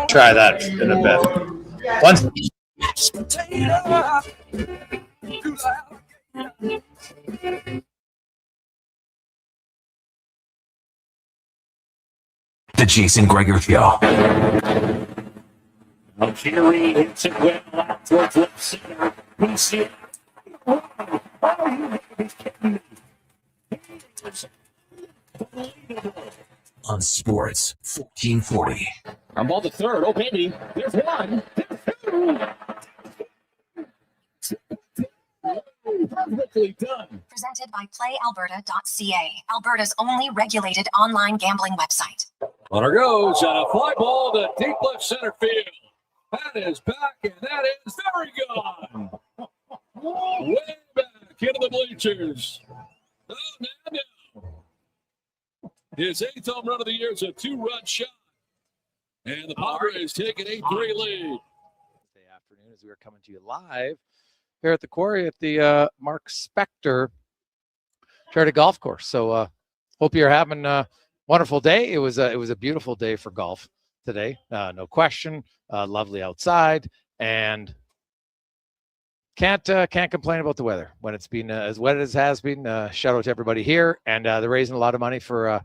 Try that in a bit. Once. The Jason Gregor Show. Jerry hits it well out towards left center. We see it. On Sports 1440. On ball to third. Oh, baby. There's one. Perfectly done. Presented by PlayAlberta.ca, Alberta's only regulated online gambling website. Runner goes on a fly ball to deep left center field. That is back, and that is very gone. Way back into the bleachers. Oh, now. His 8th home run of the year is a 2-run shot. And the Padres take an 8-3 lead. Day afternoon as we are coming to you live here at the quarry at the Mark Spector Charity Golf Course. So hope you're having a wonderful day. It was a beautiful day for golf today, no question. Lovely outside, and can't complain about the weather when it's been as wet as it has been. Shout out to everybody here, and they're raising a lot of money for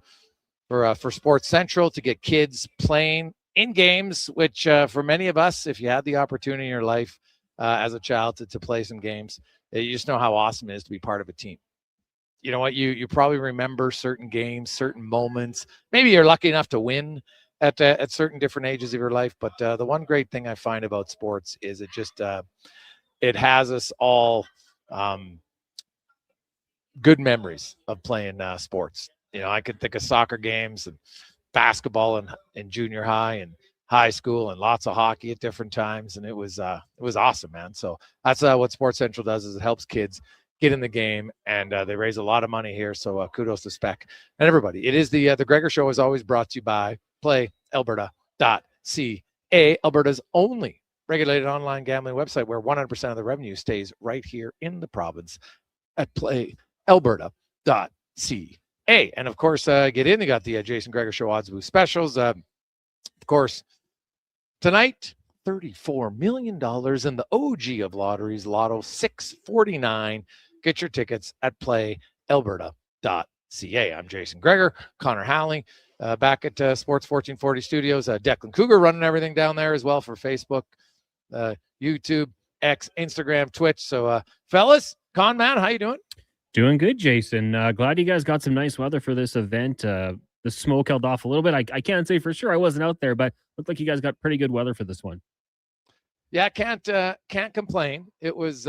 Sports Central to get kids playing in games, which for many of us, if you had the opportunity in your life as a child to play some games, you just know how awesome it is to be part of a team. You know what? You probably remember certain games, certain moments. Maybe you're lucky enough to win at certain different ages of your life. But the one great thing I find about sports is it just it has us all good memories of playing sports. You know, I could think of soccer games and basketball in junior high and high school and lots of hockey at different times. And it was awesome, man. So that's what Sports Central does, is it helps kids get in the game, and they raise a lot of money here. So kudos to Spec and everybody. It is the Gregor Show is always brought to you by PlayAlberta.ca, Alberta's only regulated online gambling website where 100% of the revenue stays right here in the province at PlayAlberta.ca. And of course, get in. They got the Jason Gregor Show odds boost specials. Of course, tonight, $34 million in the OG of lotteries, Lotto 649. Get your tickets at PlayAlberta.ca. I'm Jason Gregor, Connor Halley. Back at Sports 1440 Studios. Declan Cougar running everything down there as well for Facebook, YouTube, X, Instagram, Twitch. So, fellas, Con Man, how you doing? Doing good, Jason. Glad you guys got some nice weather for this event. The smoke held off a little bit. I can't say for sure. I wasn't out there, but looked like you guys got pretty good weather for this one. Yeah, can't complain. It was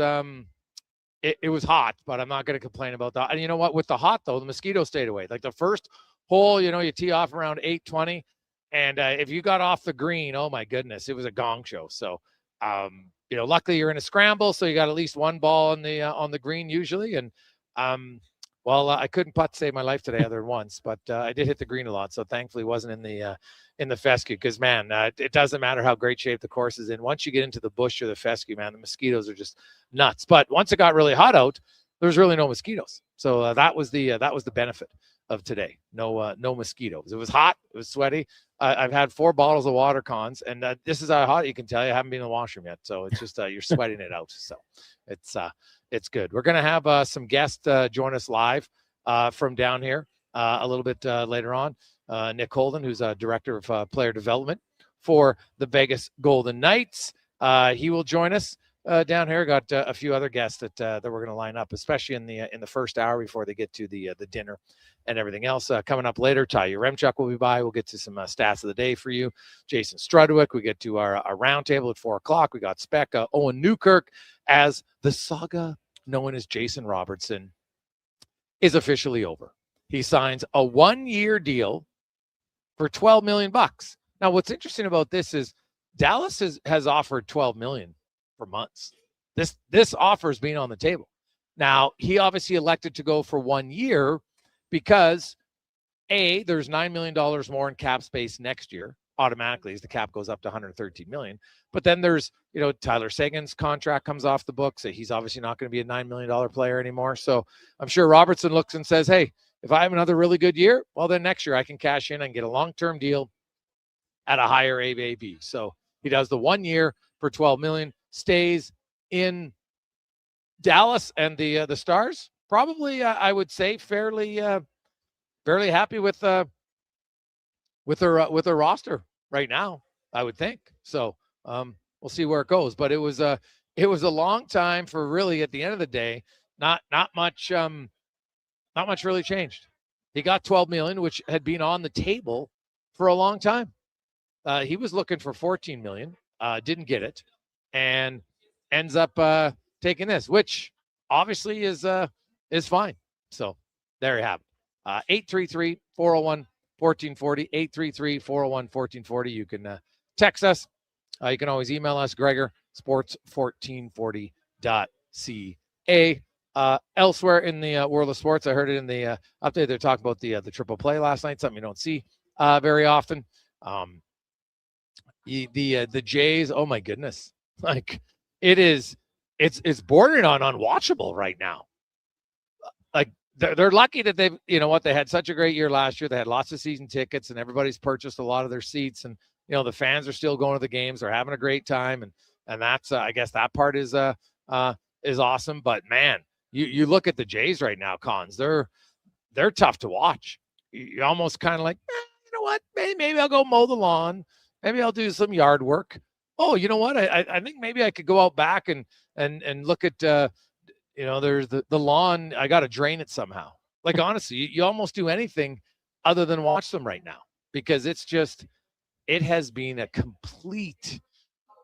it was hot, but I'm not going to complain about that. And you know what? With the hot though, the mosquitoes stayed away. Like the first hole, you know, you tee off around 8:20, and if you got off the green, oh my goodness, it was a gong show. So, you know, luckily you're in a scramble, so you got at least one ball on the green usually. And well, I couldn't putt to save my life today other than once, but I did hit the green a lot, so thankfully it wasn't in the fescue. Because man, it doesn't matter how great shape the course is in. Once you get into the bush or the fescue, man, the mosquitoes are just nuts. But once it got really hot out, there was really no mosquitoes. So that was the benefit of today. No mosquitoes. It was hot. It was sweaty. I've had 4 bottles of water, Cons, and this is how hot you can tell. I haven't been in the washroom yet, so it's just you're sweating it out. So it's good. We're gonna have some guests join us live from down here a little bit later on. Nick Holden, who's a director of player development for the Vegas Golden Knights, he will join us down here. Got a few other guests that we're going to line up, especially in the first hour before they get to the dinner and everything else. Coming up later, Tyler Yaremchuk will be by. We'll get to some stats of the day for you. Jason Strudwick. We get to our roundtable at 4:00. We got Spec Owen Newkirk, as the saga known as Jason Robertson is officially over. He signs a 1-year deal for $12 million. Now, what's interesting about this is Dallas has offered $12 million for months. This offer has been on the table. Now, he obviously elected to go for 1 year because there's $9 million more in cap space next year automatically as the cap goes up to $113 million. But then there's, you know, Tyler Seguin's contract comes off the books. So he's obviously not going to be a $9 million player anymore. So I'm sure Robertson looks and says, hey, if I have another really good year, well, then next year I can cash in and get a long-term deal at a higher AAV. So he does the 1 year for $12 million, stays in Dallas, and the Stars probably, I would say, fairly happy with their roster right now, I would think. So we'll see where it goes. But it was a long time for, really, at the end of the day, not much really changed. He got $12 million, which had been on the table for a long time. He was looking for $14 million, didn't get it, and ends up taking this, which obviously is fine. So there you have it. 833-401-1440, 833-401-1440. You can text us. You can always email us, gregor sports1440.ca. Elsewhere in the world of sports, I heard it in the update. They're talking about the triple play last night, something you don't see very often. The Jays, oh my goodness, like it's bordering on unwatchable right now. Like they're lucky that they had such a great year last year. They had lots of season tickets, and everybody's purchased a lot of their seats, and the fans are still going to the games. They're having a great time, and that's I guess that part is awesome. But man, you look at the Jays right now, Cons. They're tough to watch. You almost kind of like, you know what? Maybe I'll go mow the lawn. Maybe I'll do some yard work. Oh, you know what? I think maybe I could go out back and look at there's the lawn. I got to drain it somehow. Like, honestly, you almost do anything other than watch them right now, because it has been a complete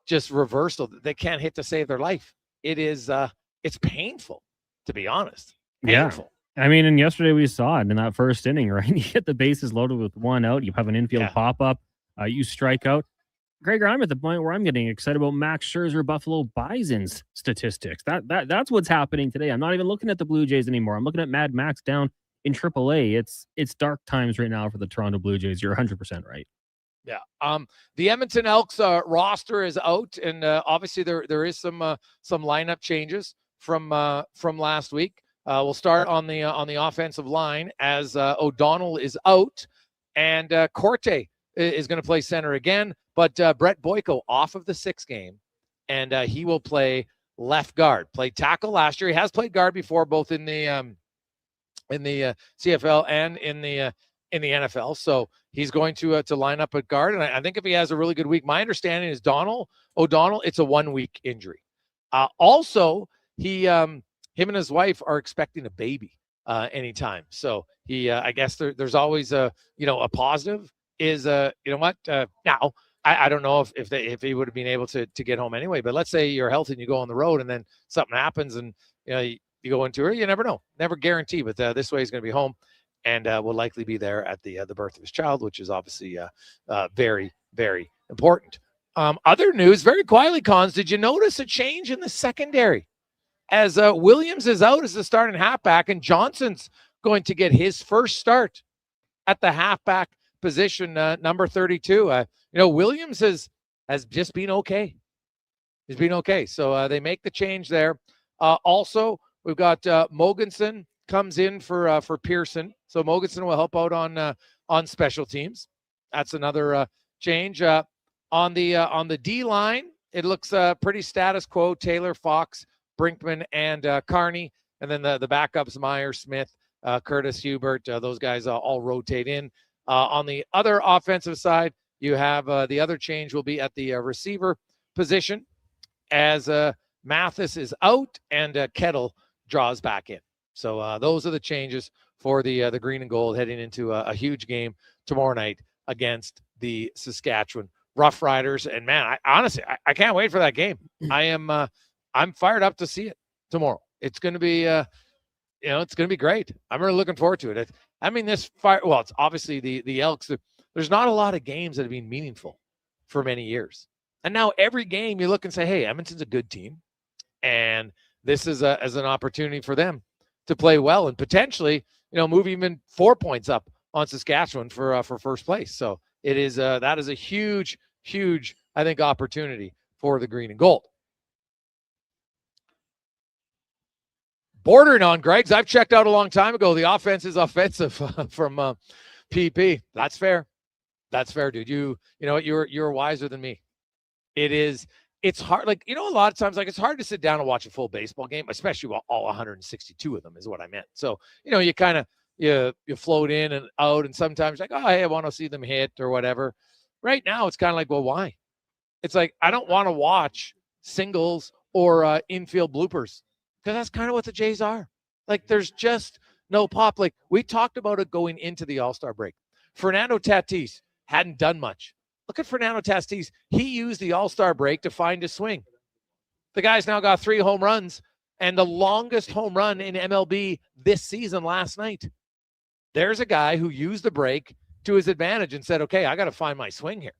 just reversal. They can't hit to save their life. It is it's painful, to be honest. Painful. Yeah. I mean, and yesterday we saw it in that first inning, right? You get the bases loaded with one out. You have an infield pop-up. You strike out. Gregor, I'm at the point where I'm getting excited about Max Scherzer Buffalo Bison's statistics. That's what's happening today. I'm not even looking at the Blue Jays anymore. I'm looking at Mad Max down in AAA. It's dark times right now for the Toronto Blue Jays. You're 100% right. Yeah. The Edmonton Elks roster is out, and obviously there is some lineup changes from last week. We'll start on the offensive line, as O'Donnell is out, and Corte is going to play center again, but Brett Boyko off of the 6th game, and he will play left guard. Played tackle last year. He has played guard before, both in the CFL and in the NFL. So he's going to line up at guard, and I think if he has a really good week, my understanding is O'Donnell, it's a 1-week injury. Also, him and his wife are expecting a baby anytime. So I guess there's always a positive. Is now I don't know if he would have been able to get home anyway, but let's say you're healthy and you go on the road and then something happens and you go into it, you never know, never guarantee, but this way he's going to be home and will likely be there at the birth of his child, which is obviously very, very important. Other news, very quietly, Cons, did you notice a change in the secondary as Williams is out as the starting halfback and Johnson's going to get his first start at the halfback position, number 32. Williams has just been okay. He's been okay. So they make the change there. Also, we've got Mogensen comes in for Pearson. So Mogensen will help out on special teams. That's another change. On the D line, it looks pretty status quo. Taylor, Fox, Brinkman, and Carney. And then the backups, Meyer, Smith, Curtis, Hubert. Those guys all rotate in. On the other offensive side, you have the other change will be at the receiver position, as Mathis is out and Kettle draws back in. So those are the changes for the green and gold heading into a huge game tomorrow night against the Saskatchewan Roughriders. And man, honestly, I can't wait for that game. I'm fired up to see it tomorrow. It's going to be it's going to be great. I'm really looking forward to it. It's obviously the Elks. There's not a lot of games that have been meaningful for many years. And now every game you look and say, hey, Edmonton's a good team. And this is as an opportunity for them to play well and potentially, move even 4 points up on Saskatchewan for first place. So it is that is a huge, huge, I think, opportunity for the green and gold. Bordering on Greg's, I've checked out a long time ago. The offense is offensive from PP. That's fair. That's fair, dude. You know what? You're wiser than me. It's hard. Like, a lot of times, like, it's hard to sit down and watch a full baseball game, especially while all 162 of them is what I meant. So, you kind of, you float in and out, and sometimes like, oh, hey, I want to see them hit or whatever. Right now, it's kind of like, well, why? It's like, I don't want to watch singles or infield bloopers, because that's kind of what the Jays are. Like, there's just no pop. Like, we talked about it going into the All-Star break. Fernando Tatis hadn't done much. Look at Fernando Tatis. He used the All-Star break to find his swing. The guy's now got 3 home runs and the longest home run in MLB this season last night. There's a guy who used the break to his advantage and said, okay, I got to find my swing here.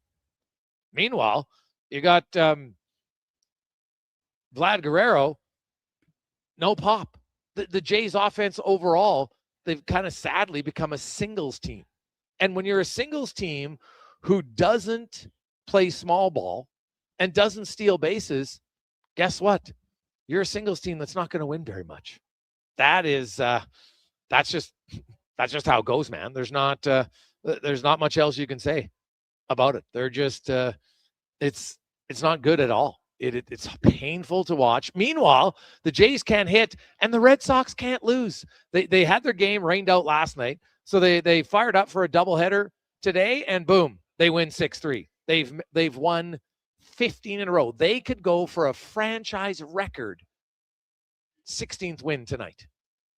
Meanwhile, you got Vlad Guerrero, no pop. The Jays offense overall, they've kind of sadly become a singles team. And when you're a singles team who doesn't play small ball and doesn't steal bases, guess what? You're a singles team that's not going to win very much. That's just how it goes, man. There's not much else you can say about it. They're just it's not good at all. It's painful to watch. Meanwhile, the Jays can't hit and the Red Sox can't lose. They had their game rained out last night, so they fired up for a doubleheader today, and boom, they win 6-3. They've won 15 in a row. They could go for a franchise record 16th win tonight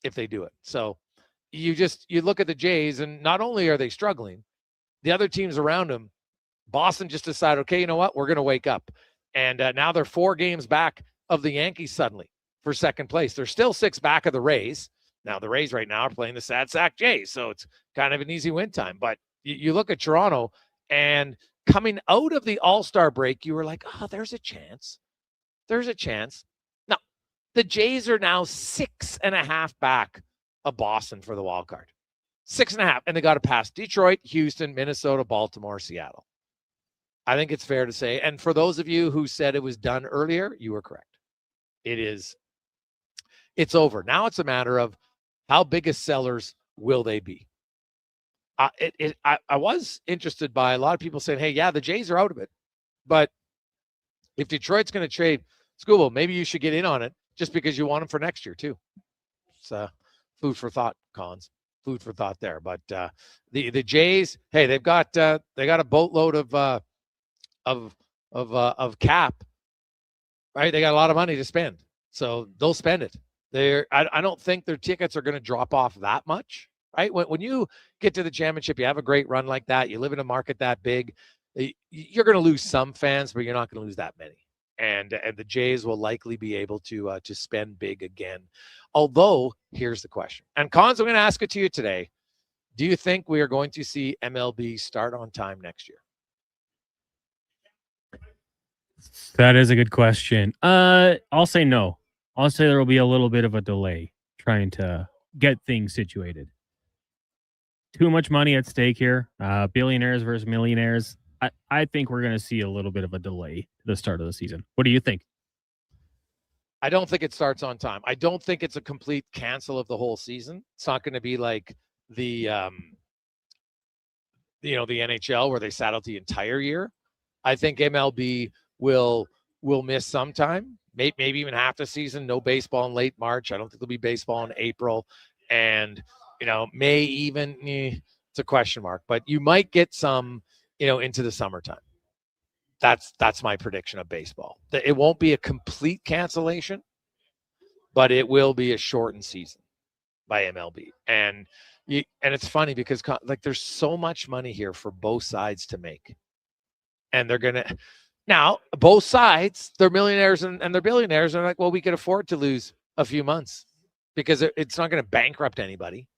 if they do it. So you look at the Jays, and not only are they struggling, the other teams around them, Boston just decided, okay, you know what? We're going to wake up. And now they're 4 games back of the Yankees suddenly for second place. They're still 6 back of the Rays. Now, the Rays right now are playing the sad sack Jays, so it's kind of an easy win time. But you look at Toronto, and coming out of the All-Star break, you were like, oh, there's a chance. There's a chance. Now, the Jays are now 6.5 back of Boston for the wild card. 6.5, and they got to pass Detroit, Houston, Minnesota, Baltimore, Seattle. I think it's fair to say, and for those of you who said it was done earlier, you were correct. It's over. Now it's a matter of how big of sellers will they be? I was interested by a lot of people saying, hey, yeah, the Jays are out of it. But if Detroit's going to trade Scooble, maybe you should get in on it just because you want them for next year too. It's food for thought, Cons. Food for thought there. But the Jays, hey, they got a boatload of cap, right? They got a lot of money to spend, so they'll spend it. I don't think their tickets are going to drop off that much, right? When you get to the championship, you have a great run like that, you live in a market that big, you're going to lose some fans, but you're not going to lose that many. And the Jays will likely be able to spend big again. Although, here's the question. And Cons, I'm going to ask it to you today. Do you think we are going to see MLB start on time next year? That is a good question. I'll say no. I'll say there will be a little bit of a delay trying to get things situated. Too much money at stake here. Billionaires versus millionaires. I think we're going to see a little bit of a delay to the start of the season. What do you think? I don't think it starts on time. I don't think it's a complete cancel of the whole season. It's not going to be like the NHL where they sat out the entire year. I think MLB will miss some time, maybe even half the season. No baseball in late March. I don't think there'll be baseball in April, and May even. It's a question mark, but you might get some, into the summertime. That's my prediction of baseball. It won't be a complete cancellation, but it will be a shortened season by MLB. And it's funny because there's so much money here for both sides to make, and they're gonna. Now, both sides, they're millionaires and they're billionaires. They're like, well, we can afford to lose a few months because it's not going to bankrupt anybody.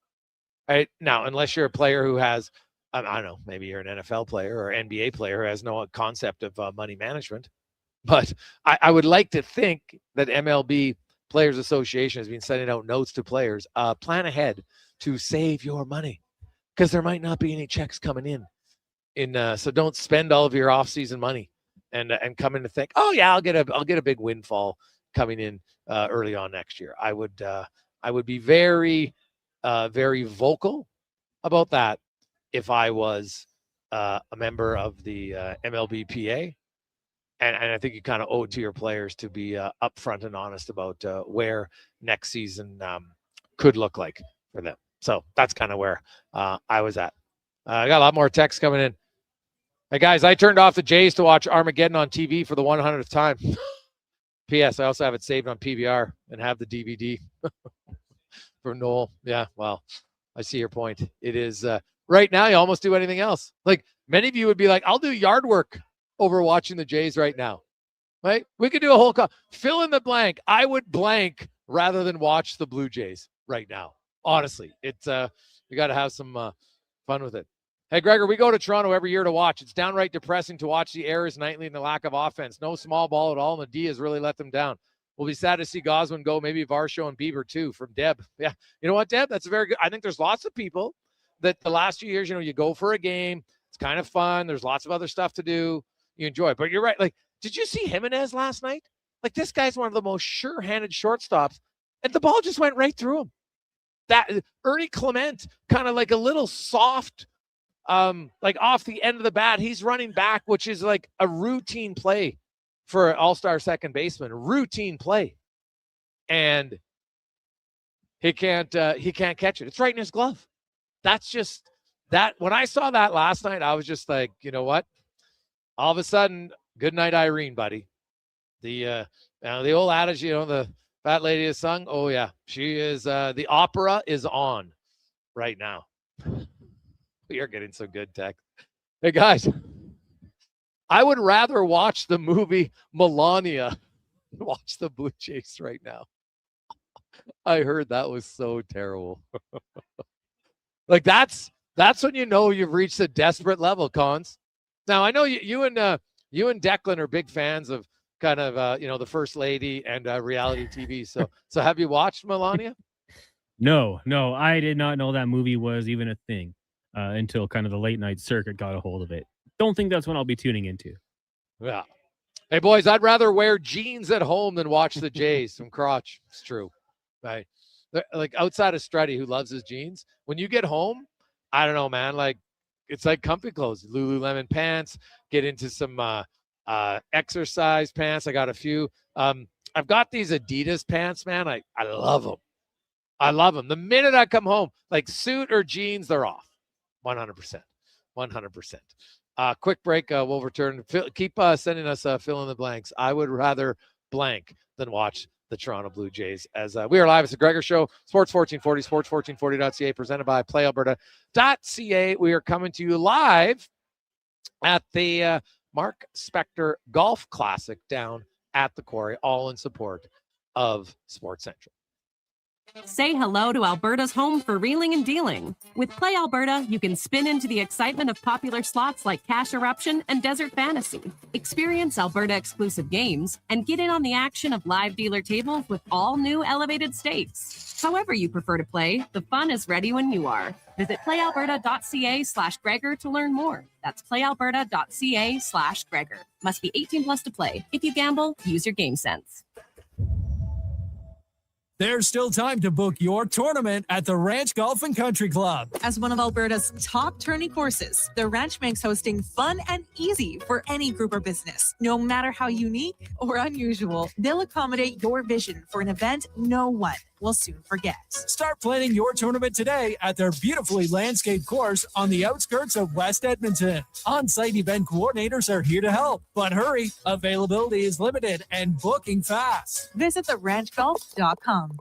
Right? Now, unless you're a player who has, I don't know, maybe you're an NFL player or NBA player who has no concept of money management. But I would like to think that MLB Players Association has been sending out notes to players, plan ahead to save your money because there might not be any checks coming in. So don't spend all of your off-season money. And come in to think, oh yeah, I'll get a big windfall coming in early on next year. I would be very, very vocal about that if I was a member of the MLBPA. And I think you kind of owe it to your players to be upfront and honest about where next season could look like for them. So that's kind of where I was at. I got a lot more texts coming in. Hey, guys, I turned off the Jays to watch Armageddon on TV for the 100th time. P.S. I also have it saved on PVR and have the DVD for Noel. Yeah, well, I see your point. It is right now you almost do anything else. Like many of you would be like, I'll do yard work over watching the Jays right now. Right? We could do a whole fill in the blank. I would blank rather than watch the Blue Jays right now. Honestly, it's you got to have some fun with it. Hey, Gregor, we go to Toronto every year to watch. It's downright depressing to watch the errors nightly and the lack of offense. No small ball at all, and the D has really let them down. We'll be sad to see Gausman go, maybe Varsho and Bieber too, from Deb. Yeah, you know what, Deb? That's a very good. I think there's lots of people that the last few years, you go for a game. It's kind of fun. There's lots of other stuff to do. You enjoy it. But you're right. Like, did you see Jimenez last night? Like, this guy's one of the most sure-handed shortstops, and the ball just went right through him. That Ernie Clement, kind of like a little soft, like off the end of the bat, he's running back, which is like a routine play for an all-star second baseman, routine play. And he can't catch it. It's right in his glove. That's just that. When I saw that last night, I was just like, you know what? All of a sudden, good night, Irene, buddy. The old adage, the fat lady has sung. Oh yeah, she is. The opera is on right now. We are getting so good, Tech. Hey, guys, I would rather watch the movie Melania than watch the Blue Jays right now. I heard that was so terrible. Like, that's when you know you've reached a desperate level, Cons. Now, I know you and Declan are big fans of kind of, the First Lady and reality TV. So have you watched Melania? No, I did not know that movie was even a thing. Until kind of the late night circuit got a hold of it. Don't think that's when I'll be tuning into. Yeah. Hey, boys, I'd rather wear jeans at home than watch the Jays from Crotch. It's true. Right. Like outside of Strutty, who loves his jeans, when you get home, I don't know, man, like it's like comfy clothes, Lululemon pants, get into some exercise pants. I got a few. I've got these Adidas pants, man. I love them. I love them. The minute I come home, like suit or jeans, they're off. 100%. Quick break. We'll return. Keep sending us fill in the blanks. I would rather blank than watch the Toronto Blue Jays. As we are live, it's the Gregor Show, Sports 1440, sports1440.ca, presented by PlayAlberta.ca. We are coming to you live at the Mark Spector Golf Classic down at the Quarry, all in support of Sports Central. Say hello to Alberta's home for reeling and dealing. With Play Alberta, you can spin into the excitement of popular slots like Cash Eruption and Desert Fantasy. Experience Alberta-exclusive games and get in on the action of live dealer tables with all new elevated stakes. However you prefer to play, the fun is ready when you are. Visit playalberta.ca/Gregor to learn more. That's playalberta.ca/Gregor. Must be 18 plus to play. If you gamble, use your game sense. There's still time to book your tournament at the Ranch Golf and Country Club. As one of Alberta's top tourney courses, the Ranch makes hosting fun and easy for any group or business. No matter how unique or unusual, they'll accommodate your vision for an event no one will soon forget. Start planning your tournament today at their beautifully landscaped course on the outskirts of West Edmonton. On-site event coordinators are here to help, but hurry, availability is limited and booking fast. Visit theranchgolf.com.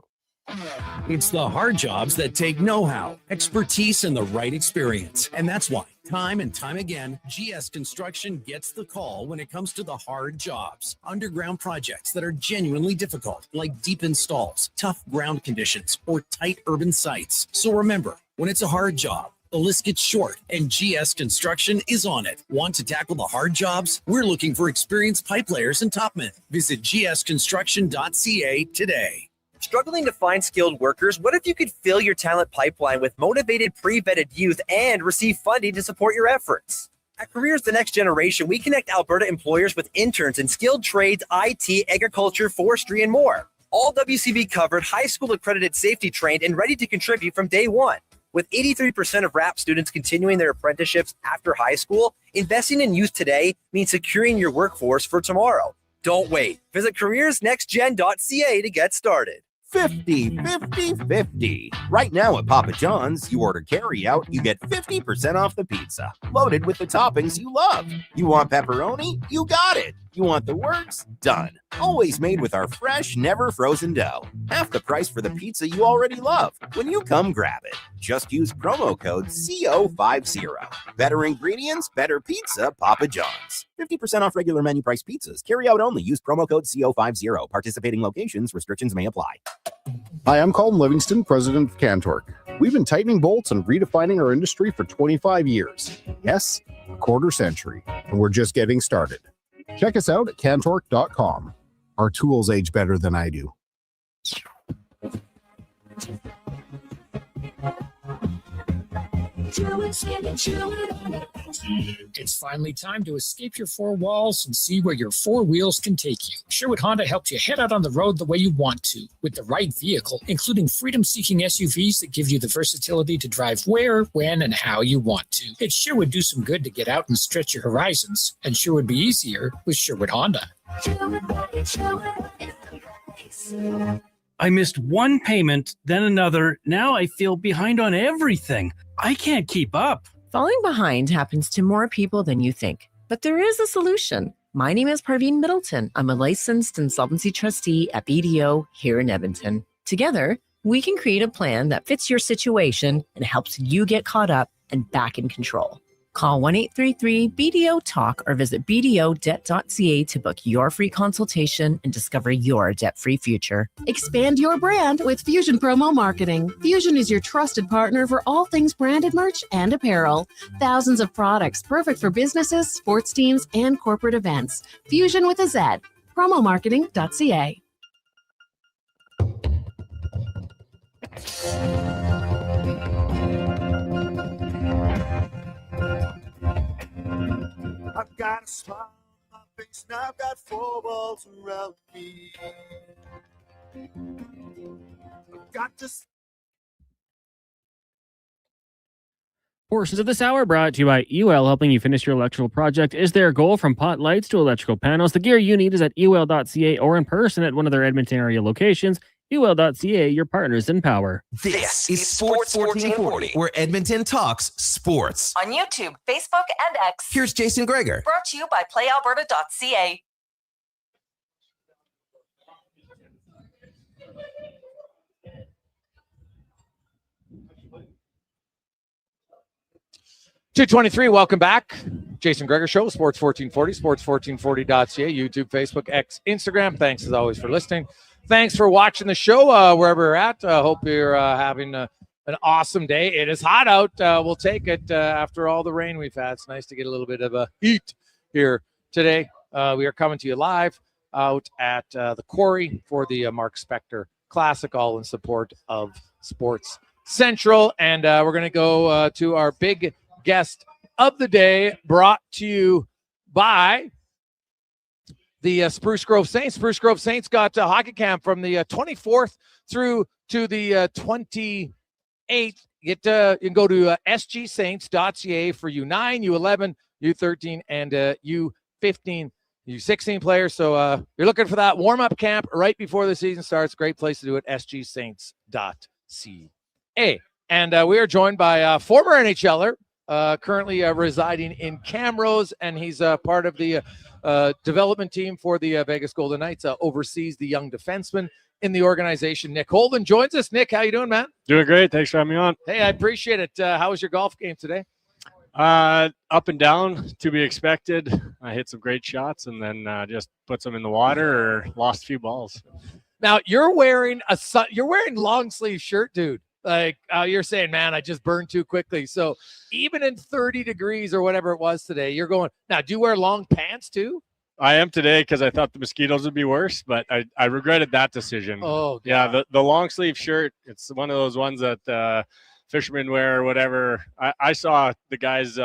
It's the hard jobs that take know-how, expertise, and the right experience. And that's why, time and time again, GS Construction gets the call when it comes to the hard jobs. Underground projects that are genuinely difficult, like deep installs, tough ground conditions, or tight urban sites. So remember, when it's a hard job, the list gets short, and GS Construction is on it. Want to tackle the hard jobs? We're looking for experienced pipe layers and topmen. Visit gsconstruction.ca today. Struggling to find skilled workers? What if you could fill your talent pipeline with motivated, pre-vetted youth and receive funding to support your efforts? At Careers the Next Generation, we connect Alberta employers with interns in skilled trades, IT, agriculture, forestry, and more. All WCB covered, high school accredited, safety trained, and ready to contribute from day one. With 83% of RAP students continuing their apprenticeships after high school, investing in youth today means securing your workforce for tomorrow. Don't wait. Visit careersnextgen.ca to get started. 50, 50, 50. Right now at Papa John's, you order carry out, you get 50% off the pizza, loaded with the toppings you love. You want pepperoni? You got it. You want the works? Done. Always made with our fresh, never frozen dough. Half the price for the pizza you already love. When you come grab it, just use promo code CO50. Better ingredients, better pizza, Papa John's. 50% off regular menu price pizzas. Carry out only. Use promo code CO50. Participating locations, restrictions may apply. Hi, I'm Colin Livingston, president of Cantork. We've been tightening bolts and redefining our industry for 25 years. Yes, a quarter century, and we're just getting started. Check us out at cantork.com. Our tools age better than I do. It's finally time to escape your four walls and see where your four wheels can take you. Sherwood Honda helps you head out on the road the way you want to, with the right vehicle, including freedom-seeking SUVs that give you the versatility to drive where, when, and how you want to. It sure would do some good to get out and stretch your horizons, and sure would be easier with Sherwood Honda. I missed one payment, then another. Now I feel behind on everything. I can't keep up. Falling behind happens to more people than you think, but there is a solution. My name is Parveen Middleton. I'm a licensed insolvency trustee at BDO here in Edmonton. Together, we can create a plan that fits your situation and helps you get caught up and back in control. Call 1-833-BDO-TALK or visit bdodebt.ca to book your free consultation and discover your debt-free future. Expand your brand with Fusion Promo Marketing. Fusion is your trusted partner for all things branded merch and apparel. Thousands of products perfect for businesses, sports teams, and corporate events. Fusion with a Z. Promomarketing.ca. I've got a smile on my face, and I've got four walls around me. I've got to. Portions of this hour brought to you by UL, helping you finish your electrical project. Is their goal from pot lights to electrical panels? The gear you need is at ul.ca or in person at one of their Edmonton area locations. ul.ca, your partners in power. This is Sports 1440, where Edmonton talks sports. On YouTube, Facebook, and X. Here's Jason Gregor. Brought to you by PlayAlberta.ca. .223, welcome back. Jason Gregor Show, Sports 1440, sports1440.ca, YouTube, Facebook, X, Instagram. Thanks as always for listening. Thanks for watching the show wherever you're at. Hope you're having an awesome day. It is hot out. We'll take it after all the rain we've had. It's nice to get a little bit of a heat here today. We are coming to you live out at the Quarry for the Mark Spector Classic, all in support of Sports Central. And we're going to go to our big guest of the day, brought to you by the Spruce Grove Saints. Spruce Grove Saints got a hockey camp from the 24th through to the 28th. You can go to sgsaints.ca for U9, U11, U13, and U15, U16 players. So you're looking for that warm-up camp right before the season starts. Great place to do it, sgsaints.ca. And we are joined by former NHLer, currently residing in Camrose, and he's part of the development team for the Vegas Golden Knights, oversees the young defenseman in the organization. Nick Holden joins us. Nick, how you doing, man? Doing great. Thanks for having me on. Hey, I appreciate it. How was your golf game today? Up and down, to be expected. I hit some great shots and then just put some in the water or lost a few balls. Now you're wearing long sleeve shirt, dude. Like you're saying, man, I just burned too quickly. So even in 30 degrees or whatever it was today, you're going, now do you wear long pants too? I am today because I thought the mosquitoes would be worse, but I regretted that decision. Oh, God. Yeah, the long sleeve shirt, it's one of those ones that fishermen wear or whatever. I saw the guys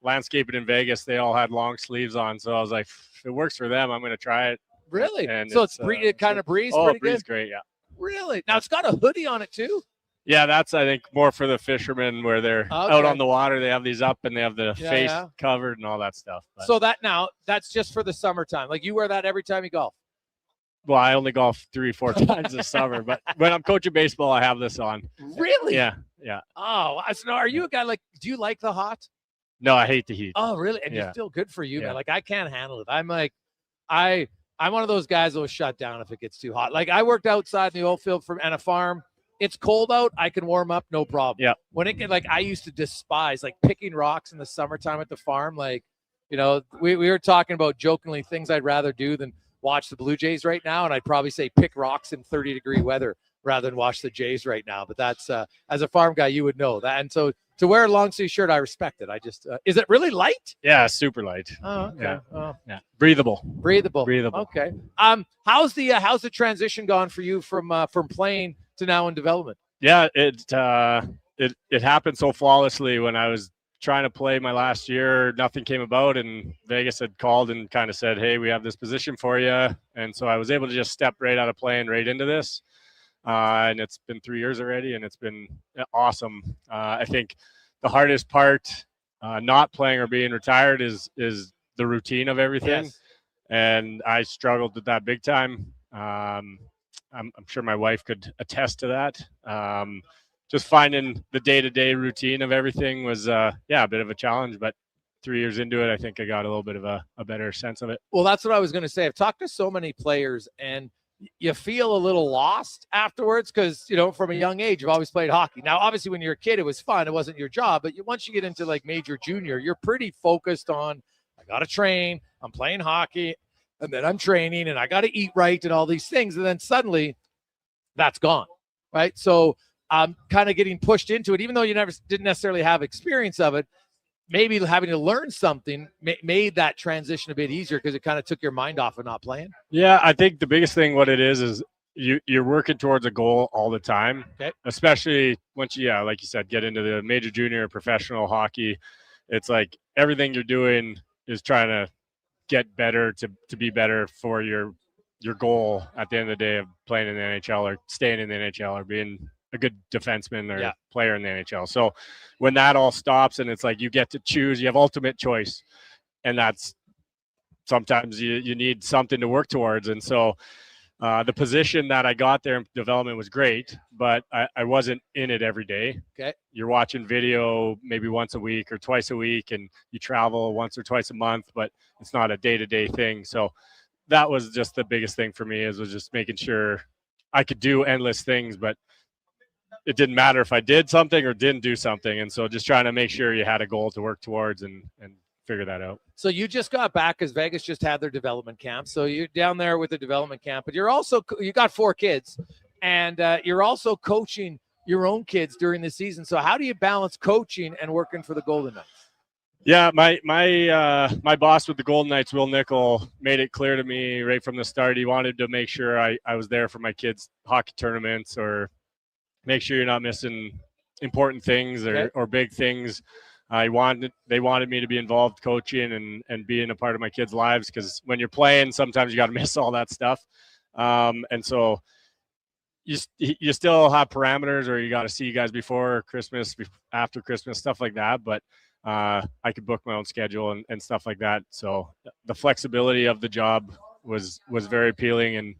landscaping in Vegas. They all had long sleeves on. So I was like, if it works for them, I'm going to try it. Really? And so it kind of breeze? Oh, pretty breeze good? great, yeah. Really? Now it's got a hoodie on it too? Yeah, that's I think more for the fishermen where they're out on the water. They have these up and they have the face covered and all that stuff. But, So that's just for the summertime. Like you wear that every time you golf. well, I only golf 3-4 times this summer, but when I'm coaching baseball, I have this on. Really? Yeah. Oh, so are you a guy do you like the hot? No, I hate the heat. Oh, really? And you feel good for you, man. Like I can't handle it. I'm like, I'm one of those guys that will shut down if it gets too hot. Like I worked outside in the oil field and a farm. It's cold out. I can warm up, no problem. Yeah. When it get I used to despise picking rocks in the summertime at the farm. We were talking about jokingly things I'd rather do than watch the Blue Jays right now, and I'd probably say pick rocks in 30-degree weather rather than watch the Jays right now. But that's as a farm guy, you would know that. And so to wear a long sleeve shirt, I respect it. I just is it really light? Yeah, super light. Oh, okay. Yeah. Oh. Yeah. Breathable. Okay. How's the transition gone for you from playing to now in development? Yeah, it happened so flawlessly when I was trying to play my last year. Nothing came about, and Vegas had called and kind of said, hey, we have this position for you. And so I was able to just step right out of playing right into this. And it's been 3 years already, and it's been awesome. I think the hardest part, not playing or being retired, is the routine of everything. Yes. And I struggled with that big time. I'm sure my wife could attest to that. Just finding the day-to-day routine of everything was, a bit of a challenge. But 3 years into it, I think I got a little bit of a better sense of it. Well, that's what I was going to say. I've talked to so many players, and you feel a little lost afterwards because, from a young age, you've always played hockey. Now, obviously, when you're a kid, it was fun. It wasn't your job. But once you get into major junior, you're pretty focused on, I got to train, I'm playing hockey, and then I'm training, and I got to eat right and all these things. And then suddenly that's gone, right? So I'm kind of getting pushed into it, even though you didn't necessarily have experience of it. Maybe having to learn something made that transition a bit easier because it kind of took your mind off of not playing. Yeah, I think the biggest thing, what it is you're working towards a goal all the time, especially once you, like you said, get into the major, junior, professional hockey. It's like everything you're doing is trying to get better to be better for your goal at the end of the day of playing in the NHL or staying in the NHL or being a good defenseman or player in the NHL. So when that all stops and it's like you get to choose, you have ultimate choice, and that's sometimes you need something to work towards. And so the position that I got there in development was great, but I wasn't in it every day. Okay. You're watching video maybe once a week or twice a week, and you travel once or twice a month, but it's not a day-to-day thing. So that was just the biggest thing for me, was just making sure I could do endless things, but it didn't matter if I did something or didn't do something. And so just trying to make sure you had a goal to work towards and figure that out. So you just got back because Vegas just had their development camp. So you're down there with the development camp, but you got 4 kids, and you're also coaching your own kids during the season. So how do you balance coaching and working for the Golden Knights? Yeah, my boss with the Golden Knights, Will Nickel, made it clear to me right from the start. He wanted to make sure I was there for my kids' hockey tournaments, or make sure you're not missing important things or big things. They wanted me to be involved coaching and being a part of my kids' lives, because when you're playing, sometimes you got to miss all that stuff. And so you still have parameters, or you got to see you guys before Christmas, after Christmas, stuff like that. But I could book my own schedule and stuff like that. So the flexibility of the job was very appealing, and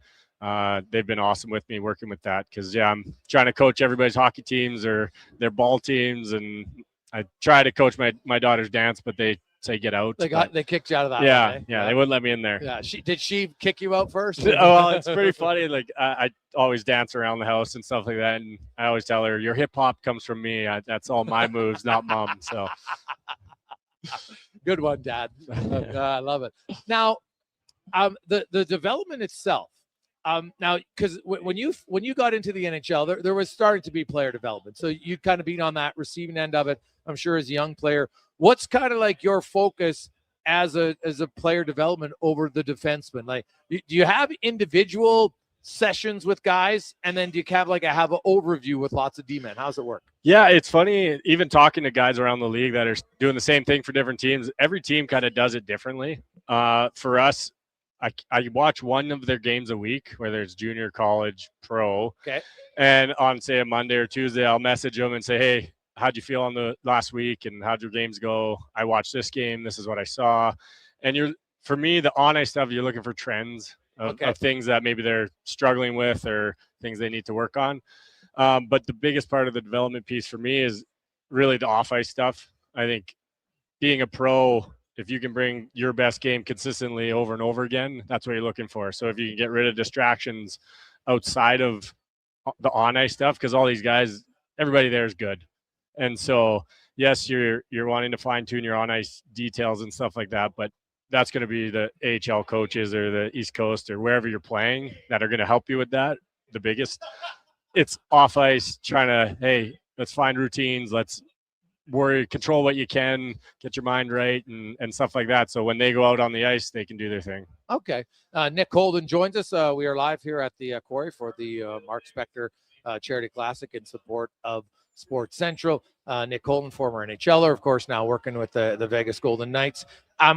they've been awesome with me working with that, because I'm trying to coach everybody's hockey teams or their ball teams, and I try to coach my daughter's dance, but they say get out. They kicked you out of that. Yeah, they wouldn't let me in there. Yeah, did she kick you out first? Well, it's pretty funny. I always dance around the house and stuff like that, and I always tell her, your hip hop comes from me. That's all my moves, not mom. So good one, Dad. I love it. Now, the development itself. Now, because when you got into the NHL, there was starting to be player development. So you kind of been on that receiving end of it, I'm sure, as a young player. What's kind of like your focus as a player development over the defenseman? Like, do you have individual sessions with guys, and then do you have have an overview with lots of D-men? How's it work? Yeah, it's funny, even talking to guys around the league that are doing the same thing for different teams. Every team kind of does it differently. For us, I watch one of their games a week, whether it's junior, college, pro. Okay. And on, say, a Monday or Tuesday, I'll message them and say, hey, how'd you feel on the last week? And how'd your games go? I watched this game. This is what I saw. And for me, the on-ice stuff, you're looking for trends of things that maybe they're struggling with or things they need to work on. But the biggest part of the development piece for me is really the off-ice stuff. I think being a pro, if you can bring your best game consistently over and over again, that's what you're looking for. So if you can get rid of distractions outside of the on-ice stuff, because all these guys, everybody there is good. And so, yes, you're wanting to fine-tune your on-ice details and stuff like that, but that's going to be the AHL coaches or the East Coast or wherever you're playing that are going to help you with that. The biggest, it's off-ice trying to, hey, let's find routines, let's control what you can, get your mind right, and stuff like that. So when they go out on the ice, they can do their thing. Okay. Nick Holden joins us. We are live here at the Quarry for the Mark Spector Charity Classic in support of Sports Central. Nick Holden, former NHLer, of course, now working with the Vegas Golden Knights.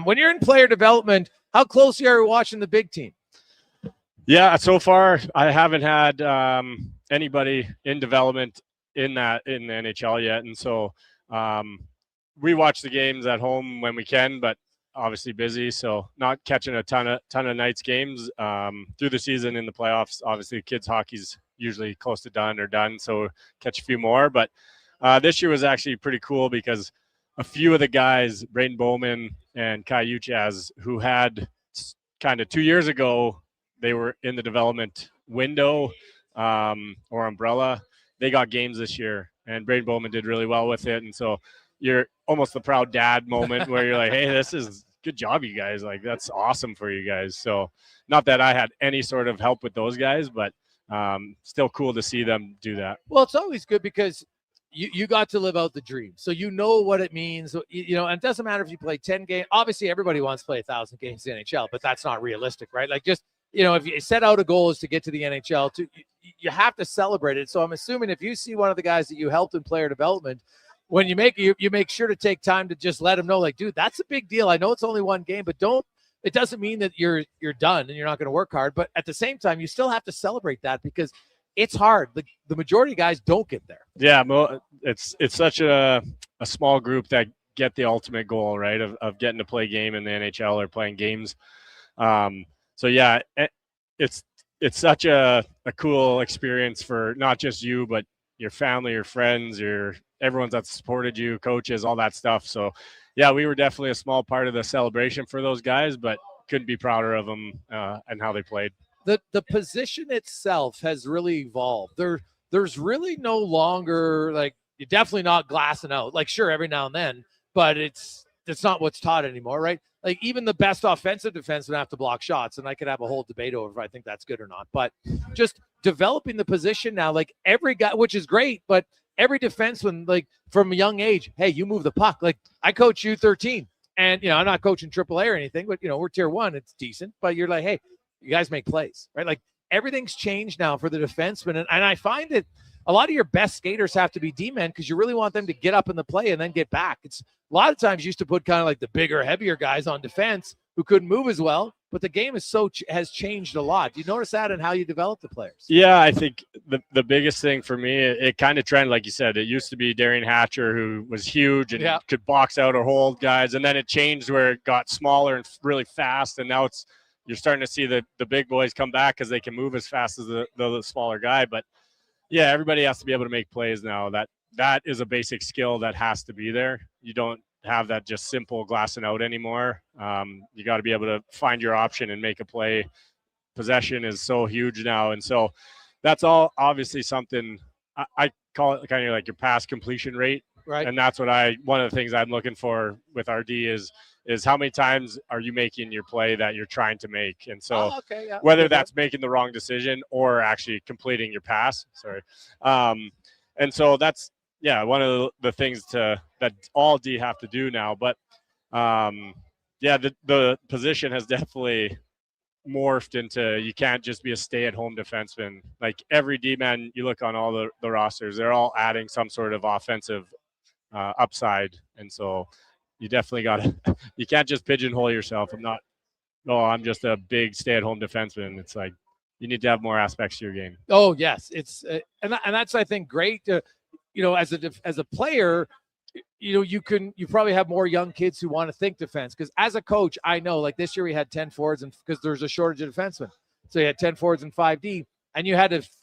When you're in player development, how closely are you watching the big team? Yeah, so far I haven't had anybody in development in the NHL yet, and so we watch the games at home when we can, but obviously busy, so not catching a ton of Knights games through the season. In the playoffs, obviously kids hockey's usually close to done, so catch a few more. But this year was actually pretty cool because a few of the guys, Braden Bowman and Kai Uchaz, who had kind of 2 years ago, they were in the development window or umbrella. They got games this year, and Braden Bowman did really well with it. And so you're almost the proud dad moment where you're like, hey, this is good job, you guys. Like, that's awesome for you guys. So not that I had any sort of help with those guys, but still cool to see them do that. Well, it's always good because you got to live out the dream. So you know what it means, and it doesn't matter if you play 10 games. Obviously, everybody wants to play 1,000 games in the NHL, but that's not realistic, right? Like, just, if you set out a goal is to get to the NHL, you have to celebrate it. So I'm assuming if you see one of the guys that you helped in player development, when you make sure to take time to just let them know, like, dude, that's a big deal. I know it's only one game, but it doesn't mean that you're done and you're not going to work hard. But at the same time, you still have to celebrate that because it's hard. The majority of guys don't get there. Yeah, it's such a small group that get the ultimate goal, right, of getting to play a game in the NHL or playing games. So yeah, it's such a cool experience for not just you, but your family, your friends, everyone that supported you, coaches, all that stuff. So yeah, we were definitely a small part of the celebration for those guys, but couldn't be prouder of them and how they played. The position itself has really evolved. There's really no longer, like, you're definitely not glassing out. Like, sure, every now and then, but it's not what's taught anymore, right? Like, even the best offensive defensemen have to block shots, and I could have a whole debate over if I think that's good or not. But just developing the position now, like, every guy, which is great, but every defenseman, like, from a young age, hey, you move the puck. Like, I coach U13, and I'm not coaching AAA or anything, but we're tier 1, it's decent. But you're like, hey, you guys make plays, right? Like, everything's changed now for the defenseman, and I find that a lot of your best skaters have to be D-men because you really want them to get up in the play and then get back. It's a lot of times you used to put kind of like the bigger, heavier guys on defense who couldn't move as well, but the game has changed a lot. Do you notice that in how you develop the players? Yeah, I think the biggest thing for me, it kind of trended, like you said. It used to be Darian Hatcher, who was huge and could box out or hold guys, and then it changed where it got smaller and really fast, and now you're starting to see the big boys come back because they can move as fast as the smaller guy. But yeah, everybody has to be able to make plays now. That is a basic skill that has to be there. You don't have that just simple glassing out anymore. You got to be able to find your option and make a play. Possession is so huge now. And so that's all obviously something I call it kind of like your pass completion rate. Right. And that's what one of the things I'm looking for with RD is how many times are you making your play that you're trying to make? And so whether that's making the wrong decision or actually completing your pass, and so that's, one of the things that all D have to do now. But the position has definitely morphed into, you can't just be a stay-at-home defenseman. Like, every D-man you look on all the rosters, they're all adding some sort of offensive upside. And so you definitely you can't just pigeonhole yourself. I'm not oh, I'm just a big stay-at-home defenseman. It's like you need to have more aspects to your game. Oh yes, it's and that's I think great. As a player, you probably have more young kids who want to think defense. Because as a coach, I know like this year we had 10 forwards, and because there's a shortage of defensemen, so you had 10 forwards and 5D, and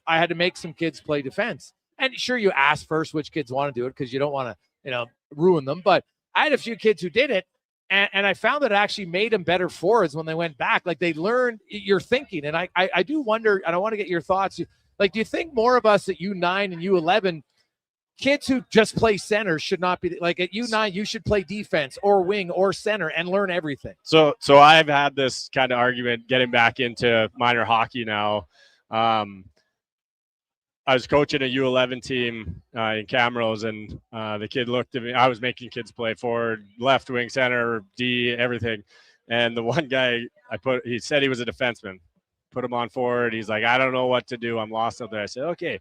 I had to make some kids play defense. And sure, you ask first which kids want to do it because you don't want to ruin them. But I had a few kids who did it. And I found that it actually made them better forwards when they went back. Like they learned your thinking. And I do wonder, and I want to get your thoughts. Like, do you think more of us at U9 and U11, kids who just play center should not be like at U9, you should play defense or wing or center and learn everything? So I've had this kind of argument getting back into minor hockey now. I was coaching a U11 team in Camrose, and the kid looked at me. I was making kids play forward, left wing, center, D, everything. And the one guy he said he was a defenseman. Put him on forward. He's like, I don't know what to do. I'm lost out there. I said, okay,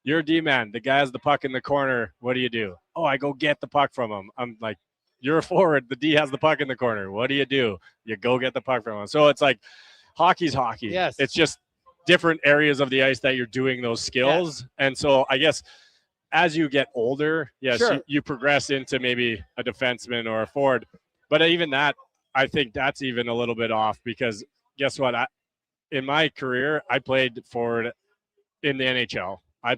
you're a D-man. The guy has the puck in the corner. What do? Oh, I go get the puck from him. I'm like, you're a forward. The D has the puck in the corner. What do? You go get the puck from him. So it's like hockey's hockey. Yes. It's just different areas of the ice that you're doing those skills. Yeah. And so I guess as you get older, yes, sure, you progress into maybe a defenseman or a forward. But even that, I think that's even a little bit off, because guess what? In my career, I played forward in the NHL. I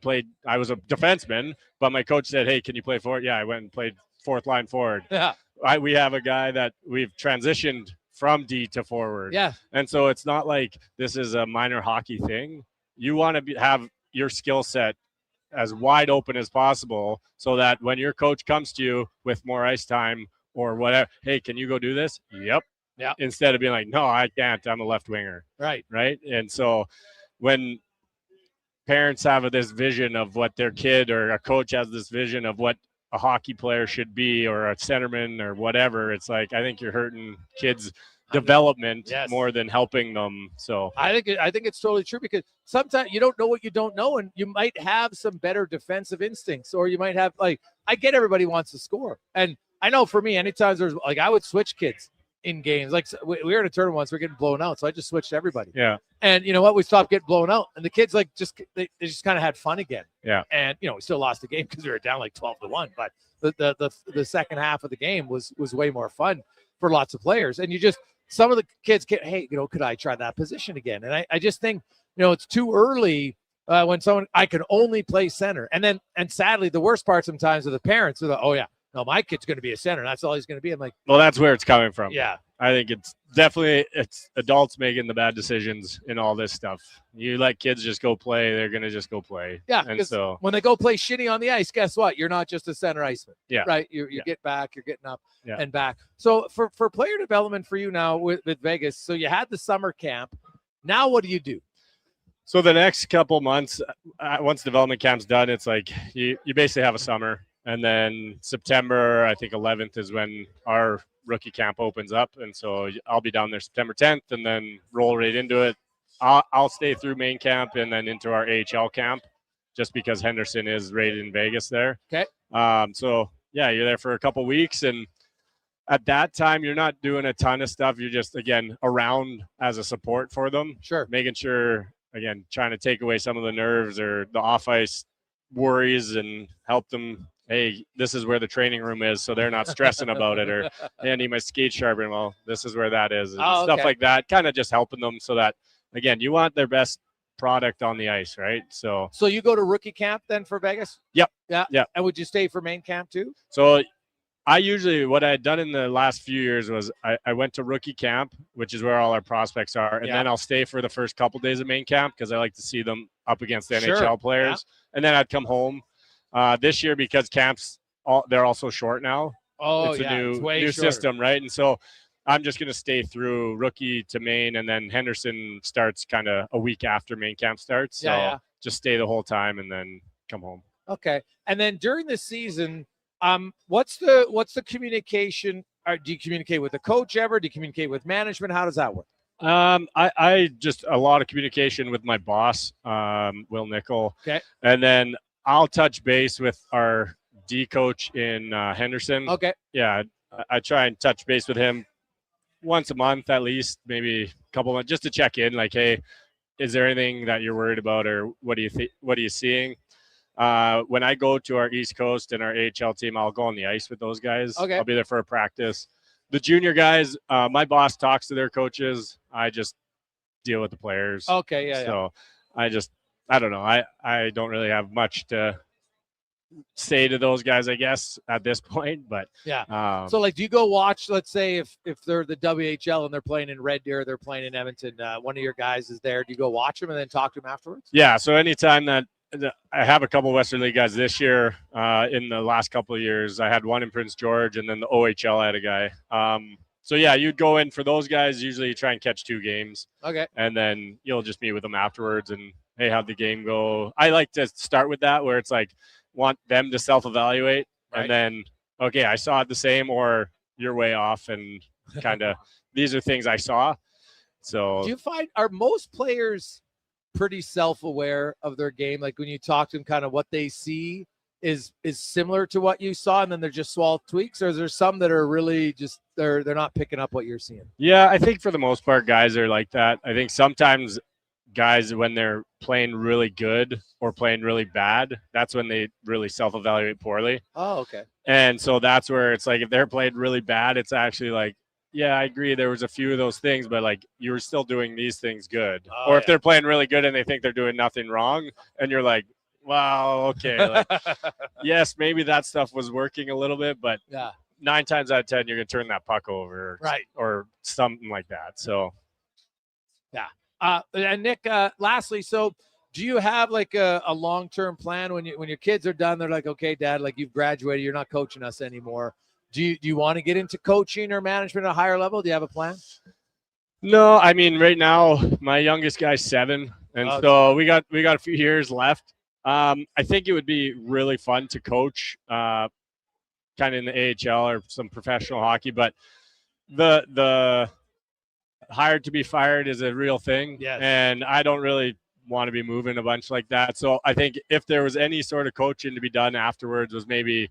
was a defenseman, but my coach said, hey, can you play forward? Yeah, I went and played fourth line forward. Yeah. We have a guy that we've transitioned from D to forward. Yeah. And so it's not like this is a minor hockey thing. You want to have your skill set as wide open as possible so that when your coach comes to you with more ice time or whatever, hey, can you go do this? Yep. Yeah. Instead of being like, no, I can't. I'm a left winger. Right. Right. And so when parents have this vision of what their kid, or a coach has this vision of what a hockey player should be, or a centerman or whatever, it's like, I think you're hurting kids' development more than helping them. So I think it's totally true, because sometimes you don't know what you don't know, and you might have some better defensive instincts, or you might have, like, I get everybody wants to score. And I know for me, anytime there's like, I would switch kids in games. Like we were in a tournament once, we're getting blown out, so I just switched everybody. Yeah. And you know what? We stopped getting blown out, and the kids they just kind of had fun again. Yeah. And we still lost the game because we were down like 12-1, but the second half of the game was way more fun for lots of players. And some of the kids get, hey, could I try that position again? And I just think it's too early when I can only play center. And sadly, the worst part sometimes of the parents are oh yeah, no, my kid's going to be a center. That's all he's going to be. I'm like, well, that's where it's coming from. Yeah. I think it's definitely adults making the bad decisions in all this stuff. You let kids just go play, they're going to just go play. Yeah. And so when they go play shitty on the ice, guess what? You're not just a center iceman. Yeah. Right. You get back, you're getting up Yeah. and back. So for player development for you now with Vegas, so you had the summer camp. Now what do you do? So the next couple months, once development camp's done, it's like you basically have a summer. And then September, I think 11th is when our rookie camp opens up. And so I'll be down there September 10th and then roll right into it. I'll stay through main camp and then into our AHL camp, just because Henderson is rated in Vegas there. Okay. So yeah, you're there for a couple weeks. And at that time, you're not doing a ton of stuff. You're just, again, around as a support for them. Sure. Making sure, again, trying to take away some of the nerves or the off-ice worries and help them. Hey, this is where the training room is, so they're not stressing about it. Or, hey, I need my skate sharpened. Well, this is where that is. And stuff like that, kind of just helping them so that, again, you want their best product on the ice, right? So you go to rookie camp then for Vegas? Yep. Yeah. Yeah. And would you stay for main camp too? So I usually, what I had done in the last few years was I went to rookie camp, which is where all our prospects are. And then I'll stay for the first couple days of main camp because I like to see them up against the NHL players. Yeah. And then I'd come home. This year, because camps, they're also short now. Oh, it's a new system, right? And so I'm just going to stay through rookie to main, and then Henderson starts kind of a week after main camp starts. So just stay the whole time and then come home. Okay. And then during the season, what's the communication? Do you communicate with the coach ever? Do you communicate with management? How does that work? I just a lot of communication with my boss, Will Nickel. Okay. And then I'll touch base with our D coach in Henderson. Okay. Yeah, I try and touch base with him once a month at least, maybe a couple months, just to check in. Like, hey, is there anything that you're worried about, or what do you think? What are you seeing? When I go to our East Coast and our AHL team, I'll go on the ice with those guys. Okay. I'll be there for a practice. The junior guys, my boss talks to their coaches. I just deal with the players. Okay, yeah. So I don't know. I don't really have much to say to those guys, I guess, at this point. But yeah. So, like, do you go watch? Let's say if they're the WHL and they're playing in Red Deer, they're playing in Edmonton. One of your guys is there. Do you go watch them and then talk to them afterwards? Yeah. So anytime that I have a couple Western League guys this year, in the last couple of years, I had one in Prince George, and then the OHL I had a guy. So yeah, you'd go in for those guys. Usually, you try and catch 2 games. Okay. And then you'll just meet with them afterwards, and hey, how'd the game go? I like to start with that, where it's like, want them to self-evaluate, right. And then, okay, I saw it the same, or you're way off, and kind of these are things I saw. So do you find, are most players pretty self-aware of their game? Like when you talk to them, kind of what they see is similar to what you saw, and then they're just small tweaks, or is there some that are really just they're not picking up what you're seeing? Yeah, I think for the most part, guys are like that. I think sometimes guys, when they're playing really good or playing really bad, that's when they really self-evaluate poorly. Oh, okay. And so that's where it's like, if they're playing really bad, it's actually like, yeah, I agree, there was a few of those things, but like, you were still doing these things good. Or if they're playing really good and they think they're doing nothing wrong, and you're like, wow, okay, like, yes, maybe that stuff was working a little bit, but 9 times out of 10 you're gonna turn that puck over, right, or something like that. So and Nick, lastly, so do you have like a long-term plan when your kids are done? They're like, okay, Dad, like you've graduated, you're not coaching us anymore. Do you want to get into coaching or management at a higher level? Do you have a plan? No, I mean, right now my youngest guy's 7, and so we got a few years left. I think it would be really fun to coach, kind of in the AHL or some professional hockey, but the hired to be fired is a real thing. Yes. And I don't really want to be moving a bunch like that. So I think if there was any sort of coaching to be done afterwards, was maybe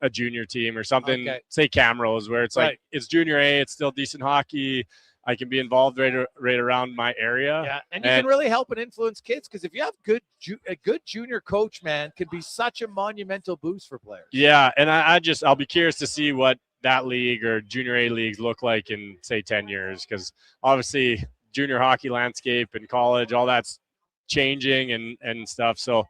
a junior team or something, say Camrose, where it's like, it's junior A, it's still decent hockey. I can be involved right around my area. Yeah, and you can really help and influence kids, because if you have a good junior coach, man, could be such a monumental boost for players. Yeah, and I'll be curious to see what that league or junior A leagues look like in, say, 10 years, because obviously junior hockey landscape and college, all that's changing and stuff. So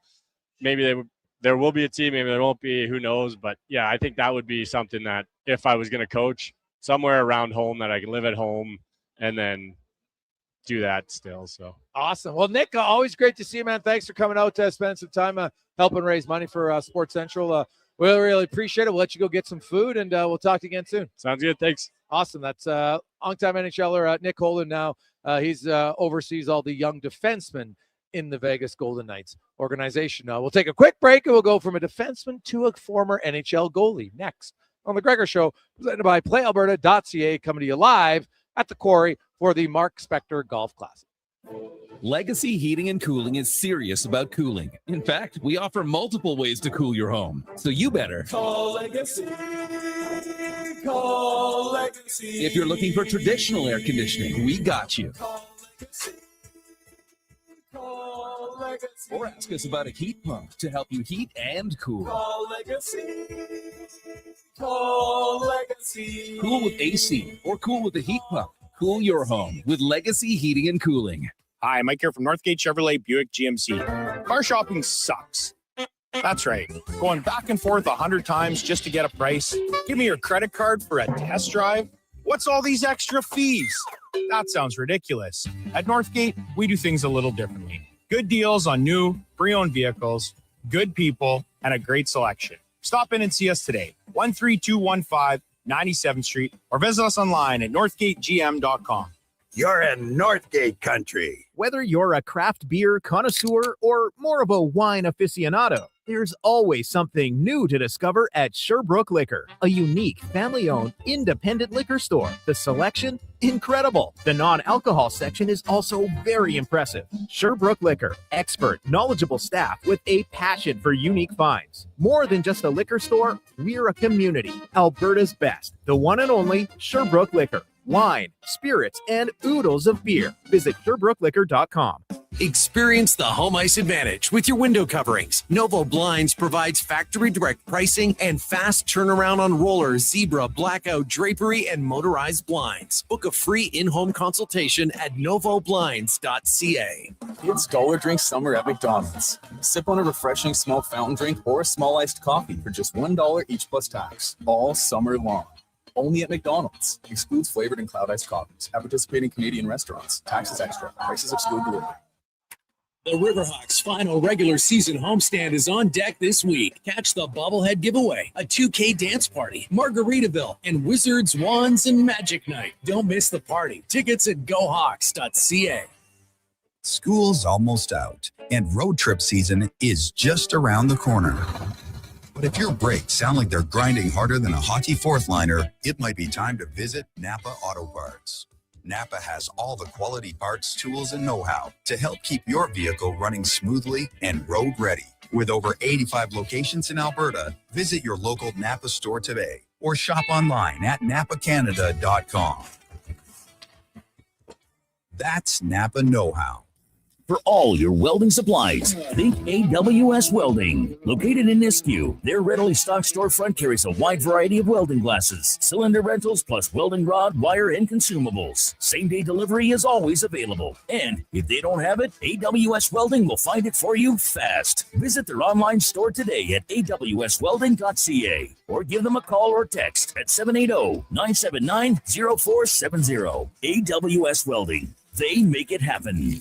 maybe there will be a team, maybe there won't be, who knows. But yeah, I think that would be something that if I was going to coach somewhere around home, that I can live at home and then do that still. So awesome. Well, Nick, always great to see you, man. Thanks for coming out to spend some time helping raise money for Sports Central. Really appreciate it. We'll let you go get some food, and we'll talk to you again soon. Sounds good. Thanks. Awesome. That's longtime NHLer Nick Holden now. He's oversees all the young defensemen in the Vegas Golden Knights organization. We'll take a quick break, and we'll go from a defenseman to a former NHL goalie next on The Gregor Show, presented by PlayAlberta.ca, coming to you live at the Quarry for the Mark Spector Golf Classic. Legacy Heating and Cooling is serious about cooling. In fact, we offer multiple ways to cool your home. So you better call Legacy. Call Legacy. If you're looking for traditional air conditioning, we got you. Call Legacy. Or ask us about a heat pump to help you heat and cool. Call Legacy. Call Legacy. Cool with AC or cool with a heat pump. Cool your home with Legacy Heating and Cooling. Hi, Mike here from Northgate Chevrolet Buick GMC. Car shopping sucks. That's right. Going back and forth 100 times just to get a price. Give me your credit card for a test drive. What's all these extra fees? That sounds ridiculous. At Northgate, we do things a little differently. Good deals on new, pre-owned vehicles, good people, and a great selection. Stop in and see us today. 13215 97th Street, or visit us online at northgategm.com. You're in Northgate country. Whether you're a craft beer connoisseur or more of a wine aficionado, there's always something new to discover at Sherbrooke Liquor, a unique family-owned independent liquor store. The selection, incredible. The non-alcohol section is also very impressive. Sherbrooke Liquor, expert, knowledgeable staff with a passion for unique finds. More than just a liquor store, we're a community. Alberta's best, the one and only Sherbrooke Liquor. wine, spirits, and oodles of beer. Visit SherbrookeLiquor.com. Experience the home ice advantage with your window coverings. Novo Blinds provides factory direct pricing and fast turnaround on rollers, zebra, blackout, drapery, and motorized blinds. Book a free in-home consultation at novoblinds.ca. It's dollar drink summer at McDonald's. Sip on a refreshing small fountain drink or a small iced coffee for just $1 each plus tax, all summer long. Only at McDonald's. Excludes flavored and cloud iced coffees. At participating Canadian restaurants. Taxes extra. Prices exclude delivery. The Riverhawks' final regular season homestand is on deck this week. Catch the bobblehead giveaway, a 2K dance party, Margaritaville, and Wizards, Wands, and Magic Night. Don't miss the party. Tickets at gohawks.ca. School's almost out, and road trip season is just around the corner. But if your brakes sound like they're grinding harder than a hockey fourth liner, it might be time to visit Napa Auto Parts. Napa has all the quality parts, tools, and know-how to help keep your vehicle running smoothly and road ready. With over 85 locations in Alberta, visit your local Napa store today or shop online at napacanada.com. That's Napa know-how. For all your welding supplies, think AWS Welding. Located in Nisku, their readily stocked storefront carries a wide variety of welding glasses, cylinder rentals, plus welding rod, wire, and consumables. Same-day delivery is always available. And if they don't have it, AWS Welding will find it for you fast. Visit their online store today at awswelding.ca or give them a call or text at 780-979-0470. AWS Welding. They make it happen.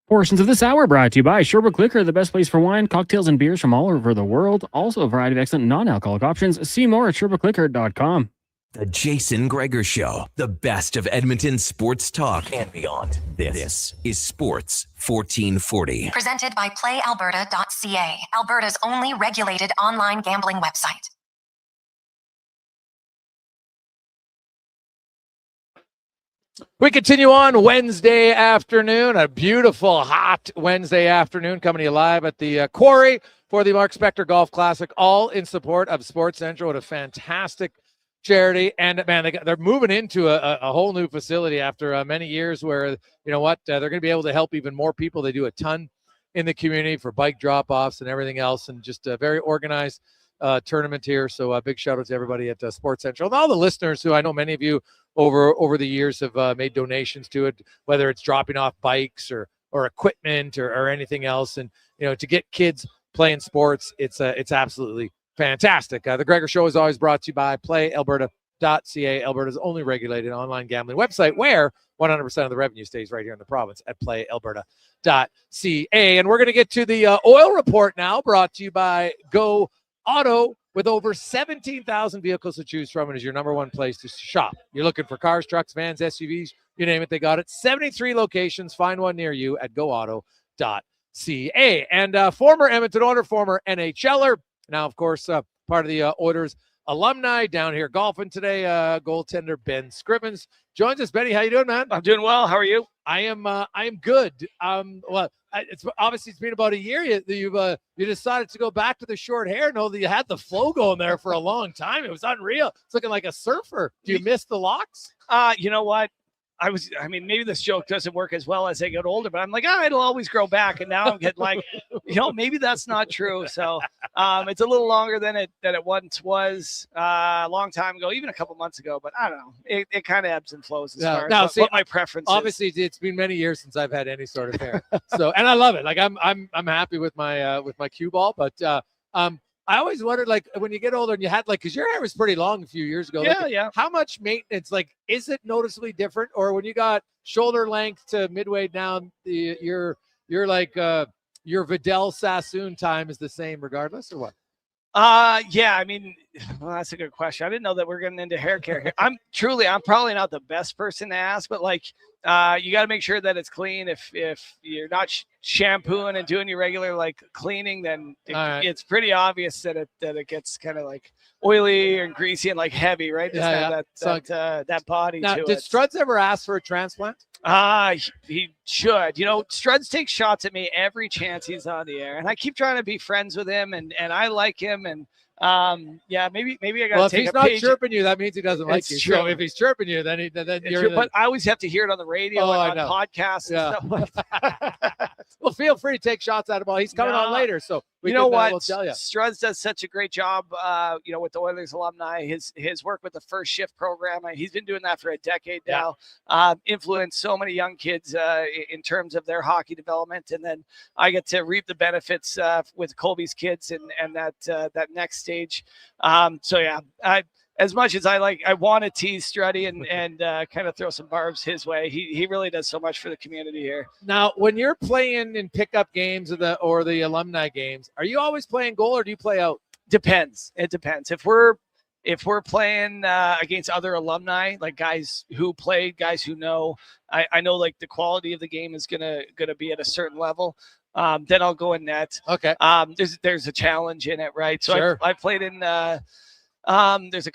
Portions of this hour brought to you by Sherbrooke Liquor, the best place for wine, cocktails, and beers from all over the world. Also a variety of excellent non-alcoholic options. See more at SherbrookeLiquor.com. The Jason Gregor Show, the best of Edmonton sports talk and beyond. This is Sports 1440. Presented by PlayAlberta.ca, Alberta's only regulated online gambling website. We continue on Wednesday afternoon, a beautiful, hot Wednesday afternoon, coming to you live at the Quarry for the Mark Spector Golf Classic, all in support of Sports Central. What a fantastic charity. And, man, they're moving into a whole new facility after many years where, you know what, they're going to be able to help even more people. They do a ton in the community for bike drop-offs and everything else, and just a very organized tournament here. So a big shout out to everybody at Sports Central and all the listeners who I know many of you over the years have made donations to it, whether it's dropping off bikes or equipment or anything else. And, you know, to get kids playing sports, it's absolutely fantastic. The Gregor Show is always brought to you by PlayAlberta.ca, Alberta's only regulated online gambling website, where 100% of the revenue stays right here in the province at PlayAlberta.ca. And we're going to get to the oil report now, brought to you by Go Auto, with over 17,000 vehicles to choose from. It is your number one place to shop. You're looking for cars, trucks, vans, SUVs, you name it, they got it. 73 locations. Find one near you at goauto.ca. And former Edmonton Oilers, former NHLer, now, of course, part of the Oilers alumni down here golfing today, goaltender Ben Scrivens joins us. Benny, how you doing, man? I'm doing well. How are you? I am good. Well, it's been about a year. You decided to go back to the short hair. No, you had the flow going there for a long time. It was unreal. It's looking like a surfer. Do you miss the locks? You know what? Maybe this joke doesn't work as well as I get older, but I'm like, it'll always grow back. And now I'm getting like, maybe that's not true. So it's a little longer than it once was a long time ago, even a couple months ago. But I don't know. It kind of ebbs and flows as far as what my preference is. Obviously, it's been many years since I've had any sort of hair. And I love it. Like I'm happy with my cue ball, but I always wondered, like, when you get older and you had, like, because your hair was pretty long a few years ago. Yeah. How much maintenance, like, is it noticeably different? Or when you got shoulder length to midway down, you're like, your Vidal Sassoon time is the same regardless, or what? Yeah. I mean, Well, that's a good question. I didn't know that we're getting into hair care here. I'm probably not the best person to ask, but like, you got to make sure that it's clean. If you're not shampooing and doing your regular like cleaning, then it's pretty obvious that it gets kind of like oily and greasy and like heavy, right? That body now, to it. Did Struds ever ask for a transplant? He should. Struds takes shots at me every chance he's on the air, and I keep trying to be friends with him, and I like him, and maybe I got to take a page. If he's not chirping you, that means he doesn't like you. True. So if he's chirping you, then you're. But I always have to hear it on the radio and on podcasts and stuff like that. Well, feel free to take shots at him. He's coming on later, so we'll tell you. Struds does such a great job, with the Oilers alumni. His work with the first shift program, he's been doing that for a decade now. Influenced so many young kids in terms of their hockey development, and then I get to reap the benefits with Colby's kids and that next stage. As much as I want to tease Struddy and kind of throw some barbs his way, he really does so much for the community here. Now, when you're playing in pickup games or the alumni games, are you always playing goal or do you play out? Depends. It depends. If we're playing against other alumni, like guys who played, guys who know, I know like the quality of the game is gonna be at a certain level. Then I'll go in net. Okay. There's a challenge in it, right? So sure. I played in. There's a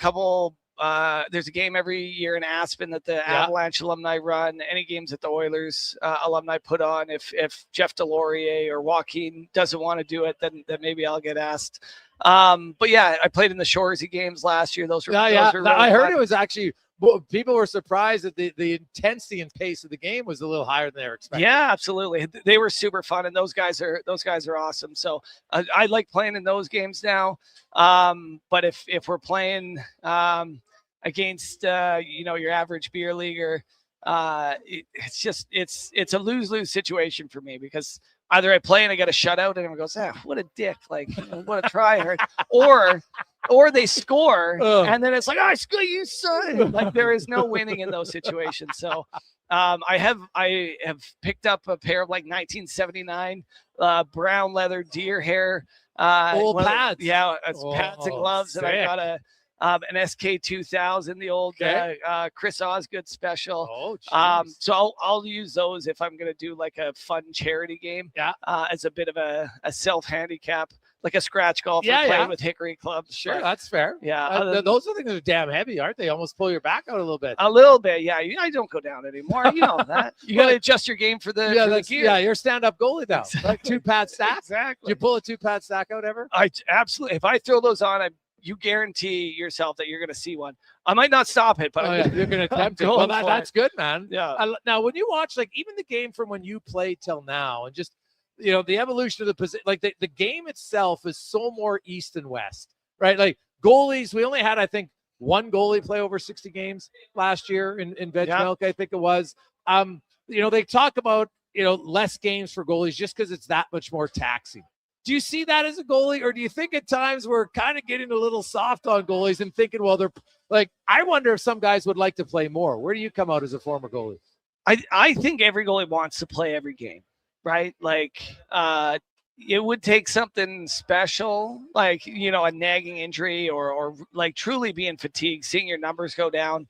game every year in Aspen that the Avalanche alumni run. Any games that the Oilers alumni put on. If Jeff Delorier or Joaquin doesn't want to do it, then maybe I'll get asked. But yeah, I played in the Shoresy games last year. Those were really I heard fun. it was actually. People were surprised that the intensity and pace of the game was a little higher than they were expecting. Yeah, absolutely. They were super fun, and those guys are awesome. So I like playing in those games now. But if we're playing against your average beer leaguer, it's a lose-lose situation for me, because either I play and I get a shutout and everyone goes, what a dick, like what a tryhard, or they score and then it's like, screw you, son. Like there is no winning in those situations. So I have picked up a pair of like 1979 brown leather deer hair old pads. Pads and gloves, sick. and I got an SK2000, the old Chris Osgood special. So I'll use those if I'm going to do like a fun charity game. As a bit of a self handicap, like a scratch golf playing with Hickory clubs. Sure, but, that's fair. Those things are damn heavy, aren't they? Almost pull your back out a little bit. A little bit, yeah. I don't go down anymore. You know that. You got to adjust your game for the gear. Yeah, you're stand-up goalie now. Exactly. Like 2-pad stack. Exactly. Do you pull a 2-pad stack out ever? I absolutely. If I throw those on, you guarantee yourself that you're going to see one. I might not stop it, but you're going to attempt it. Well, that's good, man. Yeah. Now, when you watch, like, even the game from when you played till now, and just, the evolution of the position, like the game itself is so more east and west, right? Like goalies, we only had, I think, one goalie play over 60 games last year in Veg Milk, I think it was. They talk about, less games for goalies just because it's that much more taxing. Do you see that as a goalie, or do you think at times we're kind of getting a little soft on goalies and thinking, well, they're like, I wonder if some guys would like to play more. Where do you come out as a former goalie? I think every goalie wants to play every game, right? Like, it would take something special, like, a nagging injury or like truly being fatigued, seeing your numbers go down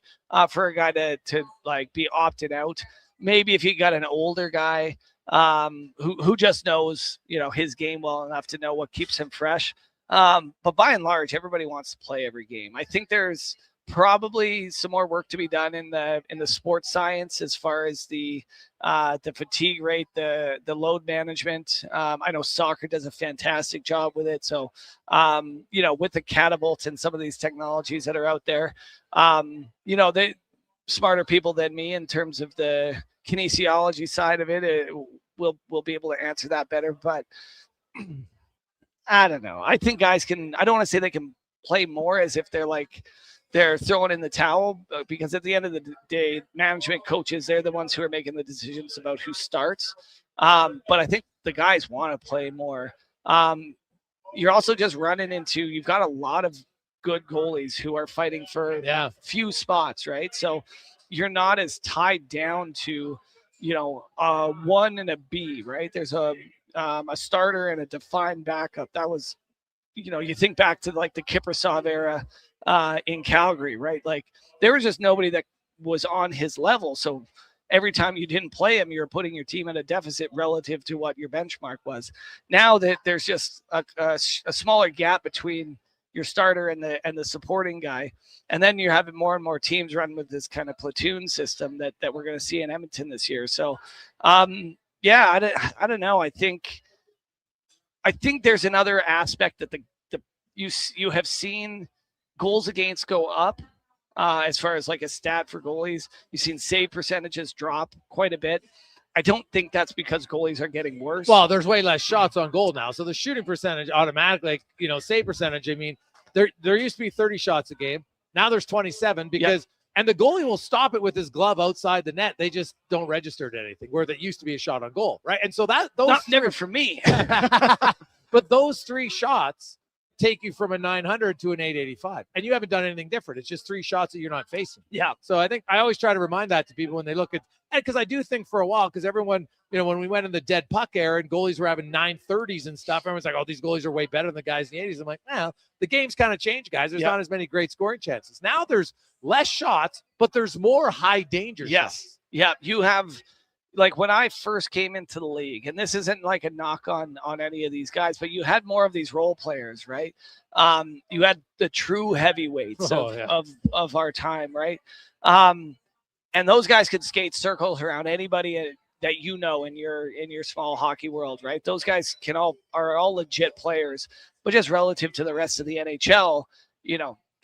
for a guy to like be opted out. Maybe if you got an older guy who just knows, his game well enough to know what keeps him fresh. But by and large, everybody wants to play every game. I think there's probably some more work to be done in the sports science as far as the fatigue rate, the load management. I know soccer does a fantastic job with it. So, with the catapults and some of these technologies that are out there, they smarter people than me in terms of the kinesiology side of it, we'll be able to answer that better. But I don't know. I think guys can. I don't want to say they can play more as if they're throwing in the towel, because at the end of the day, management, coaches, they're the ones who are making the decisions about who starts. But I think the guys want to play more. You're also just running into. You've got a lot of good goalies who are fighting for few spots, right? So you're not as tied down to, a 1 and a B, right? There's a starter and a defined backup. That was you think back to like the Kiprasov era in Calgary, right? Like there was just nobody that was on his level. So every time you didn't play him, you were putting your team at a deficit relative to what your benchmark was. Now that there's just a smaller gap between your starter and the supporting guy, and then you're having more and more teams run with this kind of platoon system that we're going to see in Edmonton this year. So, yeah, I don't know. I think there's another aspect that you have seen goals against go up. As far as like a stat for goalies, you've seen save percentages drop quite a bit. I don't think that's because goalies are getting worse. Well, there's way less shots on goal now, so the shooting percentage automatically, save percentage. I mean, there used to be 30 shots a game. Now there's 27 because, and the goalie will stop it with his glove outside the net. They just don't register to anything where that used to be a shot on goal, right? And so never for me. But those 3 shots take you from a 900 to an 885, and you haven't done anything different. It's just 3 shots that you're not facing. Yeah. So I think I always try to remind that to people when they look at, because I do think for a while, because everyone, when we went in the dead puck era and goalies were having 930s and stuff, everyone's like, oh, these goalies are way better than the guys in the 80s. I'm like, well, the game's kind of changed, guys. There's not as many great scoring chances. Now there's less shots, but there's more high danger shots. Yeah. You have, like when I first came into the league, and this isn't like a knock on any of these guys, but you had more of these role players, right? You had the true heavyweights of our time, right? And those guys could skate circles around anybody that in your small hockey world, right? Those guys are all legit players, but just relative to the rest of the NHL,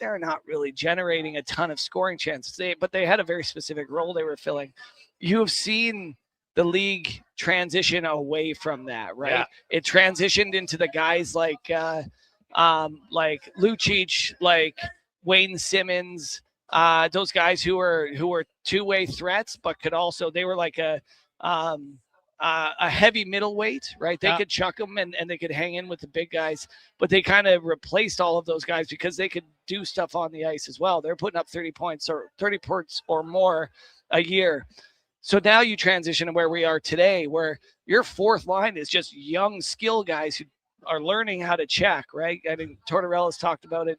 they're not really generating a ton of scoring chances. But they had a very specific role they were filling. You have seen the league transition away from that, right? Yeah. It transitioned into the guys like Lucic, like Wayne Simmons, those guys who were two-way threats, but they were like a heavy middleweight, right? They could chuck them and they could hang in with the big guys, but they kind of replaced all of those guys because they could do stuff on the ice as well. They're putting up 30 points or more a year. So now you transition to where we are today, where your fourth line is just young skill guys who are learning how to check, right? I mean, Tortorella's talked about it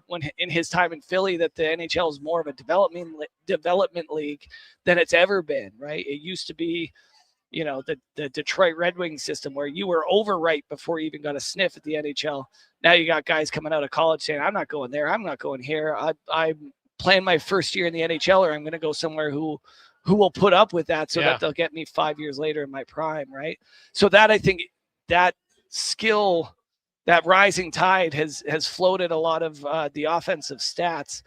when in his time in Philly, that the NHL is more of a development league than it's ever been, right? It used to be, the Detroit Red Wings system where you were overripe before you even got a sniff at the NHL. Now you got guys coming out of college saying, I'm not going there, I'm not going here. I'm playing my first year in the NHL, or I'm going to go somewhere who will put up with that so that they'll get me 5 years later in my prime, right? So that, I think, that skill, that rising tide has floated a lot of the offensive stats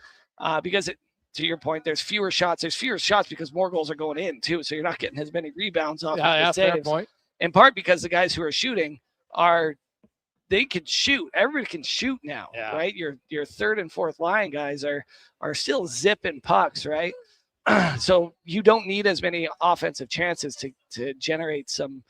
because to your point, there's fewer shots. There's fewer shots because more goals are going in too. So you're not getting as many rebounds off of the saves. Fair point. In part because the guys who are shooting they can shoot. Everybody can shoot now, right? Your third and fourth line guys are still zipping pucks, right? So you don't need as many offensive chances to generate some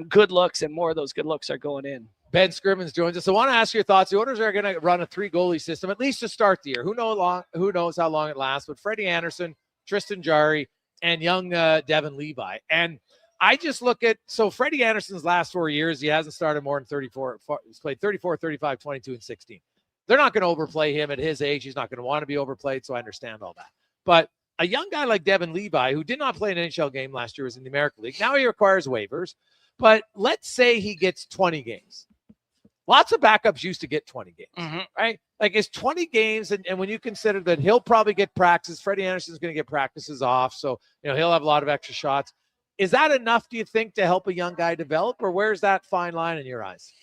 good looks, and more of those good looks are going in. Ben Scrimmons joins us. I want to ask your thoughts. The Oilers are going to run a 3-goalie system, at least to start the year. Who knows how long it lasts? But Freddie Anderson, Tristan Jarry, and young Devin Levi. And I just look at, so Freddie Anderson's last 4 years, he hasn't started more than 34. He's played 34, 35, 22, and 16. They're not going to overplay him at his age. He's not going to want to be overplayed, so I understand all that. But a young guy like Devin Levi, who did not play an NHL game last year, was in the American League. Now he requires waivers. But let's say he gets 20 games. Lots of backups used to get 20 games, right? Like it's 20 games, and when you consider that he'll probably get practice, Freddie Anderson's going to get practices off, so he'll have a lot of extra shots. Is that enough, do you think, to help a young guy develop, or where's that fine line in your eyes?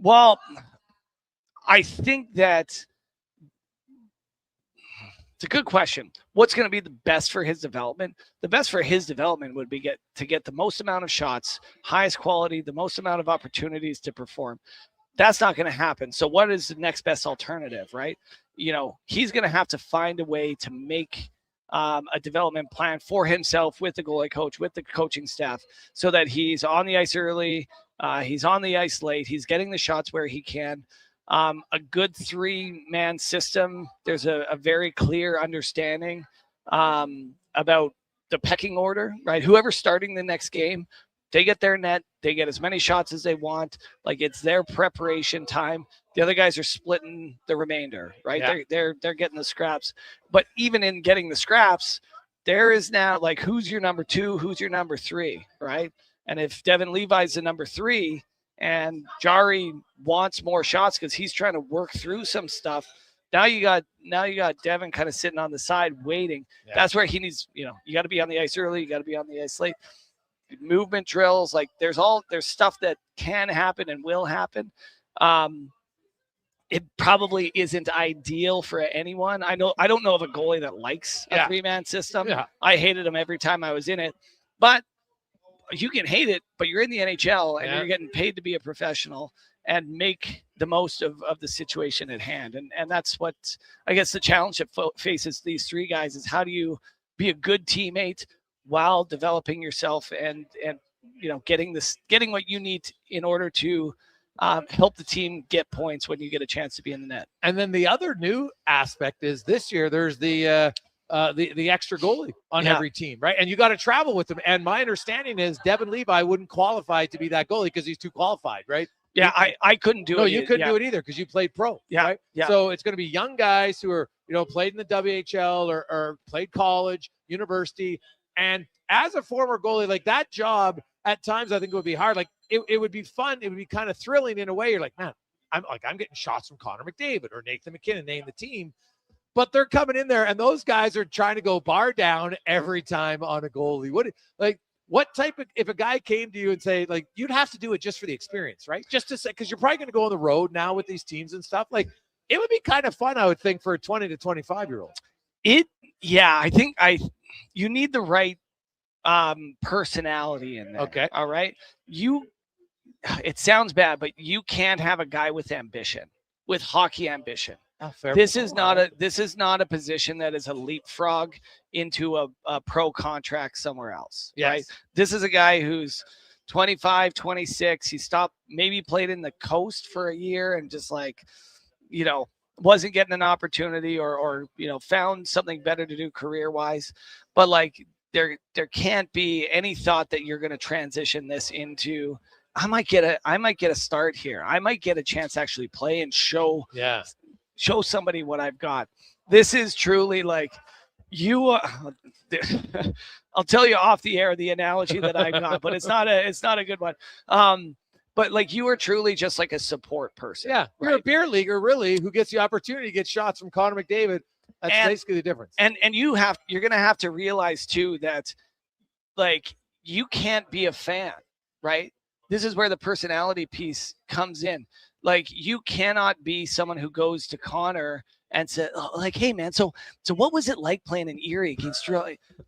Well, I think that it's a good question. What's going to be the best for his development? The best for his development would be to get the most amount of shots, highest quality, the most amount of opportunities to perform. That's not going to happen. So what is the next best alternative, right? He's going to have to find a way to make a development plan for himself with the goalie coach, with the coaching staff, so that he's on the ice early, he's on the ice late, he's getting the shots where he can. A good 3-man system, there's a very clear understanding about the pecking order, right? Whoever's starting the next game They get their net. They get as many shots as they want. Like, it's their preparation time. The other guys are splitting the remainder, right? Yeah. They're getting the scraps. But even in getting the scraps, there is now, like, who's your number 2? Who's your number 3, right? And if Devin Levi's the number 3 and Jari wants more shots because he's trying to work through some stuff, now you got Devin kind of sitting on the side waiting. Yeah. That's where he needs, you got to be on the ice early. You got to be on the ice late. Movement drills, like there's stuff that can happen and will happen. It probably isn't ideal for anyone. I don't know of a goalie that likes a 3-man system. Yeah. I hated them every time I was in it, but you can hate it, but you're in the NHL and you're getting paid to be a professional and make the most of the situation at hand. And that's what, I guess, the challenge that faces these 3 guys is, how do you be a good teammate while developing yourself and getting what you need in order to help the team get points when you get a chance to be in the net. And then the other new aspect is this year there's the extra goalie on every team, right? And you got to travel with them. And my understanding is Devin Levi wouldn't qualify to be that goalie because he's too qualified, right? Yeah, I couldn't do it. No, you couldn't do it either because you played pro. Yeah, right? yeah. So it's going to be young guys who are, played in the WHL or played college, university. And as a former goalie, like, that job at times I think would be hard. Like, it would be fun. It would be kind of thrilling in a way. You're like, man, I'm getting shots from Connor McDavid or Nathan McKinnon, name the team. But they're coming in there and those guys are trying to go bar down every time on a goalie. What type of, if a guy came to you and say, like, you'd have to do it just for the experience, right? Just to say, because you're probably going to go on the road now with these teams and stuff. Like, it would be kind of fun, I would think, for a 20 to 25-year-old. I think you need the right personality in there. Okay. All right. It sounds bad, but you can't have a guy with ambition, with hockey ambition. Oh, fair. This is not a position that is a leapfrog into a pro contract somewhere else. Yes. Right? This is a guy who's 25, 26. He maybe played in the coast for a year and just wasn't getting an opportunity or found something better to do career wise. But like, there can't be any thought that you're going to transition this into, I might get a start here. I might get a chance to actually play and show somebody what I've got. This is truly like I'll tell you off the air the analogy that I got, but it's not a good one. But like, you are truly just like a support person. Yeah, you're a beer leaguer, really, who gets the opportunity to get shots from Connor McDavid. That's basically the difference. And you're going to have to realize too that, like, you can't be a fan, right? This is where the personality piece comes in. Like, you cannot be someone who goes to Connor and said, hey man, so what was it like playing in Erie against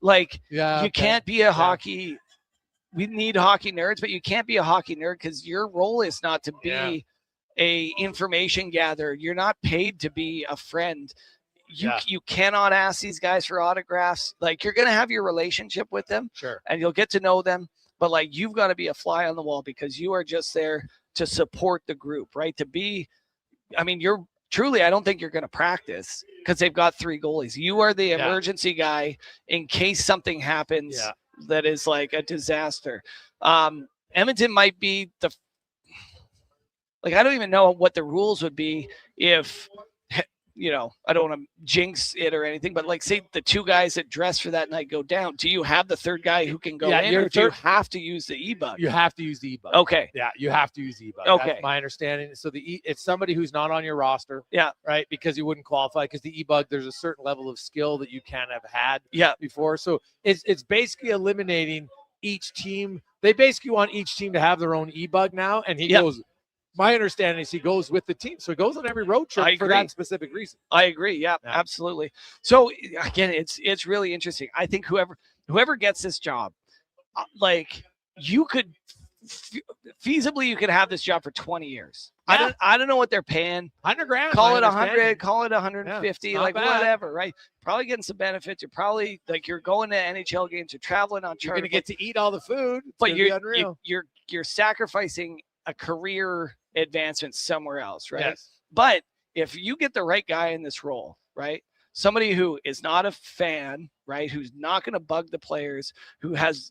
like, you can't be a hockey. We need hockey nerds, but you can't be a hockey nerd because your role is not to be a information gatherer. You're not paid to be a friend. You cannot ask these guys for autographs. Like, you're going to have your relationship with them, sure, and you'll get to know them. But like, you've got to be a fly on the wall because you are just there to support the group, right? You're truly, I don't think you're going to practice because they've got 3 goalies. You are the emergency guy in case something happens that is like a disaster. Edmonton might be I don't even know what the rules would be if, I don't want to jinx it or anything, but like, say the 2 guys that dress for that night go down. Do you have the 3rd guy who can go in, or do you have to use the e-bug? You have to use the e-bug. Okay. Yeah, you have to use the e-bug. Okay. That's my understanding. So it's somebody who's not on your roster. Yeah. Right? Because you wouldn't qualify because the e-bug, there's a certain level of skill that you can't have had before. So it's basically eliminating each team. They basically want each team to have their own e-bug now. And he goes, my understanding is he goes with the team. So he goes on every road trip for that specific reason. I agree. Yeah, absolutely. So again, it's really interesting. I think whoever gets this job, like, you could feasibly, you could have this job for 20 years. Yeah. I don't know what they're paying. $100,000. Call it 100, call it 150, like bad. whatever, right? Probably getting some benefits. You're probably you're going to NHL games, you're traveling on You're going to get to eat all the food. But you're sacrificing a career advancement somewhere else, right? Yes. But if you get the right guy in this role, right? Somebody who is not a fan, right? Who's not going to bug the players, who has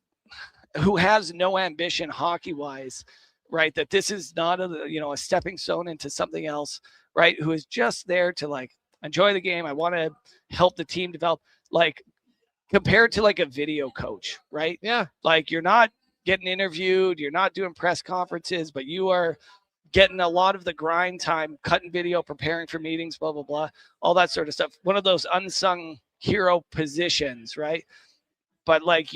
who has no ambition hockey-wise, right? That this is not a stepping stone into something else, right? Who is just there to like enjoy the game. I want to help the team develop, like compared to like a video coach, right? Yeah. Like you're not getting interviewed, you're not doing press conferences, but you are getting a lot of the grind time, cutting video, preparing for meetings, blah, blah, blah, all that sort of stuff. One of those unsung hero positions, right? But like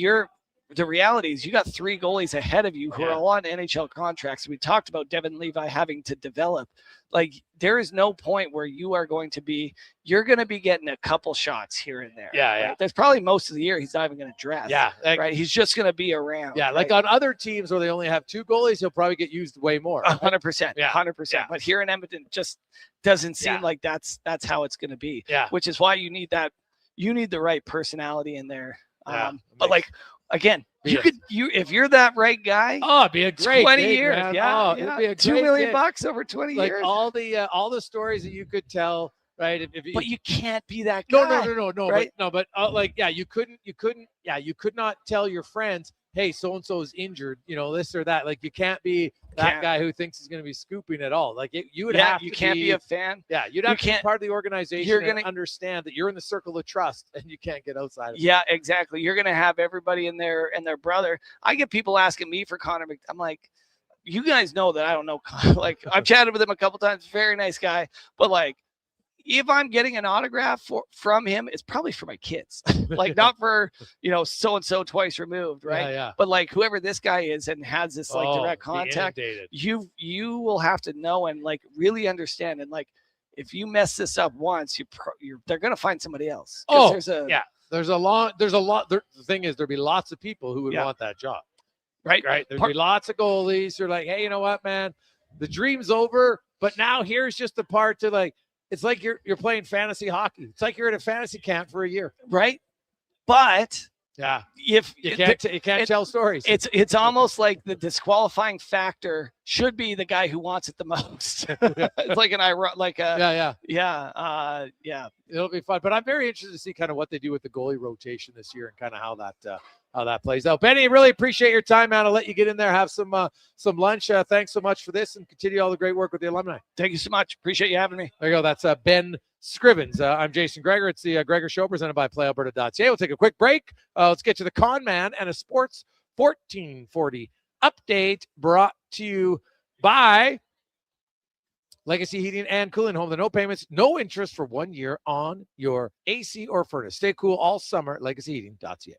the reality is you got 3 goalies ahead of you who are all on NHL contracts. We talked about Devin Levi having to develop. Like there is no point where you're going to be getting a couple shots here and there. Yeah, right? yeah. There's probably most of the year he's not even going to dress. Yeah. Right. He's just going to be around. Yeah. Like right? on other teams where they only have 2 goalies, he'll probably get used way more. 100%. Yeah. 100%. Yeah. But here in Edmonton, just doesn't seem like that's how it's going to be. Yeah. Which is why you need the right personality in there. Yeah. But like, again, if you're that right guy, it'd be a great 20 gig, years. man. Yeah, It'd be a $2 great million gig. bucks over 20 Like years. all the stories that you could tell, right? But you can't be that guy. No. Right? But you could not tell your friends, hey, so-and-so is injured, this or that. Like you can't be that guy who thinks he's going to be scooping at all. Like you would have to you can't be a fan. Yeah. You'd have to be part of the organization. You're going to understand that you're in the circle of trust and you can't get outside of it. Yeah, exactly. You're going to have everybody in there and their brother. I get people asking me for Connor. I'm like, you guys know that I don't know Connor. Like I've chatted with him a couple times. Very nice guy. But like, if I'm getting an autograph from him, it's probably for my kids, like not for, so-and-so twice removed. Right. Yeah. But like whoever this guy is and has this like direct contact, you will have to know and like really understand. And like, if you mess this up once, they're going to find somebody else. There's a lot. The thing is, there'll be lots of people who would want that job. Right. There'd be lots of goalies who are like, hey, you know what, man, the dream's over, but now here's just the part to like, it's like you're playing fantasy hockey. It's like you're at a fantasy camp for a year, right? But if you can't tell stories, it's almost like the disqualifying factor should be the guy who wants it the most. It's like it'll be fun. But I'm very interested to see kind of what they do with the goalie rotation this year and kind of how that plays out. Benny, really appreciate your time, man. I'll let you get in there, have some lunch. Thanks so much for this and continue all the great work with the alumni. Thank you so much. Appreciate you having me. There you go. That's Ben Scrivens. I'm Jason Gregor. It's the Gregor Show presented by PlayAlberta.ca. We'll take a quick break. Let's get to the Con Man and a Sports 1440 update brought to you by Legacy Heating and Cooling. Home to no payments, no interest for 1 year on your AC or furnace. Stay cool all summer. LegacyHeating.ca.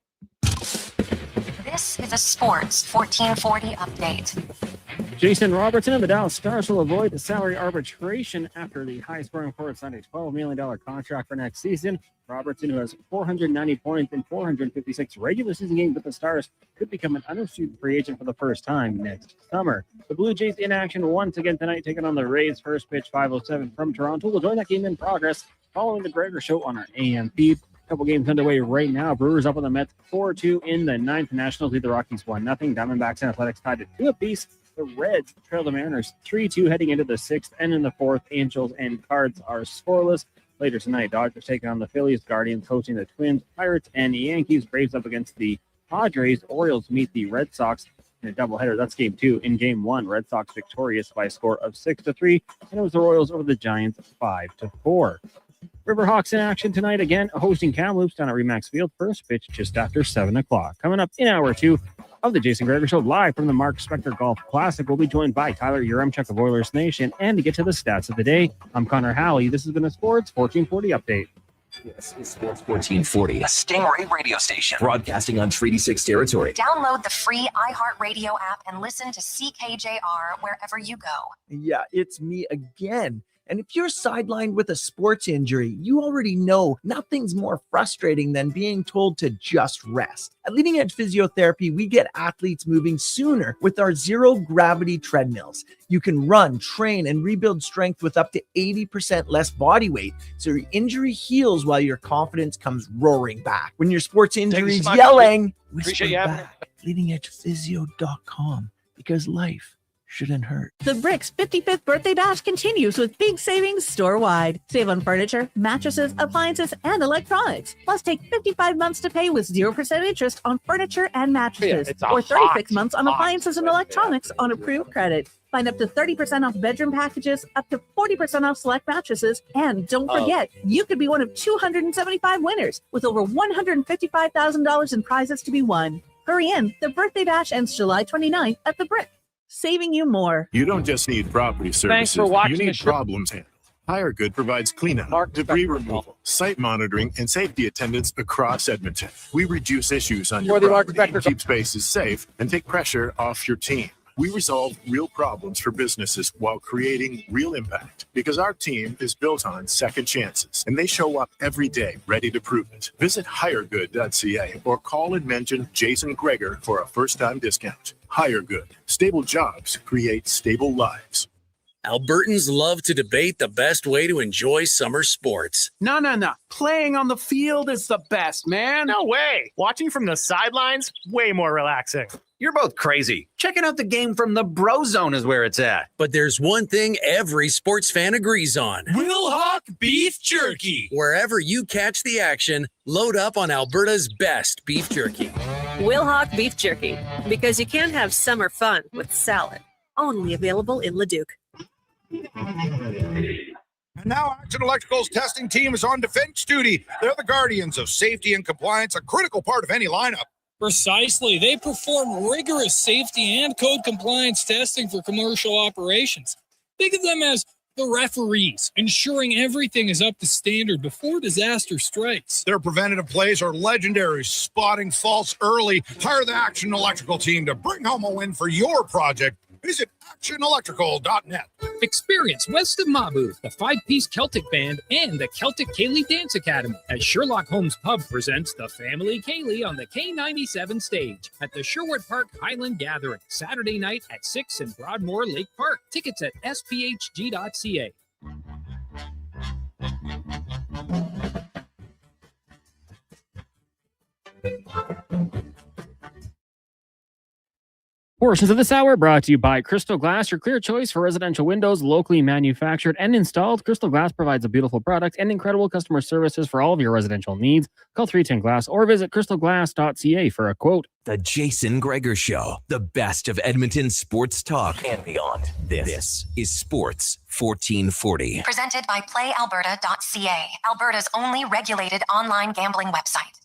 This is a Sports 1440 update. Jason Robertson and the Dallas Stars will avoid the salary arbitration after the high-scoring forward signed a $12 million contract for next season. Robertson, who has 490 points in 456 regular season games with the Stars, could become an unrestricted free agent for the first time next summer. The Blue Jays in action once again tonight, taking on the Rays. First pitch, 5:07 from Toronto. We'll join that game in progress following the Gregor Show on our AM feed. Couple games underway right now. Brewers up on the Mets 4-2 in the ninth. Nationals lead the Rockies 1-0. Diamondbacks and Athletics tied at 2 apiece. The Reds trail the Mariners 3-2 heading into the sixth, and in the fourth, Angels and Cards are scoreless. Later tonight, Dodgers taking on the Phillies, Guardians hosting the Twins, Pirates and the Yankees, Braves up against the Padres. Orioles meet the Red Sox in a doubleheader. That's game 2. In game 1, Red Sox victorious by a score of 6-3, and it was the Royals over the Giants 5-4. Riverhawks in action tonight again, hosting Kamloops down at Remax Field. First pitch just after 7 o'clock. Coming up in hour 2 of the Jason Gregor Show, live from the Mark Spector Golf Classic. We'll be joined by Tyler Yaremchuk of Oilers Nation, and to get to the stats of the day, I'm Connor Halley. This has been a Sports 1440 update. This is Sports 1440, a Stingray radio station broadcasting on Treaty 6 territory. Download the free iHeartRadio app and listen to CKJR wherever you go. Yeah, it's me again. And if you're sidelined with a sports injury, you already know nothing's more frustrating than being told to just rest. At Leading Edge Physiotherapy, we get athletes moving sooner with our zero-gravity treadmills. You can run, train, and rebuild strength with up to 80% less body weight, so your injury heals while your confidence comes roaring back. When your sports injury is yelling, whisper back. LeadingEdgePhysio.com, because life shouldn't hurt. The Brick's 55th birthday bash continues with big savings store-wide. Save on furniture, mattresses, appliances, and electronics. Plus, take 55 months to pay with 0% interest on furniture and mattresses. Or 36 months on appliances and electronics on approved credit. Find up to 30% off bedroom packages, up to 40% off select mattresses, and don't forget, you could be one of 275 winners with over $155,000 in prizes to be won. Hurry in, the birthday bash ends July 29th at the Brick. Saving you more. You don't just need property services. Thanks for watching you the need show. problems handled. HireGood provides cleanup, debris removal, site monitoring, and safety attendance across Edmonton. We reduce issues on your property, keep spaces safe, and take pressure off your team. We resolve real problems for businesses while creating real impact because our team is built on second chances and they show up every day ready to prove it. Visit hiregood.ca or call and mention Jason Gregor for a first-time discount. HireGood. Stable jobs create stable lives. Albertans love to debate the best way to enjoy summer sports. No. Playing on the field is the best, man. No way. Watching from the sidelines, way more relaxing. You're both crazy. Checking out the game from the Bro Zone is where it's at. But there's one thing every sports fan agrees on. Wilhauk Beef Jerky. Wherever you catch the action, load up on Alberta's best beef jerky. Wilhauk Beef Jerky. Because you can't have summer fun with salad. Only available in Leduc. And now Action Electrical's testing team is on defense duty. They're the guardians of safety and compliance, a critical part of any lineup. Precisely. They perform rigorous safety and code compliance testing for commercial operations. Think of them as the referees, ensuring everything is up to standard before disaster strikes. Their preventative plays are legendary, spotting faults early. Hire the Action Electrical team to bring home a win for your project. Visit actionelectrical.net. Experience west of Mabu, the 5-piece Celtic band, and the Celtic Ceilidh Dance Academy as Sherlock Holmes Pub presents the Family Ceilidh on the K97 stage at the Sherwood Park Highland Gathering, Saturday night at 6 in Broadmoor Lake Park. Tickets at sphg.ca. Portions of this hour brought to you by Crystal Glass, your clear choice for residential windows, locally manufactured and installed. Crystal Glass provides a beautiful product and incredible customer services for all of your residential needs. Call 310 Glass or visit crystalglass.ca for a quote. The Jason Gregor Show, the best of Edmonton sports talk and beyond. This is Sports 1440. Presented by PlayAlberta.ca, Alberta's only regulated online gambling website.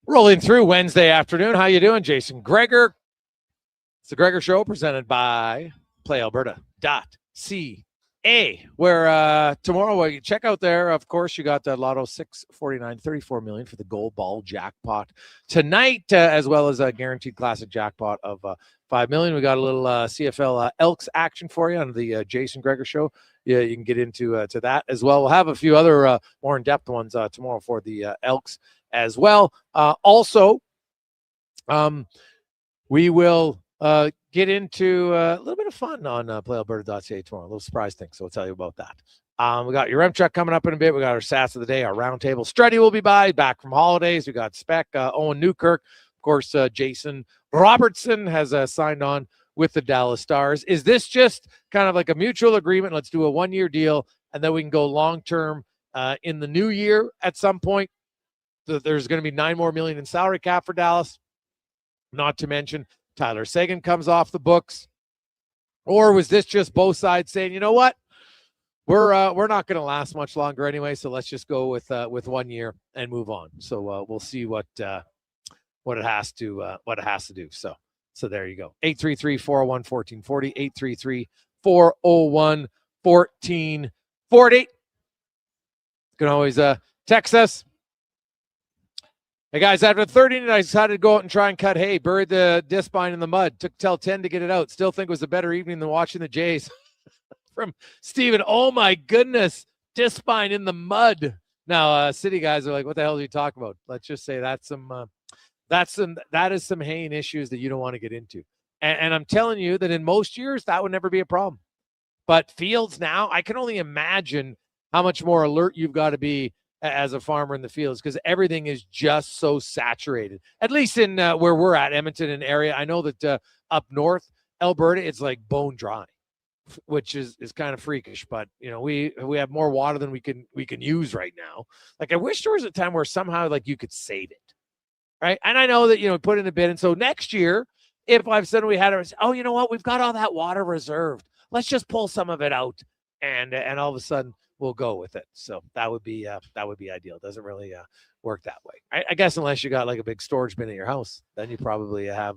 Rolling through Wednesday afternoon. How you doing, Jason Gregor? It's the Gregor Show presented by PlayAlberta.ca, where tomorrow, well, you check out there, of course, you got the Lotto 649, 34 million for the gold ball jackpot tonight, as well as a guaranteed classic jackpot of 5 million. We got a little CFL Elks action for you on the Jason Gregor Show. Yeah, you can get into to that as well. We'll have a few other more in-depth ones tomorrow for the Elks as well. Also, we will get into a little bit of fun on PlayAlberta.ca tomorrow. A little surprise thing, so we'll tell you about that. We got Yaremchuk coming up in a bit. We got our Sats of the Day, our roundtable. Struddy will be back from holidays. We got Speck, Owen Newkirk. Of course, Jason Robertson has signed on with the Dallas Stars. Is this just kind of like a mutual agreement? Let's do a one-year deal, and then we can go long-term in the new year at some point. There's going to be $9 more million in salary cap for Dallas. Not to mention Tyler Seguin comes off the books. Or was this just both sides saying, you know what? We're not going to last much longer anyway, so let's just go with 1 year and move on. So we'll see what it has to do. So there you go. 833-401-1440, 833-401-1440. You can always text us. Hey guys, after 30 minutes, I decided to go out and try and cut hay. Buried the disc spine in the mud. Took till 10 to get it out. Still think it was a better evening than watching the Jays. From Steven. Oh my goodness. Disc spine in the mud. Now, city guys are like, what the hell are you talking about? Let's just say that is some haying issues that you don't want to get into. And I'm telling you that in most years, that would never be a problem. But fields now, I can only imagine how much more alert you've got to be as a farmer in the fields, because everything is just so saturated, at least in where we're at, Edmonton and area. I know that up north, Alberta, it's like bone dry, which is kind of freakish. But, we have more water than we can use right now. Like, I wish there was a time where somehow, like, you could save it, right? And I know that, put in a bid. And so next year, if I've said we had you know what? We've got all that water reserved. Let's just pull some of it out, and all of a sudden we'll go with it. So that would be ideal. It doesn't really work that way. I guess unless you got like a big storage bin at your house, then you probably have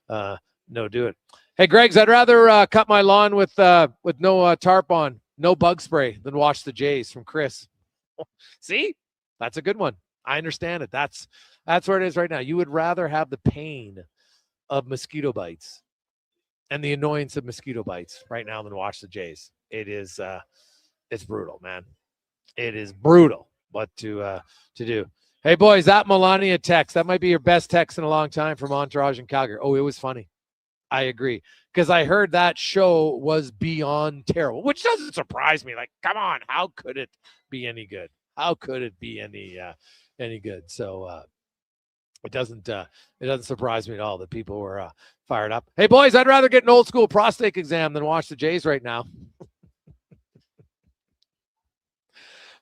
no do it. Hey, Greg's, I'd rather cut my lawn with no tarp on, no bug spray, than watch the Jays, from Chris. See, that's a good one. I understand it. That's where it is right now. You would rather have the pain of mosquito bites and the annoyance of mosquito bites right now than watch the Jays. It is it's brutal, man. It is brutal what to do. Hey, boys, that Melania text, that might be your best text in a long time from Entourage in Calgary. Oh, it was funny. I agree, because I heard that show was beyond terrible, which doesn't surprise me. Like, come on, how could it be any good? How could it be any good? So it doesn't surprise me at all that people were fired up. Hey, boys, I'd rather get an old school prostate exam than watch the Jays right now.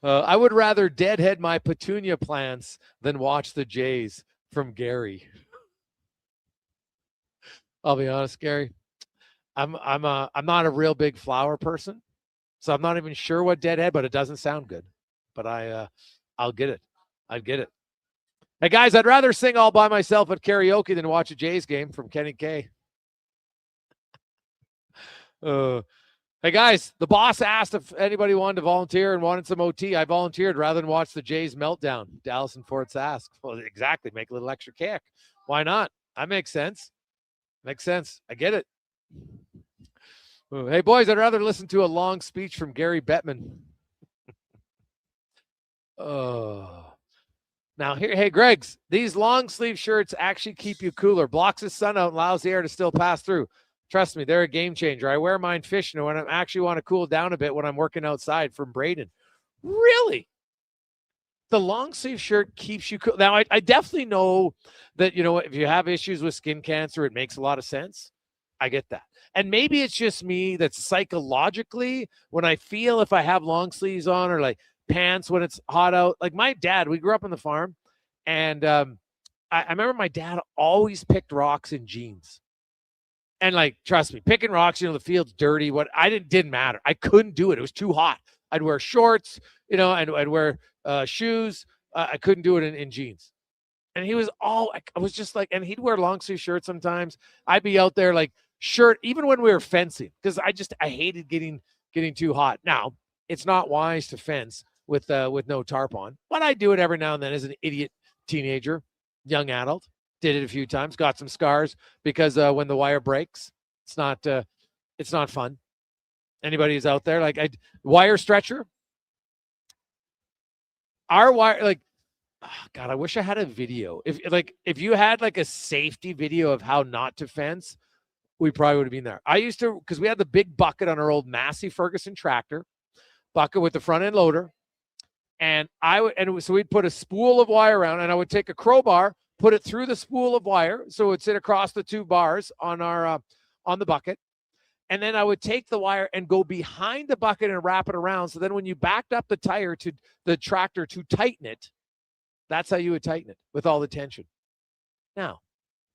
I would rather deadhead my petunia plants than watch the Jays, from Gary. I'll be honest, Gary. I'm not a real big flower person, so I'm not even sure what deadhead, but it doesn't sound good. But I'll get it. I'd get it. Hey, guys, I'd rather sing all by myself at karaoke than watch a Jays game, from Kenny K. Hey, guys, the boss asked if anybody wanted to volunteer and wanted some OT. I volunteered rather than watch the Jays meltdown. Dallas and Fort Sask. Well, exactly. Make a little extra kick. Why not? That makes sense. Makes sense. I get it. Hey, boys, I'd rather listen to a long speech from Gary Bettman. Now, here, hey, Greg's, these long sleeve shirts actually keep you cooler. Blocks the sun out and allows the air to still pass through. Trust me, they're a game changer. I wear mine fishing when I actually want to cool down a bit when I'm working outside, from Braden. Really? The long sleeve shirt keeps you cool. Now, I definitely know that, if you have issues with skin cancer, it makes a lot of sense. I get that. And maybe it's just me that psychologically, when I feel if I have long sleeves on, or like pants when it's hot out, like my dad, we grew up on the farm, and I remember my dad always picked rocks in jeans. And like, trust me, picking rocks, the field's dirty. Didn't matter. I couldn't do it. It was too hot. I'd wear shorts, and I'd wear shoes. I couldn't do it in jeans. And he was I was just like, and he'd wear long sleeve shirts sometimes. I'd be out there like shirt, even when we were fencing, because I hated getting too hot. Now, it's not wise to fence with no tarp on, but I do it every now and then as an idiot teenager, young adult. Did it a few times, got some scars because when the wire breaks, it's not fun. Anybody who's out there, like wire stretcher, our wire, like, oh God, I wish I had a video. If you had like a safety video of how not to fence, we probably would have been there. I used to, because we had the big bucket on our old Massey Ferguson tractor, bucket with the front end loader, and so we'd put a spool of wire around, and I would take a crowbar, put it through the spool of wire so it would sit across the two bars on our on the bucket. And then I would take the wire and go behind the bucket and wrap it around. So then when you backed up the tire to the tractor to tighten it, that's how you would tighten it, with all the tension. Now,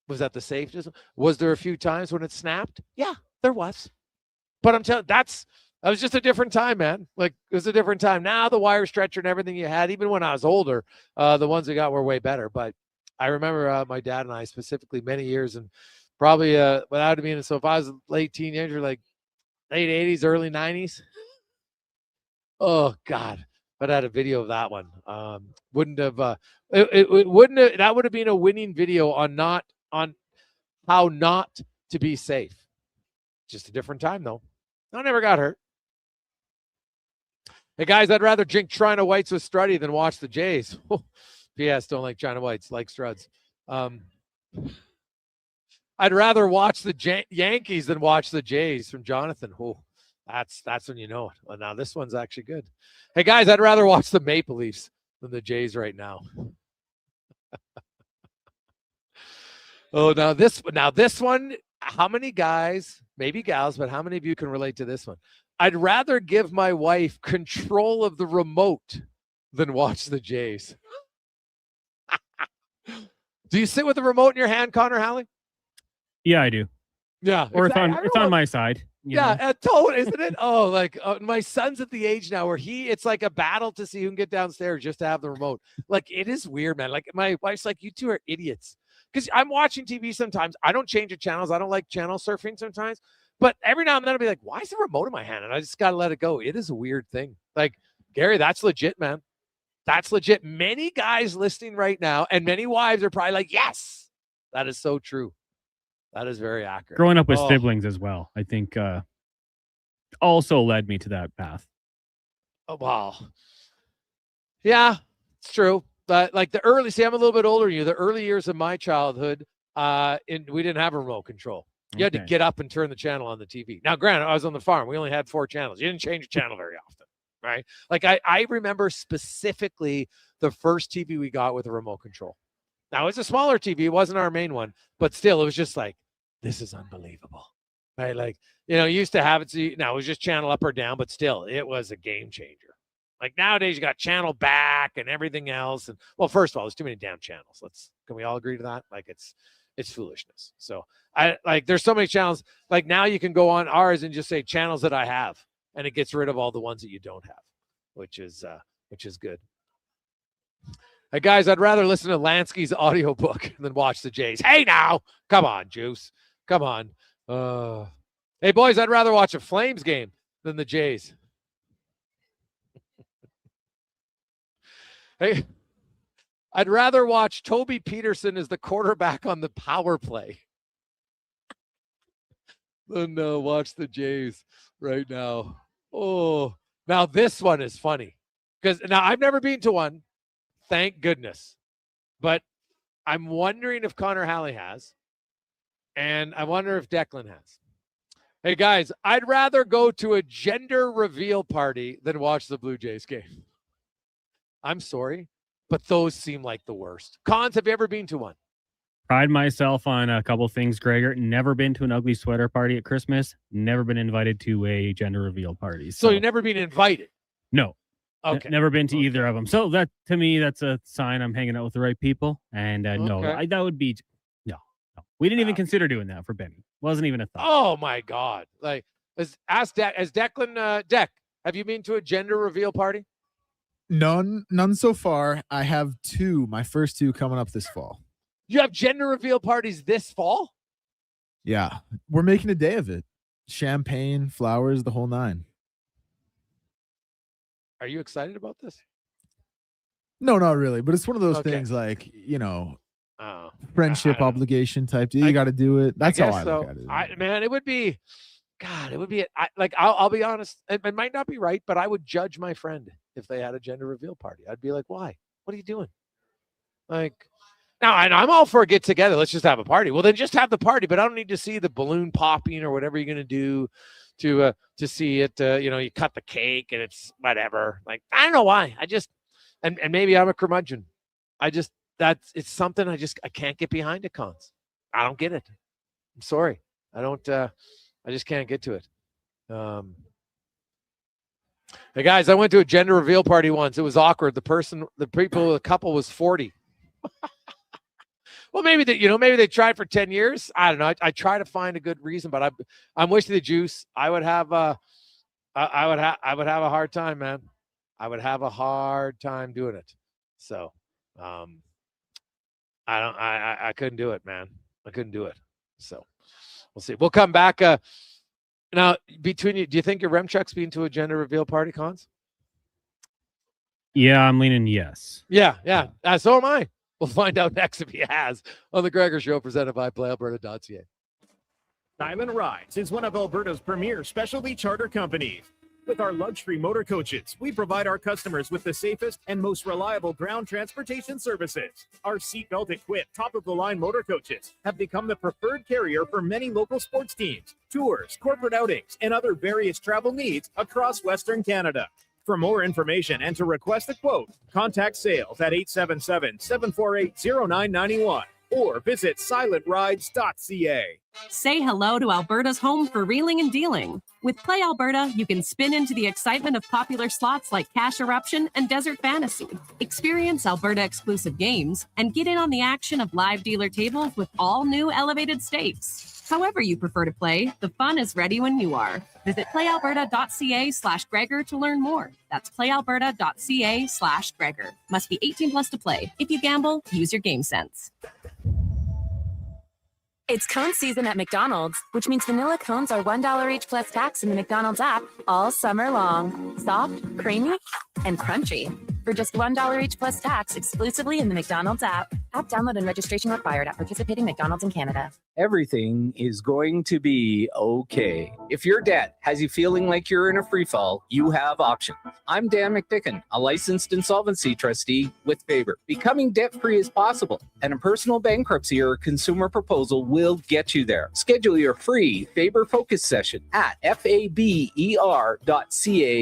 was that the safest? Was there a few times when it snapped? Yeah, there was. But I'm telling you, that was just a different time, man. Like, it was a different time. Now the wire stretcher and everything you had, even when I was older, the ones we got were way better. But I remember my dad and I specifically many years, and probably without being, so if I was a late teenager, like late 80s, early 90s, oh God, but I had a video of that one. Wouldn't have it wouldn't have, that would have been a winning video on how not to be safe. Just a different time though. I never got hurt. Hey guys, I'd rather drink China Whites with Struddy than watch the Jays. P.S. Don't like China Whites, like Struds. I'd rather watch the Yankees than watch the Jays from Jonathan. Oh, that's when you know it. Well, now this one's actually good. Hey guys, I'd rather watch the Maple Leafs than the Jays right now. Oh, now this one, how many guys, maybe gals, but how many of you can relate to this one? I'd rather give my wife control of the remote than watch the Jays. Do you sit with the remote in your hand, Connor Halley? Yeah, I do. Yeah. Or exactly. it's on my side. Yeah, totally, isn't it? Oh, like my son's at the age now where it's like a battle to see who can get downstairs just to have the remote. Like, it is weird, man. Like, my wife's like, you two are idiots. Because I'm watching TV sometimes. I don't change the channels. I don't like channel surfing sometimes. But every now and then I'll be like, why is the remote in my hand? And I just got to let it go. It is a weird thing. Like, Gary, that's legit, man. That's legit. Many guys listening right now and many wives are probably like, yes, that is so true. That is very accurate. Growing up with siblings as well, I think also led me to that path. Oh, wow. Yeah, it's true. But like I'm a little bit older than you. The early years of my childhood, we didn't have a remote control. You had to get up and turn the channel on the TV. Now, granted, I was on the farm. We only had 4 channels. You didn't change the channel very often, right? Like I remember specifically the first TV we got with a remote control. Now, it's a smaller TV. It wasn't our main one, but still, it was just like, this is unbelievable, right? Like, you used to have it. So now it was just channel up or down, but still, it was a game changer. Like nowadays, you got channel back and everything else. And well, first of all, there's too many damn channels. Can we all agree to that? Like it's foolishness. So there's so many channels. Like now you can go on ours and just say channels that I have, and it gets rid of all the ones that you don't have, which is good. Hey guys, I'd rather listen to Lansky's audiobook than watch the Jays. Hey now, come on, Juice. Come on. Hey boys, I'd rather watch a Flames game than the Jays. Hey, I'd rather watch Toby Peterson as the quarterback on the power play than watch the Jays right now. Oh, now this one is funny because now I've never been to one, thank goodness, but I'm wondering if Connor Halley has, and I wonder if Declan has. Hey guys, I'd rather go to a gender reveal party than watch the Blue Jays game. I'm sorry, but those seem like the worst. Cons, have you ever been to one? Pride myself on a couple things, Gregor. Never been to an ugly sweater party at Christmas. Never been invited to a gender reveal party. So you've never been invited? No. Okay. Never been to either of them. So that, to me, that's a sign I'm hanging out with the right people. And no, that would be no. We didn't even consider doing that for Benny. Wasn't even a thought. Oh my God! Like, as Declan, Deck, have you been to a gender reveal party? None so far. I have 2, my first 2 coming up this fall. You have gender reveal parties this fall? Yeah, we're making a day of it. Champagne, flowers, the whole 9. Are you excited about this? No, not really. But it's one of those things like, friendship obligation type deal. You got to do it. That's how I look at it. Man, it would be, I'll be honest. It might not be right, but I would judge my friend if they had a gender reveal party. I'd be like, why? What are you doing? Like, now I'm all for a get together. Let's just have a party. Well, then just have the party, but I don't need to see the balloon popping or whatever you're going to do to see it. You cut the cake and it's whatever. Like, I don't know why. I just, and maybe I'm a curmudgeon. It's something I can't get behind it, Cons. I don't get it. I'm sorry. I just can't get to it. Hey guys, I went to a gender reveal party once. It was awkward. The couple was 40. Well, maybe they tried for 10 years. I don't know. I try to find a good reason, but I'm wishing the Juice. I would have a hard time, man. I would have a hard time doing it. So, I couldn't do it, man. I couldn't do it. So we'll see. We'll come back. Now, between you, do you think your Yaremchuk's been to a gender reveal party, Cons? Yeah, I'm leaning yes. Yeah. So am I. We'll find out next if he has on the Gregor Show, presented by PlayAlberta.ca. Diamond Rides is one of Alberta's premier specialty charter companies. With our luxury motor coaches, we provide our customers with the safest and most reliable ground transportation services. Our seatbelt equipped, top-of-the-line motor coaches have become the preferred carrier for many local sports teams, tours, corporate outings, and other various travel needs across Western Canada. For more information and to request a quote, contact sales at 877-748-0991 or visit silentrides.ca. Say hello to Alberta's home for reeling and dealing. With Play Alberta, you can spin into the excitement of popular slots like Cash Eruption and Desert Fantasy. Experience Alberta exclusive games and get in on the action of live dealer tables with all new elevated stakes. However you prefer to play, the fun is ready when you are. Visit playalberta.ca/Gregor to learn more. That's playalberta.ca/Gregor. Must be 18 plus to play. If you gamble, use your game sense. It's cone season at McDonald's, which means vanilla cones are $1 each plus tax in the McDonald's app all summer long. Soft, creamy, and crunchy. For just $1 each plus tax exclusively in the McDonald's app. App download and registration required at participating McDonald's in Canada. Everything is going to be okay. If your debt has you feeling like you're in a free fall, you have options. I'm Dan McDicken, a licensed insolvency trustee with Faber. Becoming debt-free is possible, and a personal bankruptcy or a consumer proposal will get you there. Schedule your free Faber Focus session at faber.ca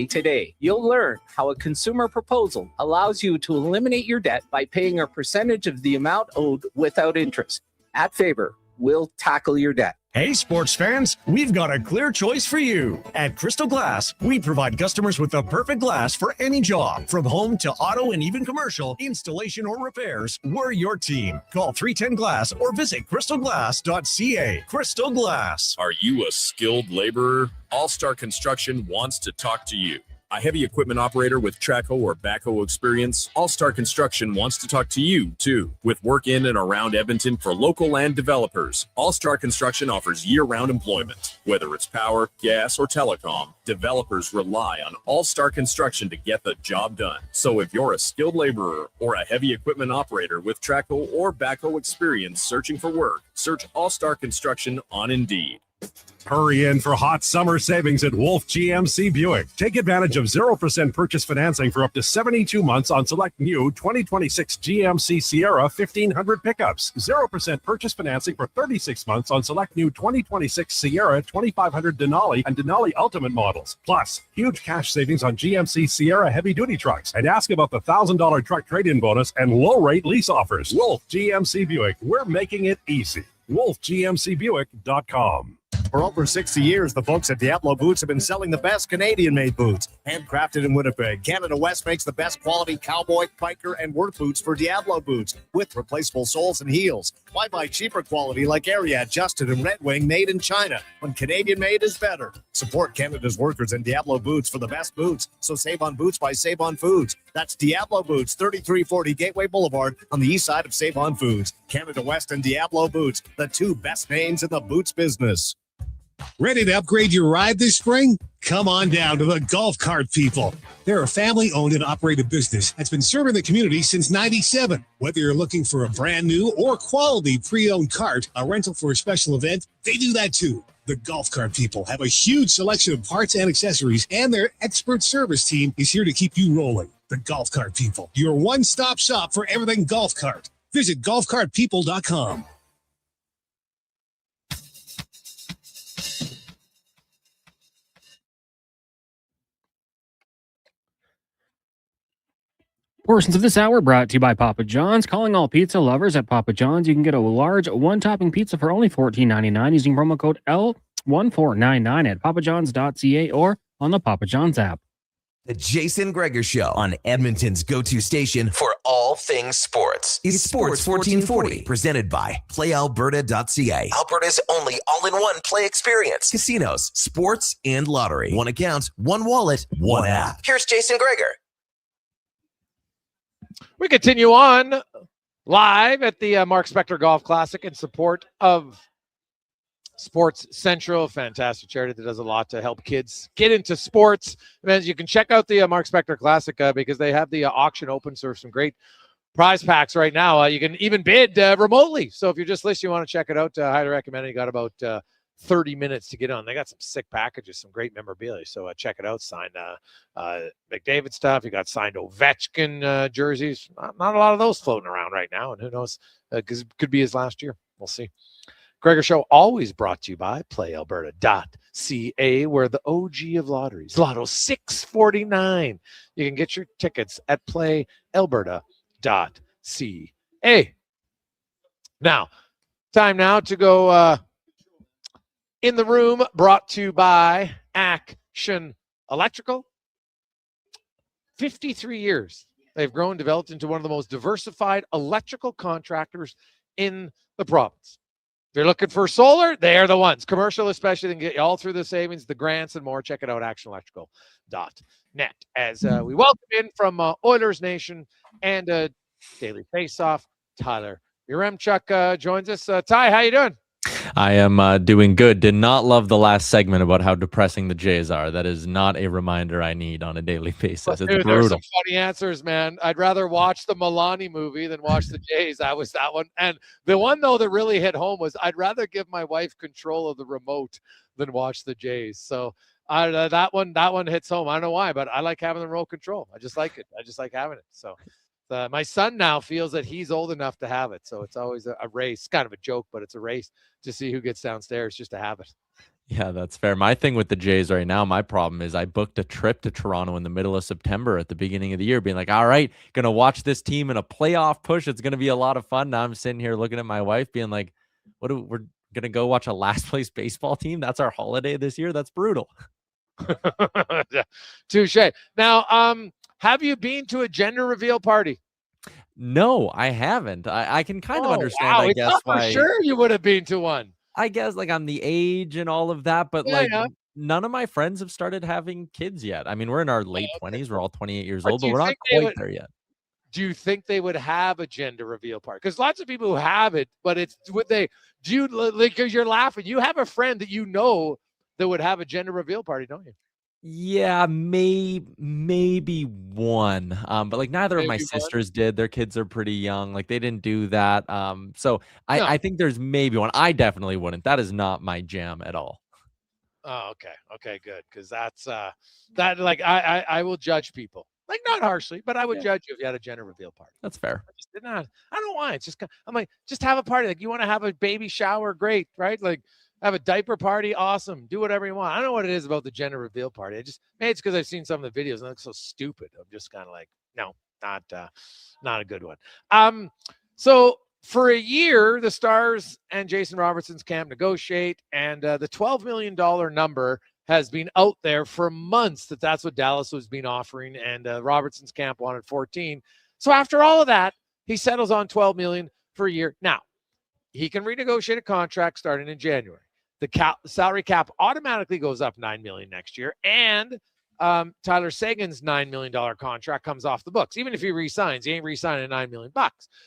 today. You'll learn how a consumer proposal allows you to eliminate your debt by paying a percentage of the amount owed without interest. At Faber, we'll tackle your debt. Hey, sports fans, we've got a clear choice for you. At Crystal Glass, we provide customers with the perfect glass for any job. From home to auto and even commercial, installation or repairs, we're your team. Call 310-GLASS or visit crystalglass.ca. Crystal Glass. Are you a skilled laborer? All-Star Construction wants to talk to you. A heavy equipment operator with Traco or backhoe experience, All-Star Construction wants to talk to you, too. With work in and around Edmonton for local land developers, All-Star Construction offers year-round employment. Whether it's power, gas, or telecom, developers rely on All-Star Construction to get the job done. So if you're a skilled laborer or a heavy equipment operator with Traco or backhoe experience searching for work, search All-Star Construction on Indeed. Hurry in for hot summer savings at Wolf GMC Buick. Take advantage of 0% purchase financing for up to 72 months on select new 2026 GMC Sierra 1500 pickups. 0% purchase financing for 36 months on select new 2026 Sierra 2500 Denali and Denali Ultimate models. Plus, huge cash savings on GMC Sierra heavy-duty trucks. And ask about the $1,000 truck trade-in bonus and low-rate lease offers. Wolf GMC Buick. We're making it easy. WolfGMCBuick.com. For over 60 years, the folks at Diablo Boots have been selling the best Canadian-made boots. Handcrafted in Winnipeg, Canada West makes the best quality cowboy, biker, and work boots for Diablo Boots with replaceable soles and heels. Why buy cheaper quality like Ariat, Justin, and Red Wing made in China when Canadian-made is better? Support Canada's workers and Diablo Boots for the best boots. So save on boots by Save On Foods. That's Diablo Boots, 3340 Gateway Boulevard on the east side of Save On Foods. Canada West and Diablo Boots, the two best names in the boots business. Ready to upgrade your ride this spring? Come on down to the Golf Cart People. They're a family-owned and operated business that's been serving the community since '97. Whether you're looking for a brand new or quality pre-owned cart, a rental for a special event, they do that too. The Golf Cart People have a huge selection of parts and accessories, and their expert service team is here to keep you rolling. The Golf Cart People, your one-stop shop for everything golf cart. Visit golfcartpeople.com. Portions of this hour brought to you by Papa John's. Calling all pizza lovers at Papa John's, you can get a large one-topping pizza for only $14.99 using promo code L1499 at papajohns.ca or on the Papa John's app. The Jason Gregor Show on Edmonton's go-to station for all things sports is Sports 1440, presented by PlayAlberta.ca. Alberta's only all-in-one play experience. Casinos, sports, and lottery. One account, one wallet, one app. Here's Jason Gregor. We continue on live at the Mark Spector Golf Classic in support of Sports Central, fantastic charity that does a lot to help kids get into sports. And you can check out the Mark Spector Classic because they have the auction open, so some great prize packs right now. You can even bid remotely. So if you're just listening, you want to check it out, highly recommend it. You got about 30 minutes to get on. They got some sick packages, some great memorabilia. So check it out. Signed McDavid stuff. You got signed Ovechkin jerseys. Not a lot of those floating around right now. And who knows, because it could be his last year. We'll see. Gregor Show always brought to you by PlayAlberta.ca, where the OG of lotteries, Lotto 649. You can get your tickets at PlayAlberta.ca. Now, time now to go in the room, brought to you by Action Electrical. 53 years. They've grown, developed into one of the most diversified electrical contractors in the province. If you're looking for solar, they are the ones. Commercial especially, they can get you all through the savings, the grants, and more. Check it out, actionelectrical.net. As we welcome in from Oilers Nation and Daily Faceoff, Tyler Yaremchuk joins us. Ty, how you doing? I am doing good. Did not love the last segment about how depressing the Jays are. That is not a reminder I need on a daily basis. It's Dude, brutal. there's some funny answers, man. I'd rather watch the Milani movie than watch the Jays. That was that one. And the one, though, that really hit home was I'd rather give my wife control of the remote than watch the Jays. So that one hits home. I don't know why, but I like having the remote control. I just like it. I just like having it. So my son now feels that he's old enough to have it. So it's always a race, kind of a joke, but it's a race to see who gets downstairs just to have it. Yeah, that's fair. My thing with the Jays right now, my problem is I booked a trip to Toronto in the middle of September at the beginning of the year, being like, all right, going to watch this team in a playoff push. It's going to be a lot of fun. Now I'm sitting here looking at my wife being like, we're going to go watch a last place baseball team? That's our holiday this year? That's brutal. Touche. Now, have you been to a gender reveal party? No, I haven't. I can kind of understand, wow. I guess, for sure you would have been to one. I guess like I'm the age and all of that, but none of my friends have started having kids yet. I mean, we're in our late 20s. We're all 28 years old, but we're not quite there yet. Do you think they would have a gender reveal party? Because lots of people who have it, but because you're laughing. You have a friend that you know that would have a gender reveal party, don't you? Yeah, maybe one. But like neither of my sisters did. Their kids are pretty young. Like they didn't do that. So I think there's maybe one. I definitely wouldn't. That is not my jam at all. Oh, okay. Okay, good. Because that's that like I will judge people. Like not harshly, but I would judge you if you had a gender reveal party. That's fair. I don't know why. It's just I'm like, just have a party. Like you want to have a baby shower, great, right? Like have a diaper party, awesome. Do whatever you want. I don't know what it is about the gender reveal party. Maybe it's because I've seen some of the videos and it looks so stupid. I'm just kind of like, no, not a good one. So for a year, the Stars and Jason Robertson's camp negotiate, and the $12 million number has been out there for months that's what Dallas was been offering, and Robertson's camp wanted 14. So after all of that, he settles on $12 million for a year. Now, he can renegotiate a contract starting in January. The salary cap automatically goes up $9 million next year, and Tyler Seguin's $9 million contract comes off the books. Even if he resigns, he ain't resigning $9 million.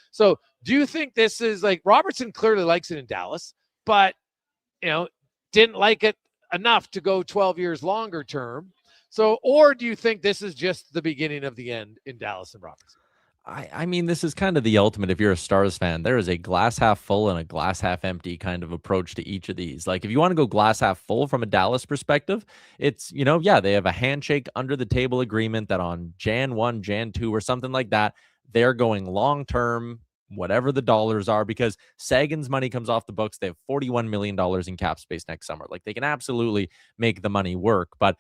So do you think this is like Robertson clearly likes it in Dallas, but didn't like it enough to go 12 years longer term? So, or do you think this is just the beginning of the end in Dallas and Robertson? I mean, this is kind of the ultimate. If you're a Stars fan, there is a glass half full and a glass half empty kind of approach to each of these. Like if you want to go glass half full from a Dallas perspective, it's, they have a handshake under the table agreement that on Jan 1, Jan 2 or something like that, they're going long-term, whatever the dollars are, because Sagan's money comes off the books. They have $41 million in cap space next summer. Like they can absolutely make the money work, but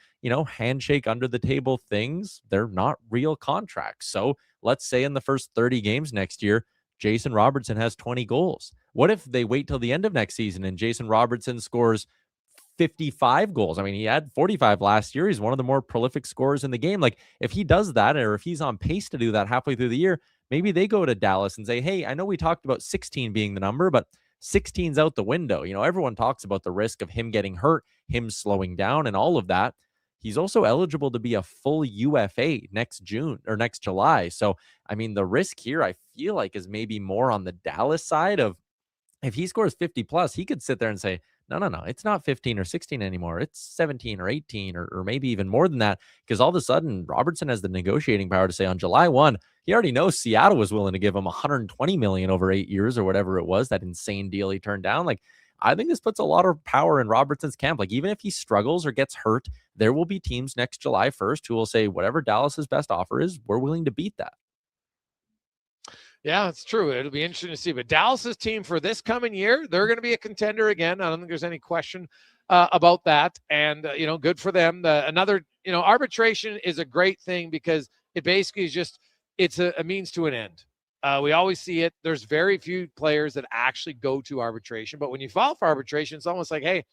handshake under the table things, they're not real contracts. So let's say in the first 30 games next year, Jason Robertson has 20 goals. What if they wait till the end of next season and Jason Robertson scores 55 goals? I mean, he had 45 last year. He's one of the more prolific scorers in the game. Like if he does that, or if he's on pace to do that halfway through the year, maybe they go to Dallas and say, hey, I know we talked about 16 being the number, but 16's out the window. Everyone talks about the risk of him getting hurt, him slowing down and all of that. He's also eligible to be a full UFA next June or next July. So, I mean, the risk here, I feel like, is maybe more on the Dallas side of if he scores 50 plus, he could sit there and say, no, it's not 15 or 16 anymore. It's 17 or 18 or maybe even more than that. Because all of a sudden, Robertson has the negotiating power to say on July 1, he already knows Seattle was willing to give him $120 million over 8 years or whatever it was, that insane deal he turned down. Like, I think this puts a lot of power in Robertson's camp. Like, even if he struggles or gets hurt, there will be teams next July 1st who will say, whatever Dallas's best offer is, we're willing to beat that. Yeah, it's true. It'll be interesting to see. But Dallas's team for this coming year, they're going to be a contender again. I don't think there's any question about that. And, good for them. Arbitration is a great thing because it basically is just, it's a means to an end. We always see it. There's very few players that actually go to arbitration. But when you file for arbitration, it's almost like, hey,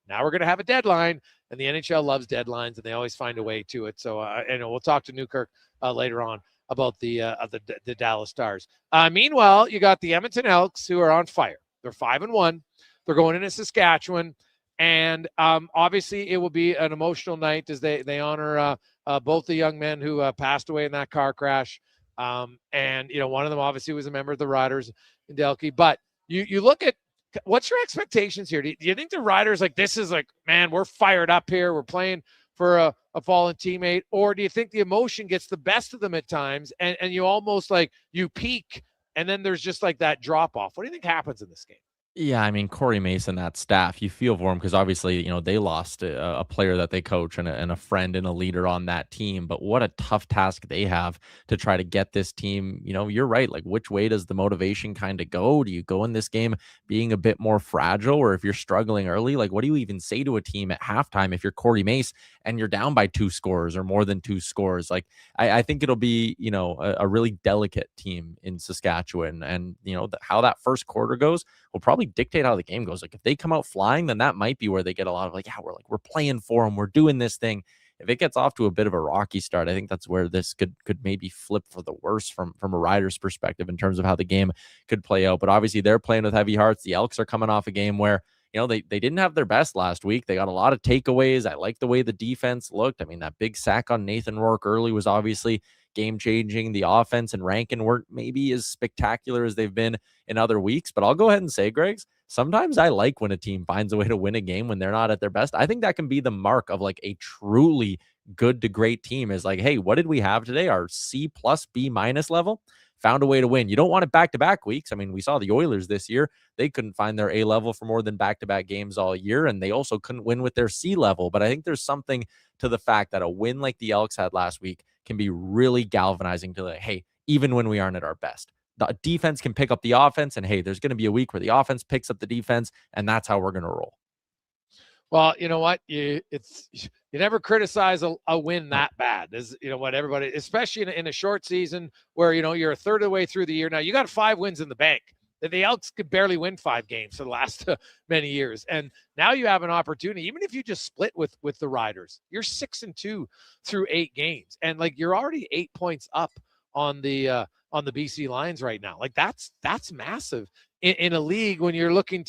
now we're going to have a deadline. And the NHL loves deadlines, and they always find a way to it. So, we'll talk to Newkirk later on about the Dallas Stars. Meanwhile, you got the Edmonton Elks, who are on fire. They're 5-1. They're going into Saskatchewan, and obviously it will be an emotional night as they honor both the young men who passed away in that car crash. One of them obviously was a member of the Riders in Delkey. But you look at what's your expectations here? Do you think the Riders, like, this is like, man, we're fired up here, we're playing for a fallen teammate, or do you think the emotion gets the best of them at times and you almost like you peak and then there's just like that drop off? What do you think happens in this game? Yeah, I mean, Corey Mason, that staff, you feel for him because obviously, they lost a player that they coach and a friend and a leader on that team. But what a tough task they have to try to get this team. You're right. Like, which way does the motivation kind of go? Do you go in this game being a bit more fragile, or if you're struggling early, like, what do you even say to a team at halftime if you're Corey Mace and you're down by 2 scores or more than 2 scores? Like, I think it'll be, a really delicate team in Saskatchewan, and how that first quarter goes will probably dictate how the game goes. Like, if they come out flying, then that might be where they get a lot of we're playing for them, we're doing this thing. If it gets off to a bit of a rocky start, I think that's where this could maybe flip for the worse from a Riders perspective in terms of how the game could play out. But obviously they're playing with heavy hearts. The Elks are coming off a game where they didn't have their best last week. They got a lot of takeaways. I like the way the defense looked. I mean, that big sack on Nathan Rourke early was obviously game-changing. The offense and Rankin weren't maybe as spectacular as they've been in other weeks. But I'll go ahead and say, Greg's, sometimes I like when a team finds a way to win a game when they're not at their best. I think that can be the mark of like a truly good to great team, is like, hey, what did we have today? Our C+, B- level found a way to win. You don't want it back-to-back weeks. I mean, we saw the Oilers this year. They couldn't find their A level for more than back-to-back games all year, and they also couldn't win with their C level. But I think there's something to the fact that a win like the Elks had last week can be really galvanizing to, like, hey, even when we aren't at our best, the defense can pick up the offense, and hey, there's going to be a week where the offense picks up the defense, and that's how we're going to roll. Well, you know what? You never criticize a win that bad. This, what everybody, especially in a short season where, you're a third of the way through the year. Now you got 5 wins in the bank. The Elks could barely win 5 games for the last many years. And now you have an opportunity, even if you just split with the Riders, you're 6-2 through 8 games. And like, you're already 8 points up on the BC Lions right now. Like, that's massive in a league when you're looking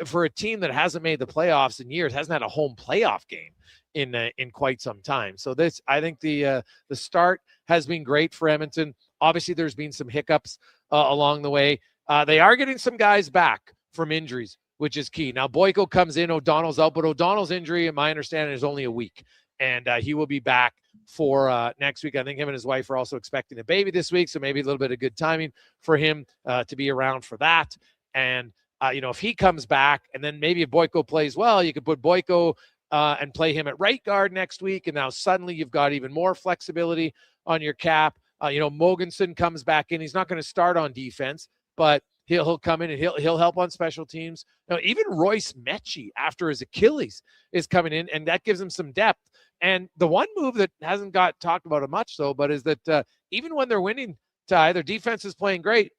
for a team that hasn't made the playoffs in years, hasn't had a home playoff game in quite some time. So this, I think the start has been great for Edmonton. Obviously there's been some hiccups along the way. They are getting some guys back from injuries, which is key. Now Boyko comes in, O'Donnell's out, but O'Donnell's injury, in my understanding, is only a week, and he will be back for next week. I think him and his wife are also expecting a baby this week, so maybe a little bit of good timing for him to be around for that. And if he comes back, and then maybe if Boyko plays well, you could put Boyko and play him at right guard next week, and now suddenly you've got even more flexibility on your cap. Mogensen comes back in. He's not going to start on defense, but he'll come in and he'll help on special teams. Now, even Royce Mechie, after his Achilles, is coming in, and that gives him some depth. And the one move that hasn't got talked about much, though, but is that even when they're winning, their defense is playing great.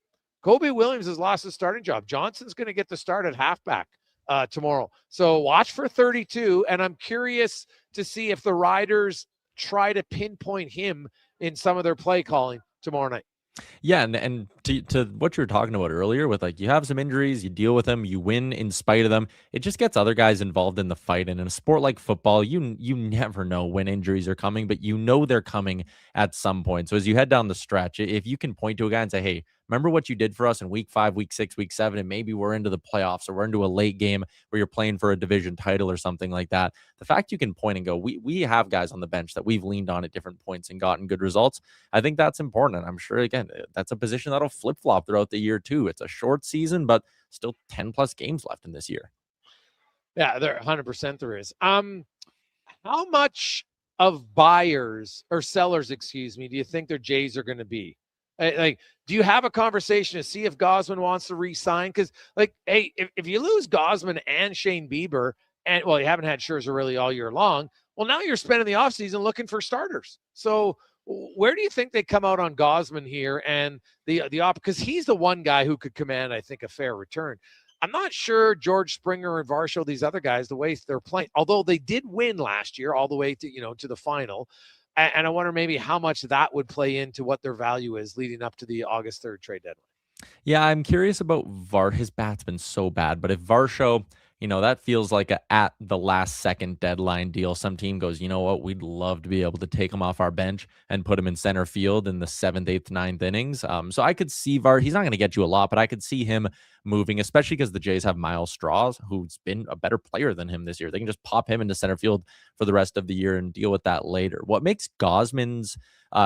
Kobe Williams has lost his starting job. Johnson's going to get the start at halfback tomorrow. So watch for 32, and I'm curious to see if the Riders try to pinpoint him in some of their play calling tomorrow night. Yeah, and to what you were talking about earlier with, like, you have some injuries, you deal with them, you win in spite of them. It just gets other guys involved in the fight. And in a sport like football, you never know when injuries are coming, but they're coming at some point. So as you head down the stretch, if you can point to a guy and say, hey, remember what you did for us in week 5, week 6, week 7, and maybe we're into the playoffs or we're into a late game where you're playing for a division title or something like that. The fact you can point and go, we have guys on the bench that we've leaned on at different points and gotten good results. I think that's important. And I'm sure, again, that's a position that'll flip-flop throughout the year too. It's a short season, but still 10 plus games left in this year. Yeah, there 100% there is. How much of buyers or sellers, excuse me, do you think their Jays are going to be? Like, do you have a conversation to see if Gausman wants to re-sign? Because, like, hey, if you lose Gausman and Shane Bieber, and well, you haven't had Scherzer really all year long. Well, now you're spending the offseason looking for starters. So where do you think they come out on Gausman here and the because he's the one guy who could command, I think, a fair return. I'm not sure George Springer and Varsho, these other guys, the way they're playing, although they did win last year all the way to, to the final. And I wonder maybe how much that would play into what their value is leading up to the August 3rd trade deadline. Yeah, I'm curious about his bat's been so bad, but if Varsho, that feels like a at the last second deadline deal. Some team goes, you know what, we'd love to be able to take him off our bench and put him in center field in the 7th, 8th, 9th innings. So I could see he's not going to get you a lot, but I could see him moving, especially because the Jays have Miles Straws, who's been a better player than him this year. They can just pop him into center field for the rest of the year and deal with that later. What makes Gausman's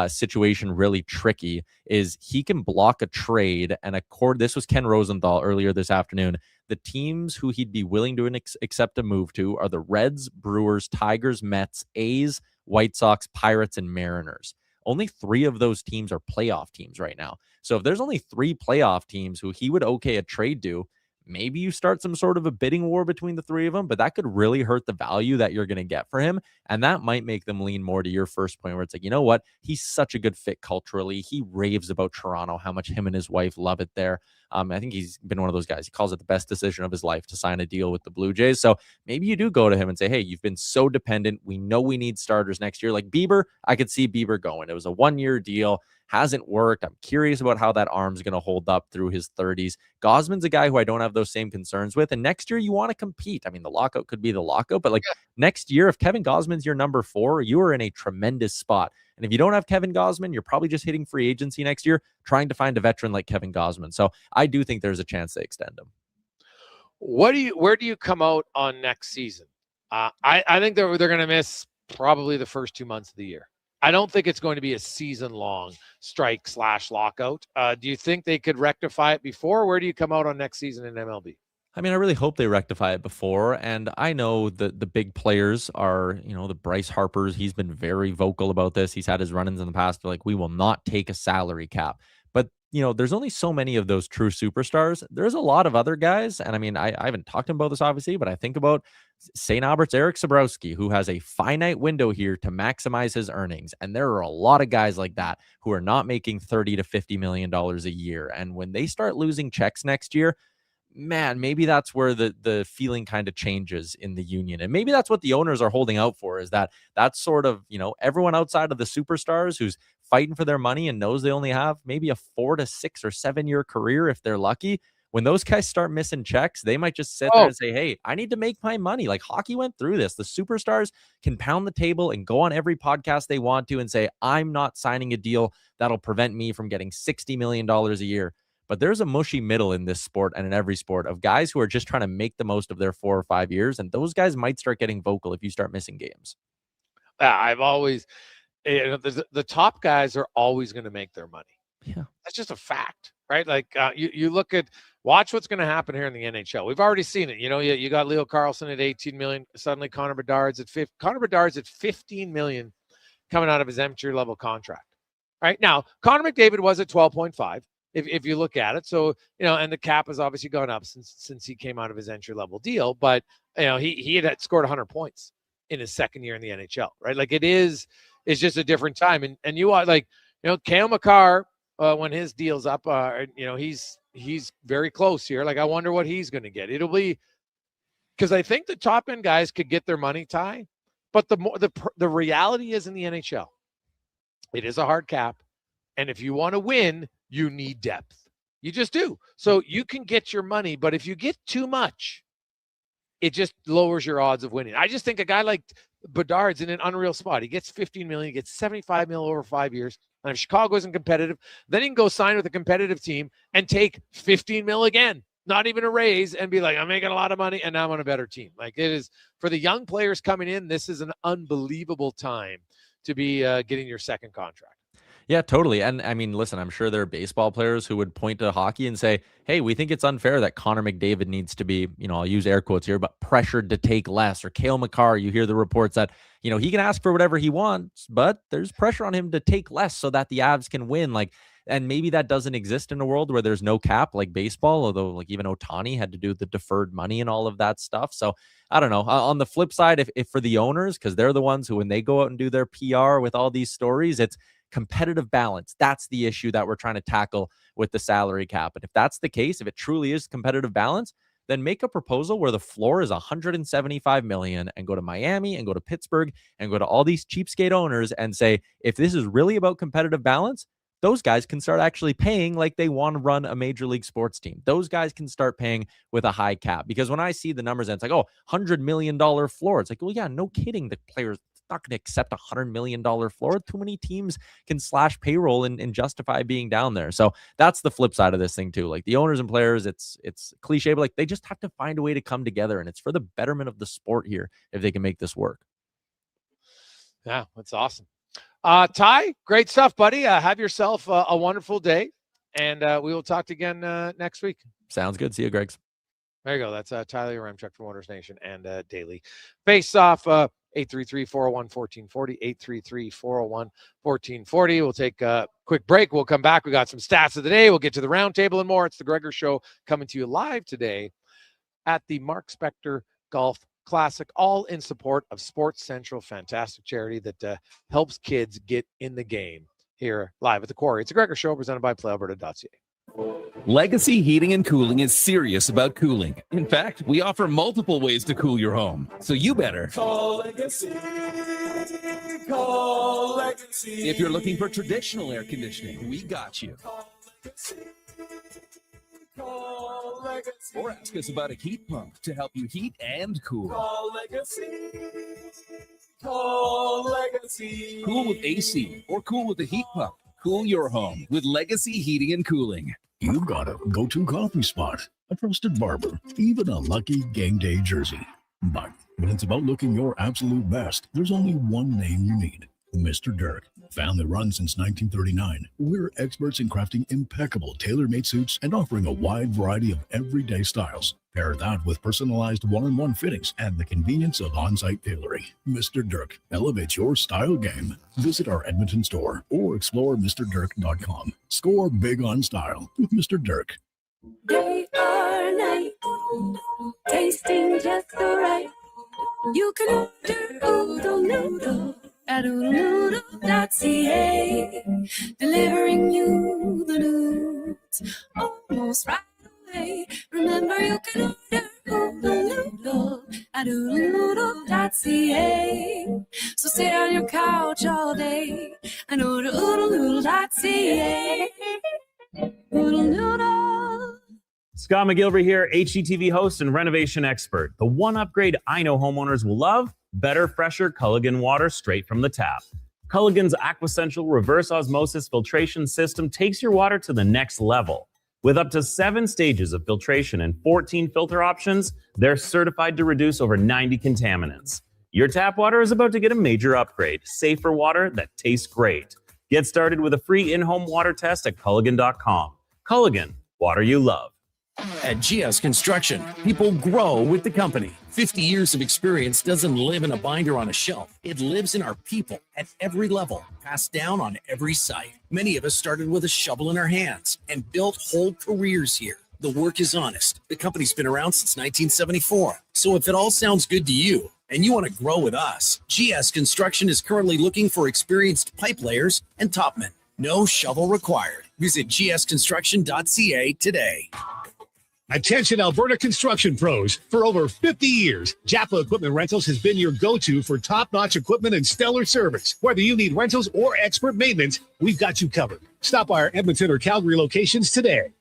situation really tricky is he can block a trade and this was Ken Rosenthal earlier this afternoon. The teams who he'd be willing to accept a move to are the Reds, Brewers, Tigers, Mets, A's, White Sox, Pirates, and Mariners. Only 3 of those teams are playoff teams right now. So if there's only 3 playoff teams who he would okay a trade to, maybe you start some sort of a bidding war between the 3 of them, but that could really hurt the value that you're going to get for him. And that might make them lean more to your first point where it's like, you know what? He's such a good fit culturally. He raves about Toronto, how much him and his wife love it there. I think he's been one of those guys. He calls it the best decision of his life to sign a deal with the Blue Jays. So maybe you do go to him and say, hey, you've been so dependent. We know we need starters next year. Like Bieber, I could see Bieber going. It was a 1-year deal. Hasn't worked. I'm curious about how that arm's going to hold up through his 30s. Gausman's a guy who I don't have those same concerns with. And next year, you want to compete. I mean, the lockout could be the lockout, but next year, if Kevin Gausman's your number 4, you are in a tremendous spot. And if you don't have Kevin Gausman, you're probably just hitting free agency next year, trying to find a veteran like Kevin Gausman. So I do think there's a chance they extend him. Where do you come out on next season? I think they're going to miss probably the first 2 months of the year. I don't think it's going to be a season-long strike/lockout. Do you think they could rectify it before? Where do you come out on next season in MLB? I mean, I really hope they rectify it before. And I know that the big players are, the Bryce Harpers. He's been very vocal about this. He's had his run-ins in the past. They're like, we will not take a salary cap. But, there's only so many of those true superstars. There's a lot of other guys. And I mean, I haven't talked to him about this, obviously, but I think about St. Albert's Eric Sabrowski, who has a finite window here to maximize his earnings. And there are a lot of guys like that who are not making $30 to $50 million a year. And when they start losing checks next year, man, maybe that's where the feeling kind of changes in the union. And maybe that's what the owners are holding out for, is that's sort of, everyone outside of the superstars who's fighting for their money and knows they only have maybe a 4 to 6 or 7 year career if they're lucky. When those guys start missing checks, they might just sit there and say, hey, I need to make my money. Like hockey went through this. The superstars can pound the table and go on every podcast they want to and say, I'm not signing a deal that'll prevent me from getting $60 million a year. But there's a mushy middle in this sport and in every sport of guys who are just trying to make the most of their 4 or 5 years. And those guys might start getting vocal if you start missing games. I've always, the top guys are always going to make their money. Yeah. That's just a fact, right? Like you watch what's going to happen here in the NHL. We've already seen it. You got Leo Carlson at 18 million. Suddenly Connor Bedard's at $15 million coming out of his entry level contract. Right now, Connor McDavid was at 12.5. If you look at it. So, and the cap has obviously gone up since he came out of his entry-level deal. But, he had scored 100 points in his second year in the NHL, right? Like it's just a different time. And you are like, Cale Makar, when his deal's up, he's very close here. Like, I wonder what he's going to get. It'll be because I think the top-end guys could get their money, Ty. But the reality is in the NHL, it is a hard cap. And if you want to win, you need depth. You just do. So you can get your money, but if you get too much, it just lowers your odds of winning. I just think a guy like Bedard's in an unreal spot. He gets $15 million, he gets $75 million over 5 years. And if Chicago isn't competitive, then he can go sign with a competitive team and take $15 million again, not even a raise, and be like, I'm making a lot of money and now I'm on a better team. Like it is for the young players coming in. This is an unbelievable time to be getting your second contract. Yeah, totally. And I mean, listen, I'm sure there are baseball players who would point to hockey and say, hey, we think it's unfair that Connor McDavid needs to be, I'll use air quotes here, but pressured to take less. Or Cale Makar, you hear the reports that, he can ask for whatever he wants, but there's pressure on him to take less so that the Avs can win. And maybe that doesn't exist in a world where there's no cap like baseball, although like even Ohtani had to do the deferred money and all of that stuff. So I don't know. On the flip side, if for the owners, because they're the ones who, when they go out and do their PR with all these stories, it's competitive balance. That's the issue that we're trying to tackle with the salary cap. And if that's the case, if it truly is competitive balance, then make a proposal where the floor is $175 million and go to Miami and go to Pittsburgh and go to all these cheapskate owners and say, if this is really about competitive balance, those guys can start actually paying like they want to run a major league sports team. Those guys can start paying with a high cap. Because when I see the numbers and it's like, oh, $100 million floor, it's like, well, yeah, no kidding. The players not going to accept a $100 million floor. Too many teams can slash payroll and justify being down there. So that's the flip side of this thing too. Like the owners and players, it's cliche, but like they just have to find a way to come together, and it's for the betterment of the sport here if they can make this work. Yeah, that's awesome. Ty, great stuff, buddy. Have yourself a wonderful day, and we will talk again next week. Sounds good. See you, Gregs. There you go. That's Tyler Yaremchuk from Owners Nation and Daily Face Off. 833-401-1440, 833-401-1440. We'll take a quick break. We'll come back. We got some stats of the day. We'll get to the roundtable and more. It's the Gregor Show coming to you live today at the Mark Spector Golf Classic, all in support of Sports Central, fantastic charity that helps kids get in the game here live at the Quarry. It's a Gregor Show presented by PlayAlberta.ca. Legacy Heating and Cooling is serious about cooling. In fact, we offer multiple ways to cool your home. So you better call Legacy. Call Legacy. If you're looking for traditional air conditioning, we got you. Call Legacy. Or ask us about a heat pump to help you heat and cool. Call Legacy. Call Legacy. Cool with AC or cool with a heat pump. Cool your home with Legacy Heating and Cooling. You got a go-to coffee spot, a trusted barber, even a lucky game day jersey. But when it's about looking your absolute best, there's only one name you need, Mr. Dirk. Family run since 1939, we're experts in crafting impeccable tailor-made suits and offering a wide variety of everyday styles. Pair that with personalized one-on-one fittings and the convenience of on-site tailoring. Mr. Dirk elevates your style game. Visit our Edmonton store or explore MrDirk.com. Score big on style with Mr. Dirk. Day or night, tasting just the right. You can order oodle noodle at oodlenoodle.ca, delivering you the news almost right away. Remember, you can order oodle noodle at oodlenoodle.ca. So sit on your couch all day and order oodlenoodle.ca. Oodle noodle. Scott McGilvery here, HGTV host and renovation expert. The one upgrade I know homeowners will love: better, fresher Culligan water straight from the tap. Culligan's AquaCentral reverse osmosis filtration system takes your water to the next level. With up to 7 stages of filtration and 14 filter options, they're certified to reduce over 90 contaminants. Your tap water is about to get a major upgrade: safer water that tastes great. Get started with a free in-home water test at Culligan.com. Culligan, water you love. At GS Construction, people grow with the company. 50 years of experience doesn't live in a binder on a shelf. It lives in our people at every level, passed down on every site. Many of us started with a shovel in our hands and built whole careers here. The work is honest. The company's been around since 1974. So if it all sounds good to you and you want to grow with us, GS Construction is currently looking for experienced pipe layers and topmen. No shovel required. Visit gsconstruction.ca today. Attention Alberta construction pros. For over 50 years, Japa Equipment Rentals has been your go-to for top-notch equipment and stellar service. Whether you need rentals or expert maintenance, we've got you covered. Stop by our Edmonton or Calgary locations today.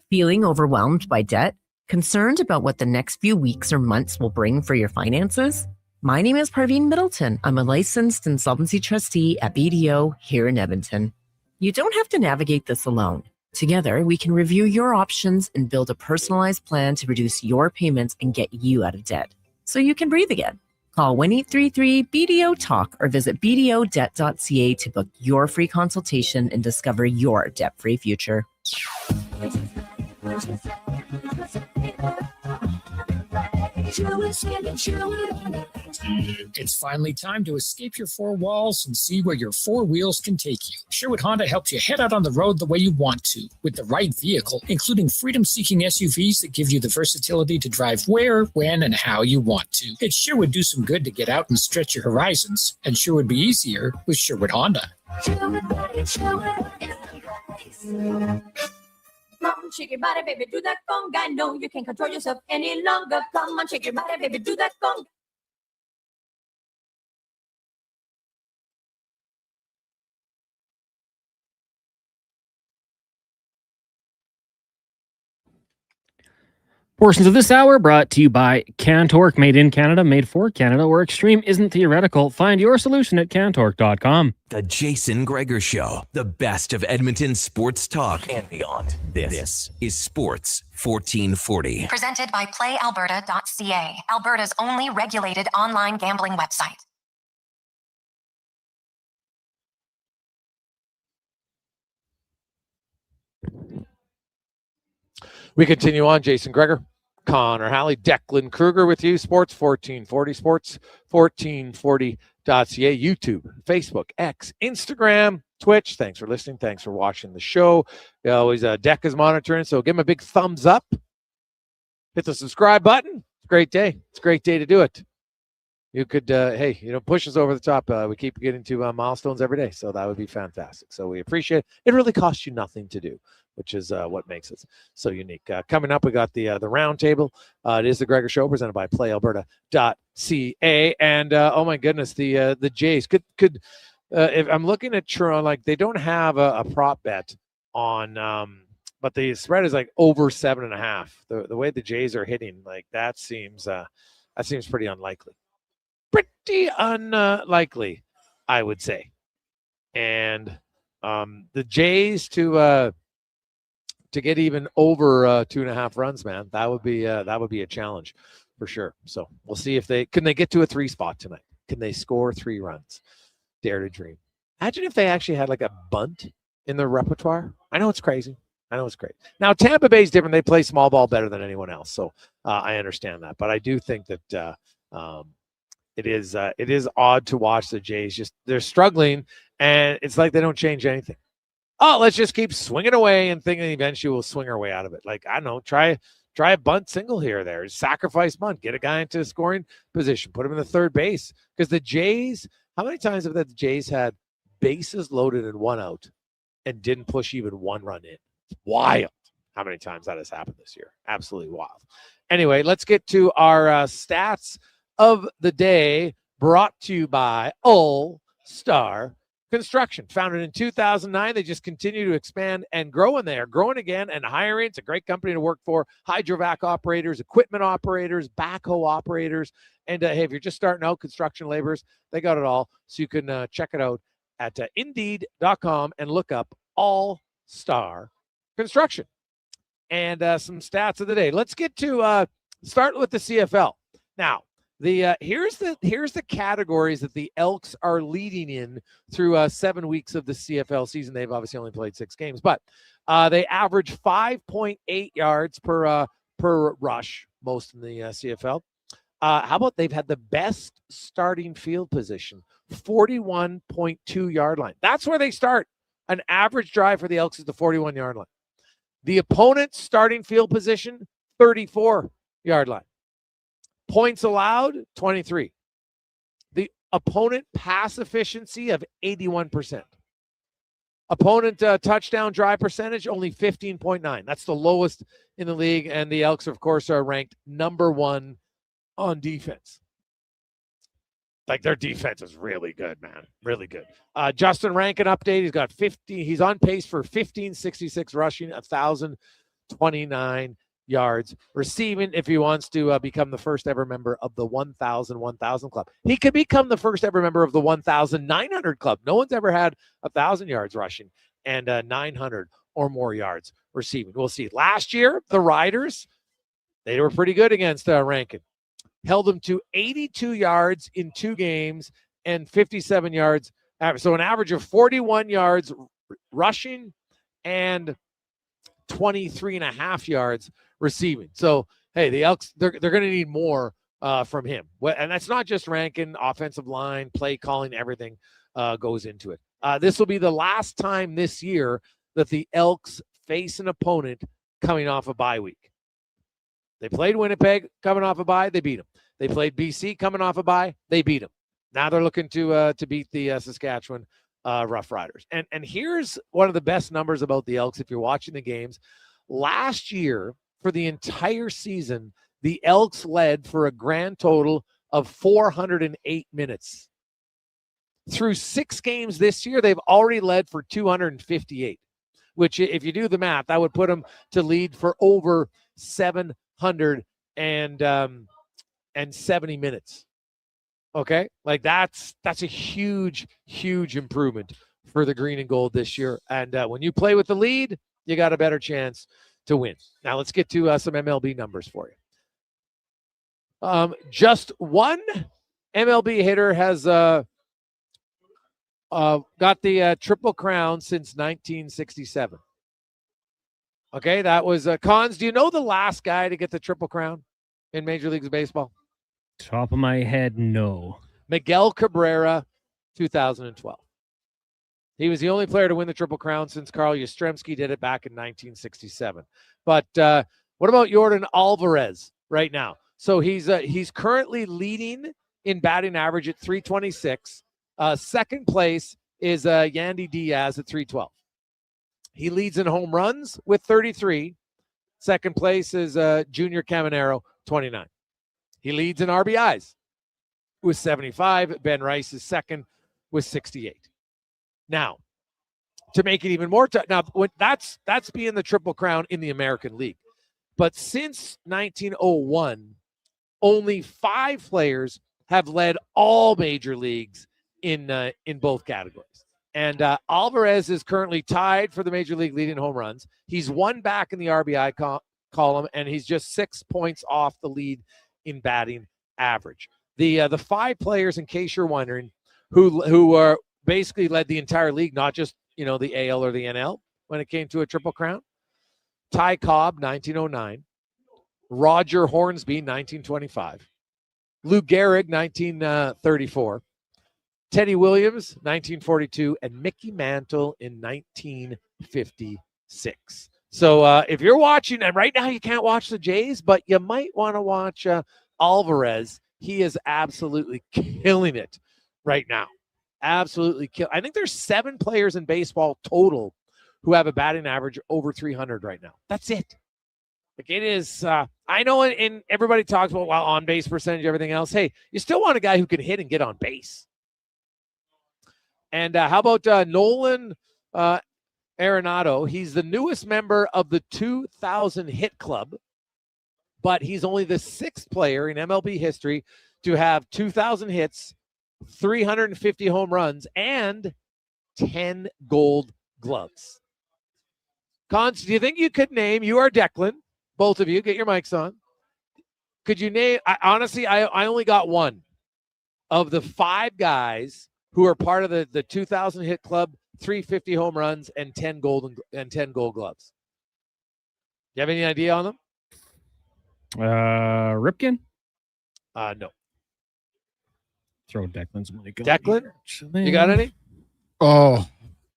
Feeling overwhelmed by debt? Concerned about what the next few weeks or months will bring for your finances? My name is Parveen Middleton. I'm a licensed insolvency trustee at BDO here in Edmonton. You don't have to navigate this alone. Together, we can review your options and build a personalized plan to reduce your payments and get you out of debt, so you can breathe again. Call 1-833-BDO-TALK or visit bdodebt.ca to book your free consultation and discover your debt-free future. It's finally time to escape your four walls and see where your four wheels can take you. Sherwood Honda helps you head out on the road the way you want to, with the right vehicle, including freedom-seeking SUVs that give you the versatility to drive where, when, and how you want to. It sure would do some good to get out and stretch your horizons, and sure would be easier with Sherwood Honda. Come on, shake your body, baby, do that conga. No, you can't control yourself any longer. Come on, shake your body, baby, do that conga. Portions of this hour brought to you by Cantork, made in Canada, made for Canada, where extreme isn't theoretical. Find your solution at cantork.com. The Jason Gregor Show, the best of Edmonton sports talk and beyond. This is Sports 1440. Presented by PlayAlberta.ca, Alberta's only regulated online gambling website. We continue on. Jason Gregor, Connor Halley, Declan Kruger with you. Sports 1440, Sports 1440.ca, YouTube, Facebook, X, Instagram, Twitch. Thanks for listening. Thanks for watching the show. Always Deck is monitoring, so give him a big thumbs up. Hit the subscribe button. It's a great day. It's a great day to do it. You could, push us over the top. We keep getting to milestones every day, so that would be fantastic. So we appreciate it. It really costs you nothing to do, which is what makes it so unique. Coming up, we got the round table. It is the Gregor Show presented by PlayAlberta.ca. And oh my goodness, the Jays could if I'm looking at Toronto, like they don't have a prop bet on, but the spread is like over 7.5. The way the Jays are hitting, like that seems pretty unlikely. Pretty unlikely, I would say. And the Jays to get even over 2.5 runs, man, that would be a challenge for sure. So we'll see if they get to a 3 spot tonight. Can they score 3 runs? Dare to dream. Imagine if they actually had like a bunt in their repertoire. I know it's crazy. I know it's great. Now Tampa Bay's different. They play small ball better than anyone else, so I understand that. But I do think that it is odd to watch the Jays. Just they're struggling, and it's like they don't change anything. Oh, let's just keep swinging away and thinking eventually we'll swing our way out of it. Like, I don't know, try a bunt single here or there, sacrifice bunt, get a guy into scoring position, put him in the third base. Because the Jays, how many times have the Jays had bases loaded and 1 out and didn't push even 1 run in? It's wild how many times that has happened this year. Absolutely wild. Anyway, let's get to our stats of the day, brought to you by All Star Construction. Founded in 2009, they just continue to expand and grow, and they are growing again and hiring. It's a great company to work for. Hydrovac operators, equipment operators, backhoe operators, and hey, if you're just starting out, construction laborers, they got it all. So you can check it out at Indeed.com and look up All Star Construction. And some stats of the day. Let's get to start with the CFL. Now, here's the categories that the Elks are leading in through 7 weeks of the CFL season. They've obviously only played 6 games, but they average 5.8 yards per rush, most in the CFL. How about they've had the best starting field position, 41.2 yard line. That's where they start. An average drive for the Elks is the 41 yard line. The opponent's starting field position, 34 yard line. Points allowed, 23. The opponent pass efficiency of 81%. Opponent touchdown drive percentage, only 15.9. That's the lowest in the league, and the Elks, of course, are ranked number 1 on defense. Like, their defense is really good, man. Really good. Justin Rankin update. He's got 50. He's on pace for 1566 rushing, 1,029 yards receiving if he wants to become the first ever member of the 1,000 club. He could become the first ever member of the 1,900 club. No one's ever had 1,000 yards rushing and 900 or more yards receiving. We'll see. Last year, the Riders, they were pretty good against Rankin. held them to 82 yards in 2 games and 57 yards. So an average of 41 yards rushing and 23.5 yards receiving. So, hey, the Elks, they're going to need more from him. And that's not just ranking, offensive line, play calling, everything goes into it. This will be the last time this year that the Elks face an opponent coming off a bye week. They played Winnipeg coming off a bye. They beat them. They played BC coming off a bye. They beat them. Now they're looking to beat the Saskatchewan Rough Riders. And here's one of the best numbers about the Elks if you're watching the games. Last year, for the entire season, the Elks led for a grand total of 408 minutes. Through 6 games this year, they've already led for 258, which, if you do the math, that would put them to lead for over 770 minutes. Okay, like that's a huge improvement for the green and gold this year. And when you play with the lead, you got a better chance to win. Now let's get to some MLB numbers for you. Just one MLB hitter has got the Triple Crown since 1967. Okay, that was Cons. Do you know the last guy to get the Triple Crown in Major League Baseball? Top of my head, no. Miguel Cabrera, 2012. He was the only player to win the Triple Crown since Carl Yastrzemski did it back in 1967. But what about Yordan Alvarez right now? So he's currently leading in batting average at 326. Second place is Yandy Diaz at 312. He leads in home runs with 33. Second place is Junior Caminero, 29. He leads in RBIs with 75. Ben Rice is second with 68. Now, to make it even more tough, now that's being the Triple Crown in the American League. But since 1901, only 5 players have led all major leagues in both categories. And Alvarez is currently tied for the major league lead in home runs. He's 1 back in the RBI column, and he's just 6 points off the lead in batting average. The 5 players, in case you're wondering, who are basically led the entire league, not just the AL or the NL when it came to a Triple Crown. Ty Cobb, 1909. Roger Hornsby, 1925. Lou Gehrig, 1934. Teddy Williams, 1942, and Mickey Mantle in 1956. So if you're watching, and right now you can't watch the Jays, but you might want to watch Alvarez. He is absolutely killing it right now. Absolutely kill. I think there's 7 players in baseball total who have a batting average over 300 right now. That's it. Like it is. I know, and everybody talks about on base percentage, everything else. Hey, you still want a guy who can hit and get on base. And how about Nolan Arenado? He's the newest member of the 2,000 hit club, but he's only the 6th player in MLB history to have 2,000 hits, 350 home runs, and 10 gold gloves. Cons, do you think you could name, you are Declan, both of you, get your mics on. Could you name, honestly, I only got one of the 5 guys who are part of the 2,000 hit club, 350 home runs, and 10 gold gloves. You have any idea on them? Ripken? No. Throw Declan's money. Declan? You got any? Oh,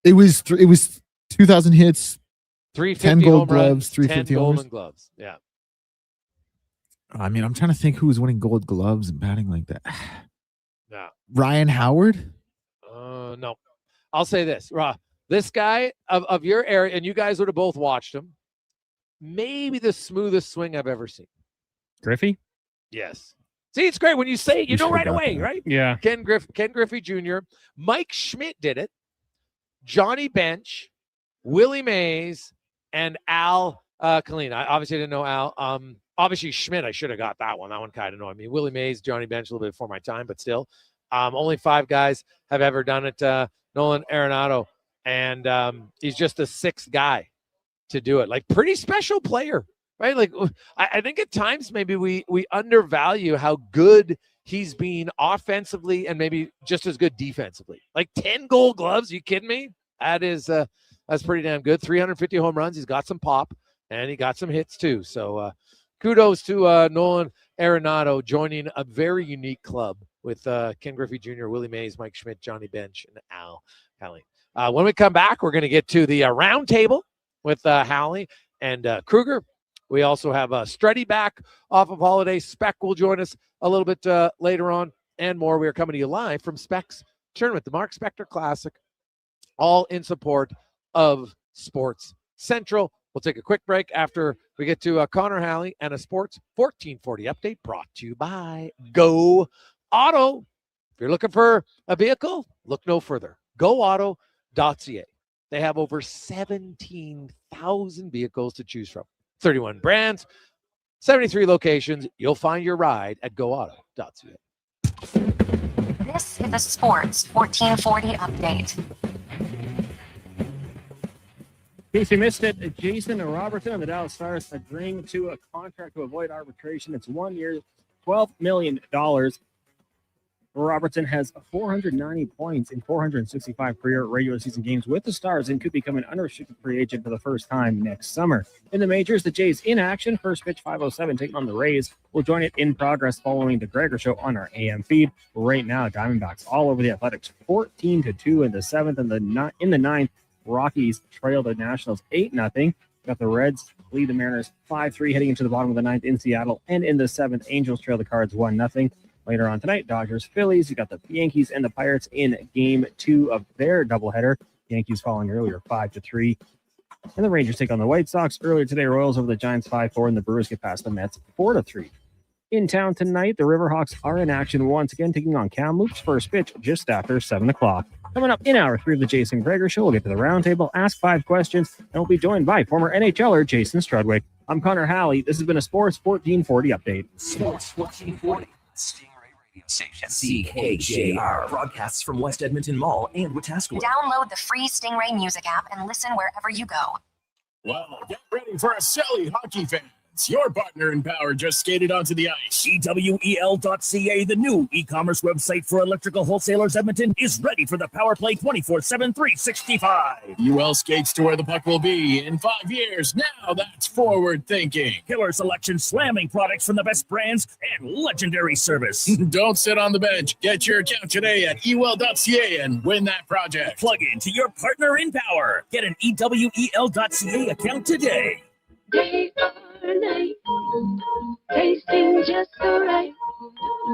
it was 2,000 hits, 350 10 gold home runs, gloves, 350 10 homers. golden gloves. Yeah. I mean, I'm trying to think who was winning gold gloves and batting like that. No. Ryan Howard? No. I'll say this. This guy of your area, and you guys would have both watched him, maybe the smoothest swing I've ever seen. Griffey? Yes. See, it's great when you say it, you know right away, right? Yeah. Ken Griffey Jr., Mike Schmidt did it, Johnny Bench, Willie Mays, and Al Kalina. I obviously didn't know Al. Obviously, Schmidt, I should have got that one. That one kind of annoyed me. Willie Mays, Johnny Bench, a little bit before my time, but still. Only 5 guys have ever done it. Nolan Arenado, and he's just the 6th guy to do it. Like, pretty special player right? Like I think at times maybe we undervalue how good he's been offensively and maybe just as good defensively. Like 10 Gold Gloves, you kidding me? That's pretty damn good. 350 home runs. He's got some pop and he got some hits too. So kudos to Nolan Arenado joining a very unique club with Ken Griffey Jr., Willie Mays, Mike Schmidt, Johnny Bench, and Al Halley. When we come back, we're going to get to the round table with Halley and Kruger. We also have Struddy back off of holiday. Speck will join us a little bit later on and more. We are coming to you live from Speck's tournament, the Mark Spector Classic, all in support of Sports Central. We'll take a quick break after we get to Connor Halley and a Sports 1440 update brought to you by Go Auto. If you're looking for a vehicle, look no further. GoAuto.ca. They have over 17,000 vehicles to choose from. 31 brands, 73 locations. You'll find your ride at GoAuto.ca. This is a Sports 1440 update. In case you missed it, Jason Robertson and the Dallas Stars agreeing to a contract to avoid arbitration. It's 1 year, $12 million. Robertson has 490 points in 465 career regular season games with the Stars and could become an unrestricted free agent for the first time next summer. In the majors, the Jays in action. First pitch 5:07 taking on the Rays. We'll join it in progress following the Gregor Show on our AM feed. Right now, Diamondbacks all over the Athletics, 14-2 in the seventh, and in the ninth, Rockies trail the Nationals 8-0. Got the Reds lead the Mariners 5-3 heading into the bottom of the ninth in Seattle, and in the seventh, Angels trail the Cards 1-0. Later on tonight, Dodgers, Phillies. You got the Yankees and the Pirates in game 2 of their doubleheader. Yankees falling earlier 5-3. And the Rangers take on the White Sox. Earlier today, Royals over the Giants 5-4, and the Brewers get past the Mets 4-3. In town tonight, the Riverhawks are in action once again, taking on Kamloops. First pitch just after 7 o'clock. Coming up in hour 3 of the Jason Gregor Show, we'll get to the roundtable, ask 5 questions, and we'll be joined by former NHLer Jason Strudwick. I'm Connor Halley. This has been a Sports 1440 update. Sports 1440. Stingray Radio Station. CKJR. Broadcasts from West Edmonton Mall and Wetaskiwin. Download the free Stingray music app and listen wherever you go. Well, get ready for a silly hockey fans. Your partner in power just skated onto the ice. EWEL.ca, the new e-commerce website for electrical wholesalers Edmonton, is ready for the power play 24/7, 365. UL skates to where the puck will be in 5 years. Now that's forward thinking. Killer selection, slamming products from the best brands, and legendary service. Don't sit on the bench. Get your account today at EWEL.ca and win that project. Plug into your partner in power. Get an EWEL.ca account today. Day or night, tasting just so right.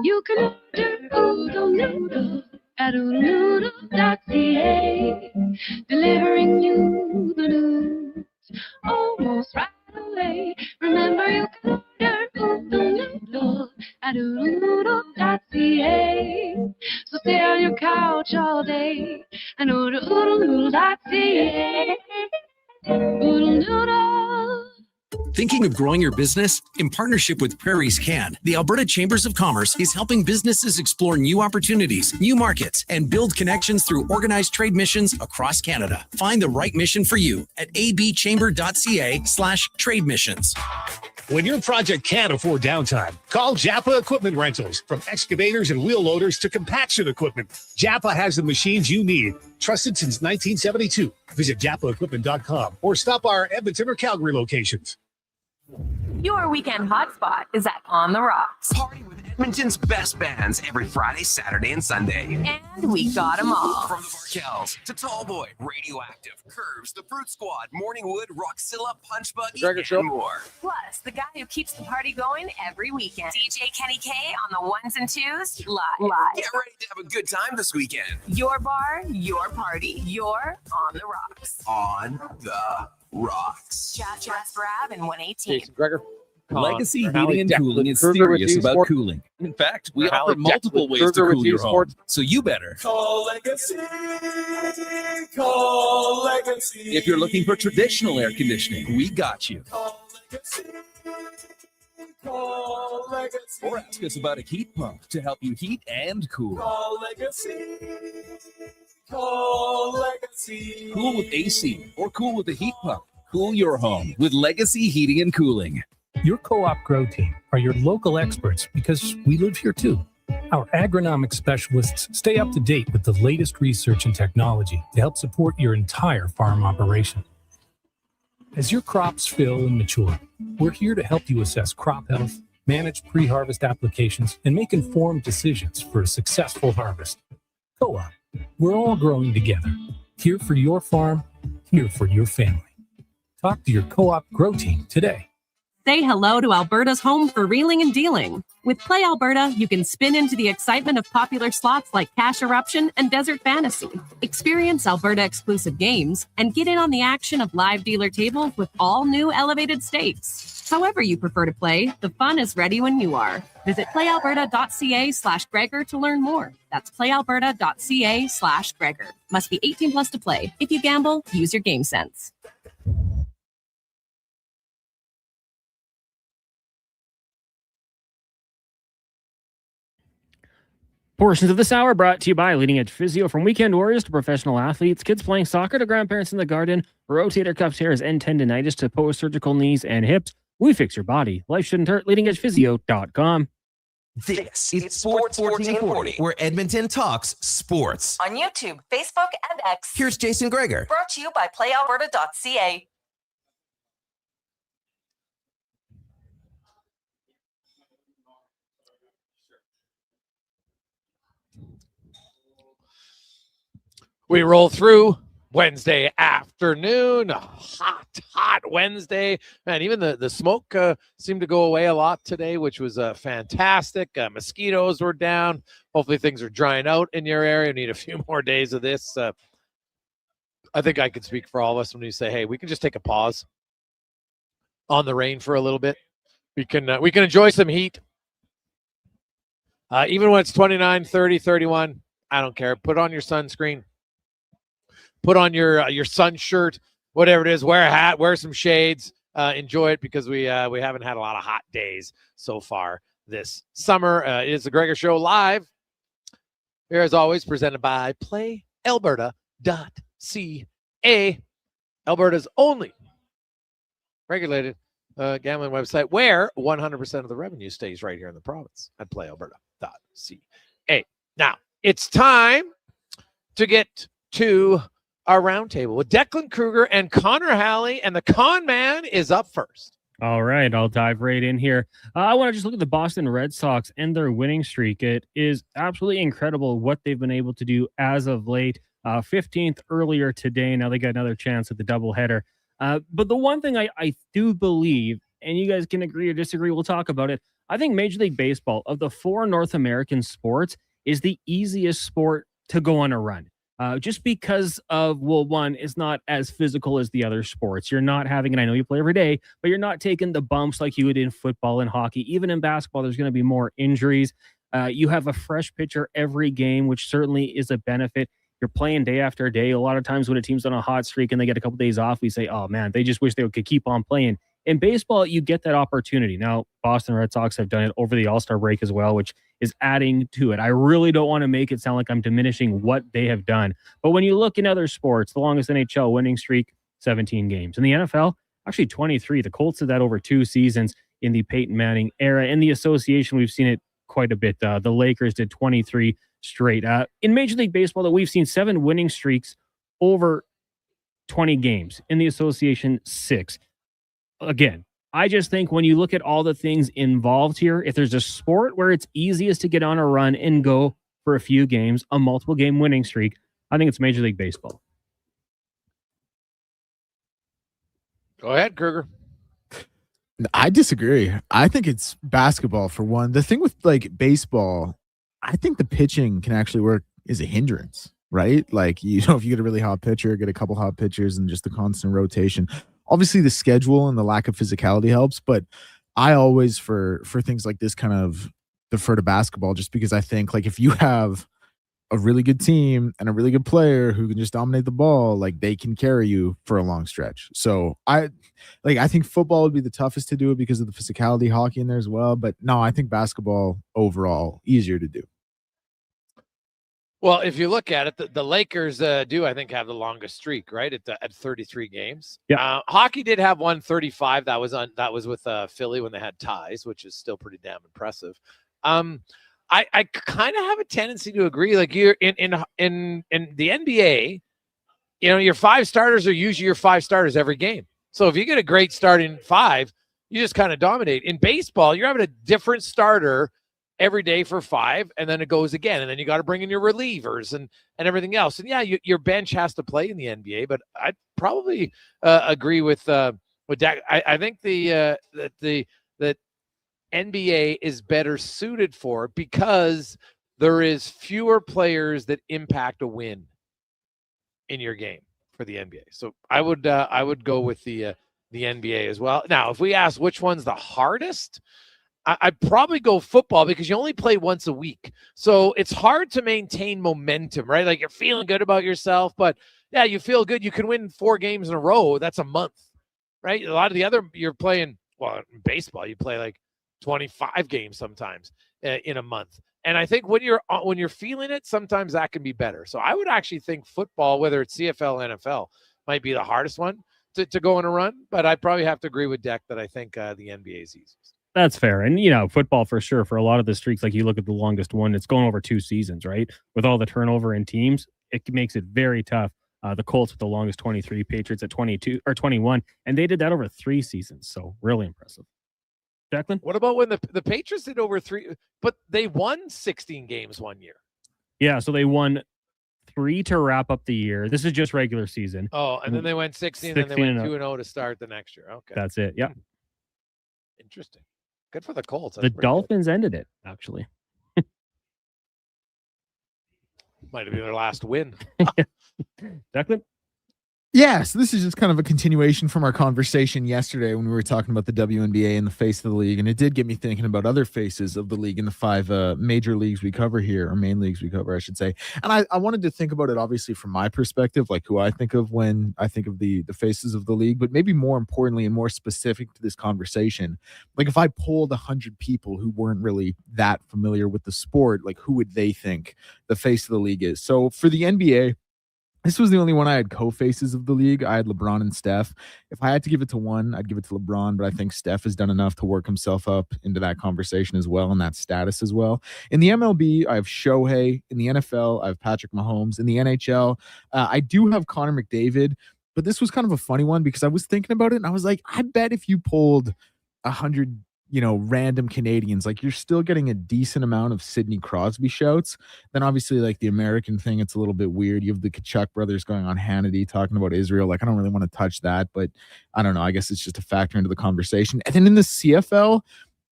You can order Oodle Noodle at oodlenoodle.ca, delivering you the news almost right away. Remember, you can order Oodle Noodle at oodlenoodle.ca. So stay on your couch all day and order oodlenoodle.ca. Oodle Noodle. Thinking of growing your business? In partnership with Prairie's Can, the Alberta Chambers of Commerce is helping businesses explore new opportunities, new markets, and build connections through organized trade missions across Canada. Find the right mission for you at abchamber.ca/trade missions. When your project can't afford downtime, call Japa Equipment Rentals. From excavators and wheel loaders to compaction equipment, Japa has the machines you need. Trusted since 1972. Visit japaequipment.com or stop by our Edmonton or Calgary locations. Your weekend hotspot is at On the Rocks. Party with Edmonton's best bands every Friday, Saturday, and Sunday. And we got them all. From the Barkells to Tallboy, Radioactive, Curves, the Fruit Squad, Morningwood, Rockzilla, Punch Buggy, and more. Plus, the guy who keeps the party going every weekend. DJ Kenny K on the ones and twos, live. Get ready to have a good time this weekend. Your bar, your party. You're On the Rocks. On the Rocks. Just Brab and 118. Jason Gregor. Legacy Heating and Cooling is serious about cooling. In fact, we offer multiple ways to cool your home. So you better call Legacy. Call Legacy. If you're looking for traditional air conditioning, we got you. Call Legacy. Call Legacy. Or ask us about a heat pump to help you heat and cool. Call Legacy. Call Legacy. Cool with AC or cool with a heat pump. Cool your home with Legacy Heating and Cooling. Your co-op grow team are your local experts because we live here too. Our agronomic specialists stay up to date with the latest research and technology to help support your entire farm operation. As your crops fill and mature, we're here to help you assess crop health, manage pre-harvest applications, and make informed decisions for a successful harvest. Co-op, we're all growing together. Here for your farm, here for your family. Talk to your co-op grow team today. Say hello to Alberta's home for reeling and dealing. With Play Alberta, you can spin into the excitement of popular slots like Cash Eruption and Desert Fantasy. Experience Alberta exclusive games and get in on the action of live dealer tables with all new elevated stakes. However you prefer to play, the fun is ready when you are. Visit playalberta.ca/Gregor to learn more. That's playalberta.ca/Gregor. Must be 18 plus to play. If you gamble, use your game sense. Portions of this hour brought to you by Leading Edge Physio. From weekend warriors to professional athletes, kids playing soccer to grandparents in the garden, rotator cuff tears and tendonitis to post-surgical knees and hips. We fix your body. Life shouldn't hurt. LeadingEdgePhysio.com. This is Sports 1440, where Edmonton talks sports. On YouTube, Facebook, and X. Here's Jason Gregor. Brought to you by PlayAlberta.ca. We roll through Wednesday afternoon, hot Wednesday. Man, even the smoke seemed to go away a lot today, which was fantastic. Mosquitoes were down. Hopefully things are drying out in your area. We need a few more days of this. I think I could speak for all of us when we say, hey, we can just take a pause on the rain for a little bit. We can enjoy some heat. Even when it's 29, 30, 31, I don't care. Put on your sunscreen. Put on your sun shirt, whatever it is. Wear a hat, wear some shades. Enjoy it because we haven't had a lot of hot days so far this summer. It is the Gregor Show live. Here, as always, presented by PlayAlberta.ca, Alberta's only regulated gambling website where 100% of the revenue stays right here in the province at PlayAlberta.ca. Now, it's time to get to our roundtable with Declan Kruger and Connor Halley, and the con man is up first. All right, I'll dive right in here. I want to just look at the Boston Red Sox and their winning streak. It is absolutely incredible what they've been able to do as of late. 15th earlier today. Now they got another chance at the doubleheader. But the one thing I do believe, and you guys can agree or disagree, we'll talk about it. I think Major League Baseball, of the 4 North American sports, is the easiest sport to go on a run. Just because of, well, one, it's not as physical as the other sports. You're not having, and I know you play every day, but you're not taking the bumps like you would in football and hockey. Even in basketball, there's going to be more injuries. You have a fresh pitcher every game, which certainly is a benefit. You're playing day after day. A lot of times when a team's on a hot streak and they get a couple days off, we say, oh, man, they just wish they could keep on playing. In baseball, you get that opportunity. Now, Boston Red Sox have done it over the All-Star break as well, which is adding to it. I really don't want to make it sound like I'm diminishing what they have done. But when you look in other sports, the longest NHL winning streak, 17 games. In the NFL, actually 23. The Colts did that over 2 seasons in the Peyton Manning era. In the association, we've seen it quite a bit. The Lakers did 23 straight. In Major League Baseball, that we've seen 7 winning streaks over 20 games. In the association, 6. Again, I just think when you look at all the things involved here, if there's a sport where it's easiest to get on a run and go for a few games, a multiple game winning streak, I think it's Major League Baseball. Go ahead, Kruger. I disagree. I think it's basketball for one. The thing with like baseball, I think the pitching can actually work as a hindrance, right? Like, you know, if you get a really hot pitcher, get a couple hot pitchers and just the constant rotation. Obviously, the schedule and the lack of physicality helps, but I always, for things like this, kind of defer to basketball just because I think, like, if you have a really good team and a really good player who can just dominate the ball, like, they can carry you for a long stretch. So I think football would be the toughest to do it because of the physicality, hockey in there as well. But no, I think basketball overall easier to do. Well, if you look at it, the Lakers do, I think, have the longest streak, right? At 33 games. Yeah. Hockey did have 135. That was with Philly when they had ties, which is still pretty damn impressive. I kind of have a tendency to agree. Like you're in the NBA, your 5 starters are usually your 5 starters every game. So if you get a great starting 5, you just kind of dominate. In baseball, you're having a different starter every day for 5, and then it goes again, and then you got to bring in your relievers and everything else. And yeah, your bench has to play in the NBA, but I'd probably agree with Dak. I think the NBA is better suited for it because there is fewer players that impact a win in your game for the NBA. So I would go with the NBA as well. Now, if we ask which one's the hardest, I'd probably go football because you only play once a week. So it's hard to maintain momentum, right? Like you're feeling good about yourself, but yeah, you feel good. You can win 4 games in a row. That's a month, right? A lot of the other, you're playing, well, in baseball, you play like 25 games sometimes in a month. And I think when you're feeling it, sometimes that can be better. So I would actually think football, whether it's CFL, NFL, might be the hardest one to go on a run. But I'd probably have to agree with Deck that I think the NBA is easiest. That's fair. And, football for sure, for a lot of the streaks, like you look at the longest one, it's going over 2 seasons, right? With all the turnover in teams, it makes it very tough. The Colts with the longest 23, Patriots at 22 or 21, and they did that over 3 seasons. So really impressive. Declan? What about when the Patriots did over 3, but they won 16 games one year? Yeah, so they won 3 to wrap up the year. This is just regular season. Oh, and then they went 16 and then they went 2-0 to start the next year. Okay. That's it. Yeah. Interesting. Good for the Colts. The Dolphins ended it, actually. Might have been their last win. Declan? Yeah, so this is just kind of a continuation from our conversation yesterday when we were talking about the WNBA and the face of the league, and it did get me thinking about other faces of the league in the 5 major leagues we cover here, or main leagues we cover, I should say. And I wanted to think about it, obviously, from my perspective, like who I think of when I think of the faces of the league, but maybe more importantly and more specific to this conversation, like if I polled 100 people who weren't really that familiar with the sport, like who would they think the face of the league is? So for the NBA, this was the only one I had co-faces of the league. I had LeBron and Steph. If I had to give it to one, I'd give it to LeBron, but I think Steph has done enough to work himself up into that conversation as well and that status as well. In the MLB, I have Shohei. In the NFL, I have Patrick Mahomes. In the NHL, I do have Connor McDavid, but this was kind of a funny one because I was thinking about it and I was like, I bet if you polled 100 random Canadians, like you're still getting a decent amount of Sidney Crosby shouts. Then obviously like the American thing, it's a little bit weird. You have the Kachuk brothers going on Hannity talking about Israel. Like I don't really want to touch that, but I don't know. I guess it's just a factor into the conversation. And then in the CFL,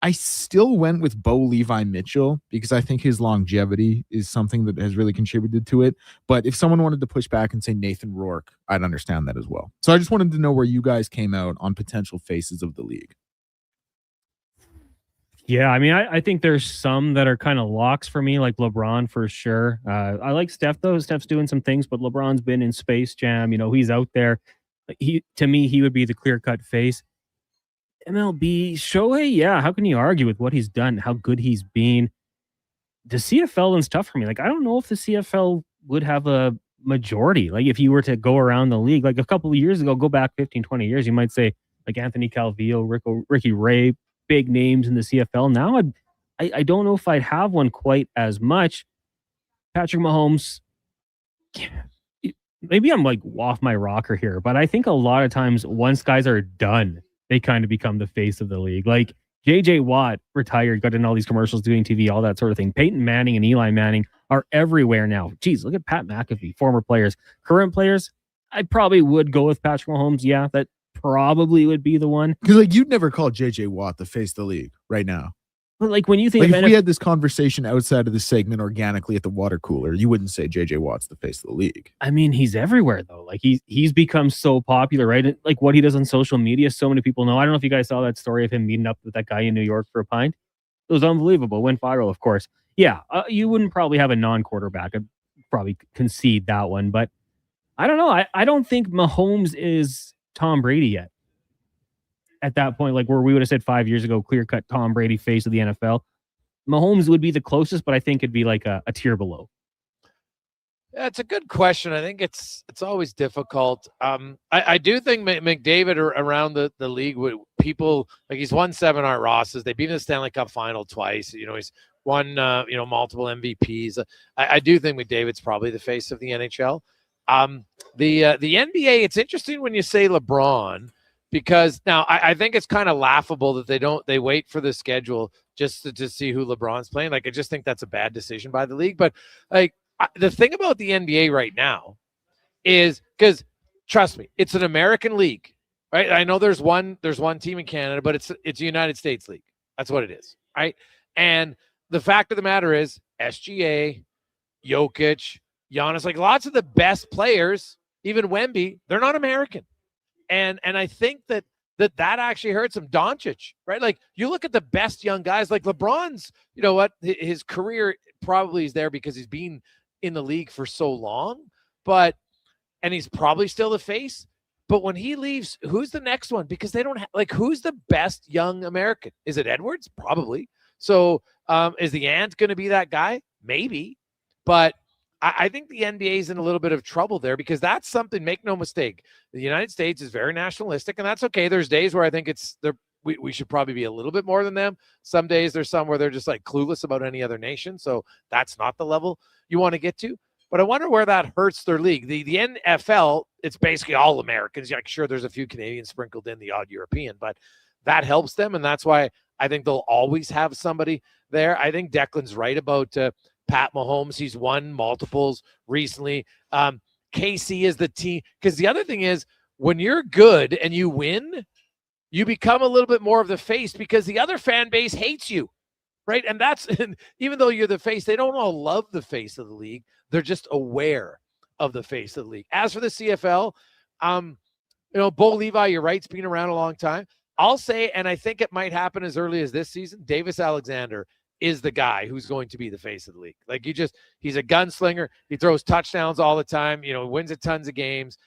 I still went with Bo Levi Mitchell because I think his longevity is something that has really contributed to it. But if someone wanted to push back and say Nathan Rourke, I'd understand that as well. So I just wanted to know where you guys came out on potential faces of the league. Yeah, I mean, I think there's some that are kind of locks for me, like LeBron for sure. I like Steph, though. Steph's doing some things, but LeBron's been in Space Jam. He's out there. To me, he would be the clear-cut face. MLB, Shohei, yeah, how can you argue with what he's done, how good he's been? The CFL one's tough for me. Like, I don't know if the CFL would have a majority. Like, if you were to go around the league, like a couple of years ago, go back 15, 20 years, you might say, like, Anthony Calvillo, Ricky Ray, big names in the CFL. Now I don't know if I'd have one quite as much. Patrick Mahomes, maybe I'm like off my rocker here, but I think a lot of times once guys are done, they kind of become the face of the league. Like JJ Watt retired, got in all these commercials, doing TV, all that sort of thing. Peyton Manning and Eli Manning are everywhere now. Geez, look at Pat McAfee, former players. Current players, I probably would go with Patrick Mahomes. Yeah, that probably would be the one. Because like you'd never call JJ Watt the face of the league right now. But like when you think like if we had this conversation outside of the segment organically at the water cooler, you wouldn't say JJ Watt's the face of the league. I mean, he's everywhere though. Like he's become so popular, right? And like what he does on social media, so many people know. I don't know if you guys saw that story of him meeting up with that guy in New York for a pint. It was unbelievable. Went viral, of course. Yeah, you wouldn't probably have a non-quarterback. I'd probably concede that one, but I don't know. I don't think Mahomes is Tom Brady yet. At that point, like where we would have said 5 years ago, clear-cut Tom Brady face of the NFL. Mahomes would be the closest, but I think it'd be like a tier below. That's a good question. I think it's always difficult. I do think McDavid around the league with people like he's won 7 Art Rosses. They beat him in the Stanley Cup final twice. He's won multiple MVPs. I do think McDavid's probably the face of the NHL. The NBA, it's interesting when you say LeBron, because now I think it's kind of laughable that they wait for the schedule just to see who LeBron's playing. Like, I just think that's a bad decision by the league. But like, the thing about the NBA right now is, because trust me, it's an American league, right? I know there's one team in Canada, but it's a United States league. That's what it is, right? And the fact of the matter is, SGA, Jokic, Giannis, like lots of the best players, even Wemby, they're not American. And I think that actually hurts him. Doncic, right? Like, you look at the best young guys, like LeBron's, his career probably is there because he's been in the league for so long, and he's probably still the face. But when he leaves, who's the next one? Because they don't who's the best young American? Is it Edwards? Probably. So is the Ant going to be that guy? Maybe. But I think the NBA is in a little bit of trouble there, because that's something, make no mistake, the United States is very nationalistic, and that's okay. There's days where I think we should probably be a little bit more than them. Some days there's some where they're just like clueless about any other nation. So that's not the level you want to get to. But I wonder where that hurts their league. The NFL, it's basically all Americans. Like, sure, there's a few Canadians sprinkled in, the odd European, but that helps them. And that's why I think they'll always have somebody there. I think Declan's right about Pat Mahomes. He's won multiples recently. KC is the team. Because the other thing is, when you're good and you win, you become a little bit more of the face, because the other fan base hates you, right? And even though you're the face, they don't all love the face of the league. They're just aware of the face of the league. As for the CFL, Bo Levi, you're right, it's been around a long time. I'll say, and I think it might happen as early as this season, Davis Alexander is the guy who's going to be the face of the league. Like, he's a gunslinger. He throws touchdowns all the time. Wins tons of games.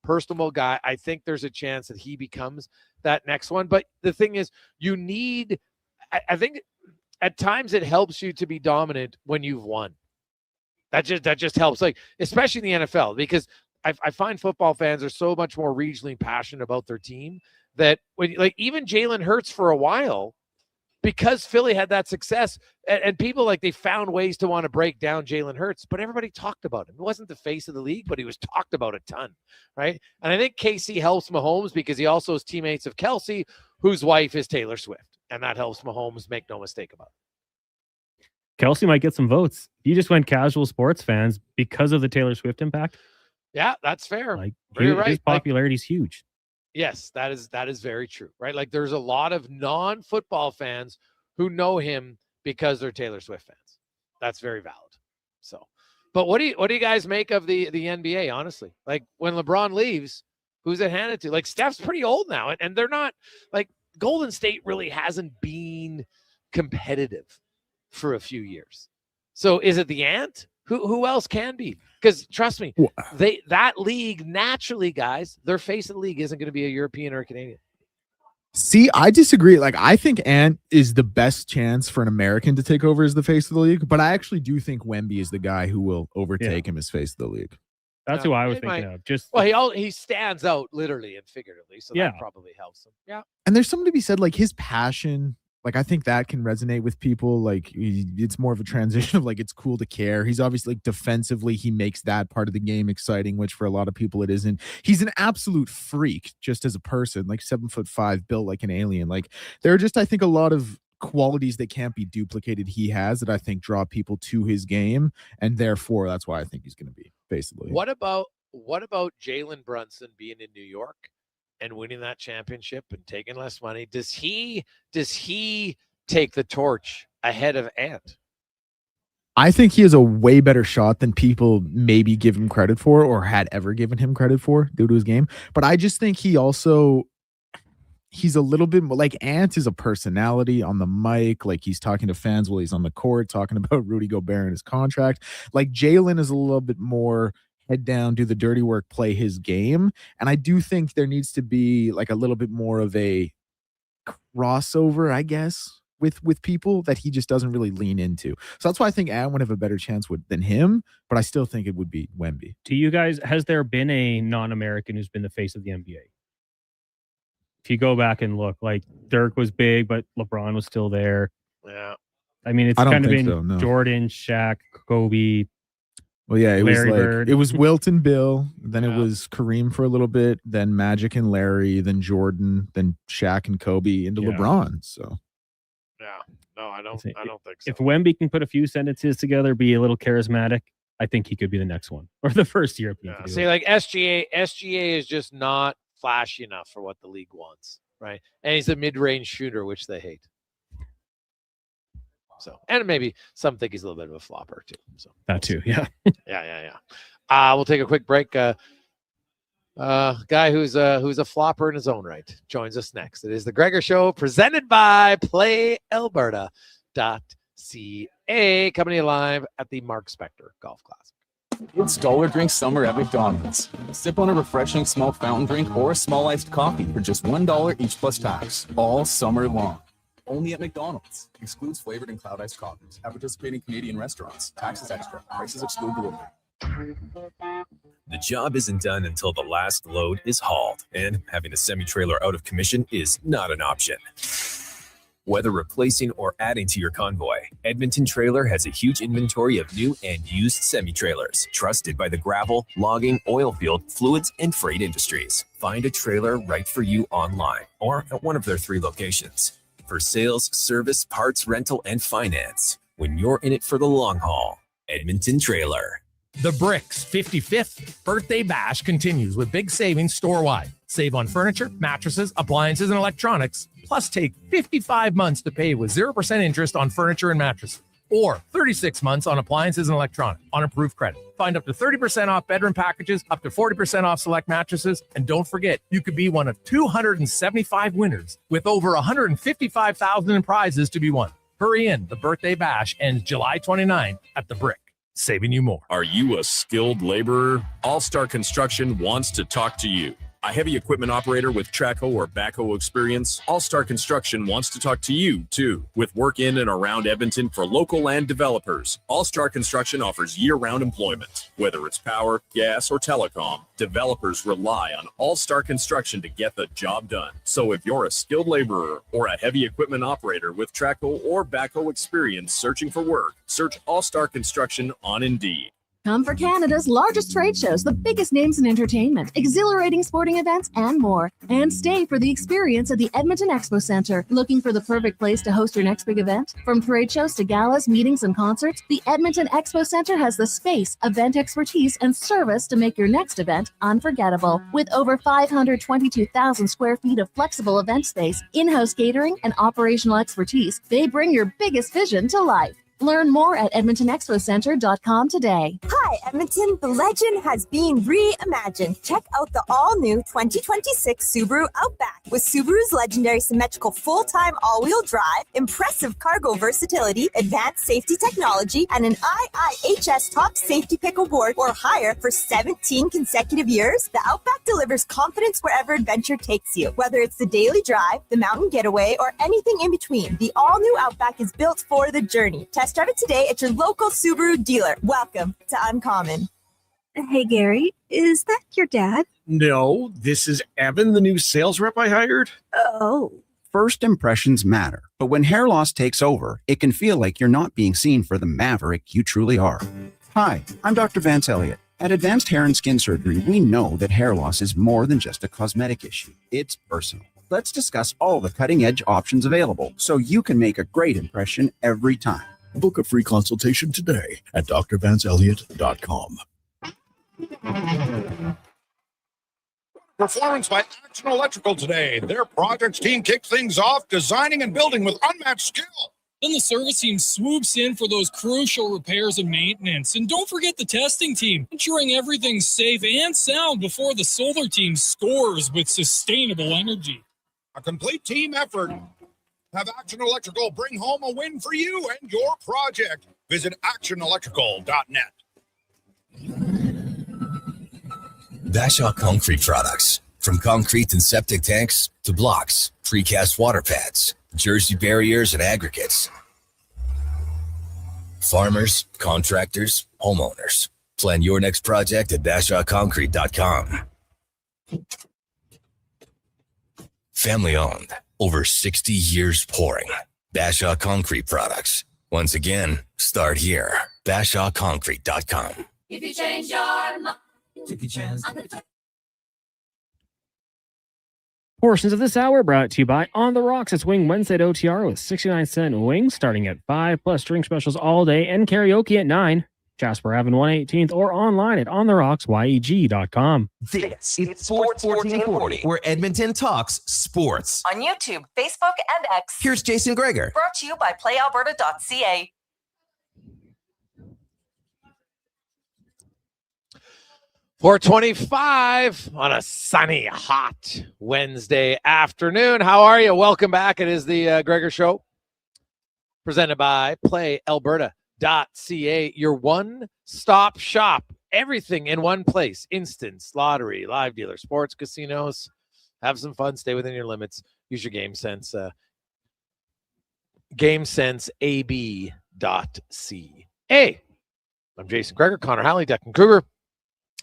Personable guy. I think there's a chance that he becomes that next one. But the thing is, I think at times it helps you to be dominant when you've won. That just helps, like, especially in the NFL, because I find football fans are so much more regionally passionate about their team that when, like, even Jalen Hurts for a while, because Philly had that success, and people, like, they found ways to want to break down Jalen Hurts, but everybody talked about him. He wasn't the face of the league, but he was talked about a ton, right? And I think KC helps Mahomes because he also is teammates of Kelsey, whose wife is Taylor Swift, and that helps Mahomes, make no mistake about it. Kelsey might get some votes. He just went casual sports fans because of the Taylor Swift impact. Yeah, that's fair. Like, you're right. His popularity's huge. Yes, that is very true, right? Like, there's a lot of non-football fans who know him because they're Taylor Swift fans. That's very valid. So, but what do you guys make of the NBA, honestly? Like, when LeBron leaves, who's it handed to? Like, Steph's pretty old now, and they're not, like, Golden State really hasn't been competitive for a few years. So is it the Ant? Who else can be? Because trust me, that league naturally, guys, their face of the league isn't going to be a European or a Canadian. See, I disagree. Like, I think Ant is the best chance for an American to take over as the face of the league, but I actually do think Wemby is the guy who will overtake him as face of the league. That's who I was thinking of. He stands out literally and figuratively, so that probably helps him. Yeah. And there's something to be said, like, his passion. Like, I think that can resonate with people. Like, it's more of a transition of, like, it's cool to care. He's obviously, like, defensively, he makes that part of the game exciting, which for a lot of people it isn't. He's an absolute freak just as a person, like 7'5", built like an alien. Like, there are just, I think, a lot of qualities that can't be duplicated he has that I think draw people to his game, and therefore that's why I think he's going to be basically. What about Jalen Brunson being in New York and winning that championship and taking less money? Does he take the torch ahead of Ant? I think he has a way better shot than people maybe give him credit for or had ever given him credit for due to his game. But I just think he's a little bit more like Ant is a personality on the mic. Like, he's talking to fans while he's on the court, talking about Rudy Gobert and his contract. Like, Jalen is a little bit more head down, do the dirty work, play his game. And I do think there needs to be like a little bit more of a crossover, I guess, with people that he just doesn't really lean into. So that's why I think Adam would have a better chance than him, but I still think it would be Wemby. To you guys, has there been a non-American who's been the face of the NBA? If you go back and look, like Dirk was big, but LeBron was still there. Yeah. I mean, it's I don't kind of think been so, no. Jordan, Shaq, Kobe. Well, yeah, it Larry was like Bird. it was Wilt and Bill, then it was Kareem for a little bit, then Magic and Larry, then Jordan, then Shaq and Kobe into LeBron. So Yeah. No, I don't think so. If Wemby can put a few sentences together, be a little charismatic, I think he could be the next one or the first European. Yeah. To do See, it. like SGA is just not flashy enough for what the league wants, right? And he's a mid-range shooter, which they hate. So, and maybe some think he's a little bit of a flopper too. So that too, yeah. yeah. We'll take a quick break. Guy who's a flopper in his own right joins us next. It is the Gregor Show, presented by PlayAlberta.ca, coming to you live at the Mark Spector Golf Classic. It's dollar drink summer at McDonald's. Sip on a refreshing small fountain drink or a small iced coffee for just $1 each plus tax, all summer long. Only at McDonald's. Excludes flavored and cloud iced coffees. At participating Canadian restaurants. Taxes extra. Prices exclude delivery. The job isn't done until the last load is hauled, and having a semi-trailer out of commission is not an option. Whether replacing or adding to your convoy, Edmonton Trailer has a huge inventory of new and used semi-trailers, trusted by the gravel, logging, oil field, fluids, and freight industries. Find a trailer right for you online or at one of their 3 locations. For sales, service, parts, rental, and finance, when you're in it for the long haul, Edmonton Trailer. The Bricks 55th Birthday Bash continues with big savings store-wide. Save on furniture, mattresses, appliances, and electronics. Plus, take 55 months to pay with 0% interest on furniture and mattresses. Or 36 months on appliances and electronics on approved credit. Find up to 30% off bedroom packages, up to 40% off select mattresses. And don't forget, you could be one of 275 winners with over $155,000 in prizes to be won. Hurry in. The Birthday Bash ends July 29 at the Brick. Saving you more. Are you a skilled laborer? All-Star Construction wants to talk to you. A heavy equipment operator with Traco or backhoe experience, All-Star Construction wants to talk to you, too. With work in and around Edmonton for local land developers, All-Star Construction offers year-round employment. Whether it's power, gas, or telecom, developers rely on All-Star Construction to get the job done. So if you're a skilled laborer or a heavy equipment operator with Traco or backhoe experience searching for work, search All-Star Construction on Indeed. Come for Canada's largest trade shows, the biggest names in entertainment, exhilarating sporting events, and more. And stay for the experience at the Edmonton Expo Centre. Looking for the perfect place to host your next big event? From trade shows to galas, meetings, and concerts, the Edmonton Expo Centre has the space, event expertise, and service to make your next event unforgettable. With over 522,000 square feet of flexible event space, in-house catering, and operational expertise, they bring your biggest vision to life. Learn more at EdmontonExpoCenter.com today. Hi, Edmonton. The legend has been reimagined. Check out the all-new 2026 Subaru Outback. With Subaru's legendary symmetrical full-time all-wheel drive, impressive cargo versatility, advanced safety technology, and an IIHS top safety pick award or higher for 17 consecutive years, the Outback delivers confidence wherever adventure takes you. Whether it's the daily drive, the mountain getaway, or anything in between, the all-new Outback is built for the journey. Test drive it today at your local Subaru dealer. Welcome to Uncommon. Hey, Gary, is that your dad? No, this is Evan, the new sales rep I hired. Oh. First impressions matter, but when hair loss takes over, it can feel like you're not being seen for the maverick you truly are. Hi, I'm Dr. Vance Elliott. At Advanced Hair and Skin Surgery, we know that hair loss is more than just a cosmetic issue. It's personal. Let's discuss all the cutting-edge options available so you can make a great impression every time. Book a free consultation today at drvanceelliott.com. Performance by Action Electrical today. Their projects team kicks things off, designing and building with unmatched skill. Then the service team swoops in for those crucial repairs and maintenance. And don't forget the testing team, ensuring everything's safe and sound before the solar team scores with sustainable energy. A complete team effort. Have Action Electrical bring home a win for you and your project. Visit actionelectrical.net. Bashaw Concrete Products. From concrete and septic tanks to blocks, precast water pads, Jersey barriers and aggregates. Farmers, contractors, homeowners. Plan your next project at bashawconcrete.com. Family owned, over 60 years pouring. Bashaw Concrete Products. Once again, start here. bashawconcrete.com. If you change your mind, take a chance. Portions of this hour brought to you by On the Rocks. It's Wing Wednesday at OTR with 69-cent wings starting at 5, plus drink specials all day and karaoke at 9. Jasper Ave 118th or online at ontherocks.yeg.com. This is Sports 1440, where Edmonton talks sports. On YouTube, Facebook, and X. Here's Jason Gregor. Brought to you by playalberta.ca. .425 on a sunny, hot Wednesday afternoon. How are you? Welcome back. It is the Gregor Show, presented by playalberta.ca, your one-stop shop. Everything in one place. Instance, lottery, live dealer, sports, casinos. Have some fun. Stay within your limits. Use your game sense. GameSenseAB.ca. I'm Jason Gregor, Connor Halley, Declan Kruger.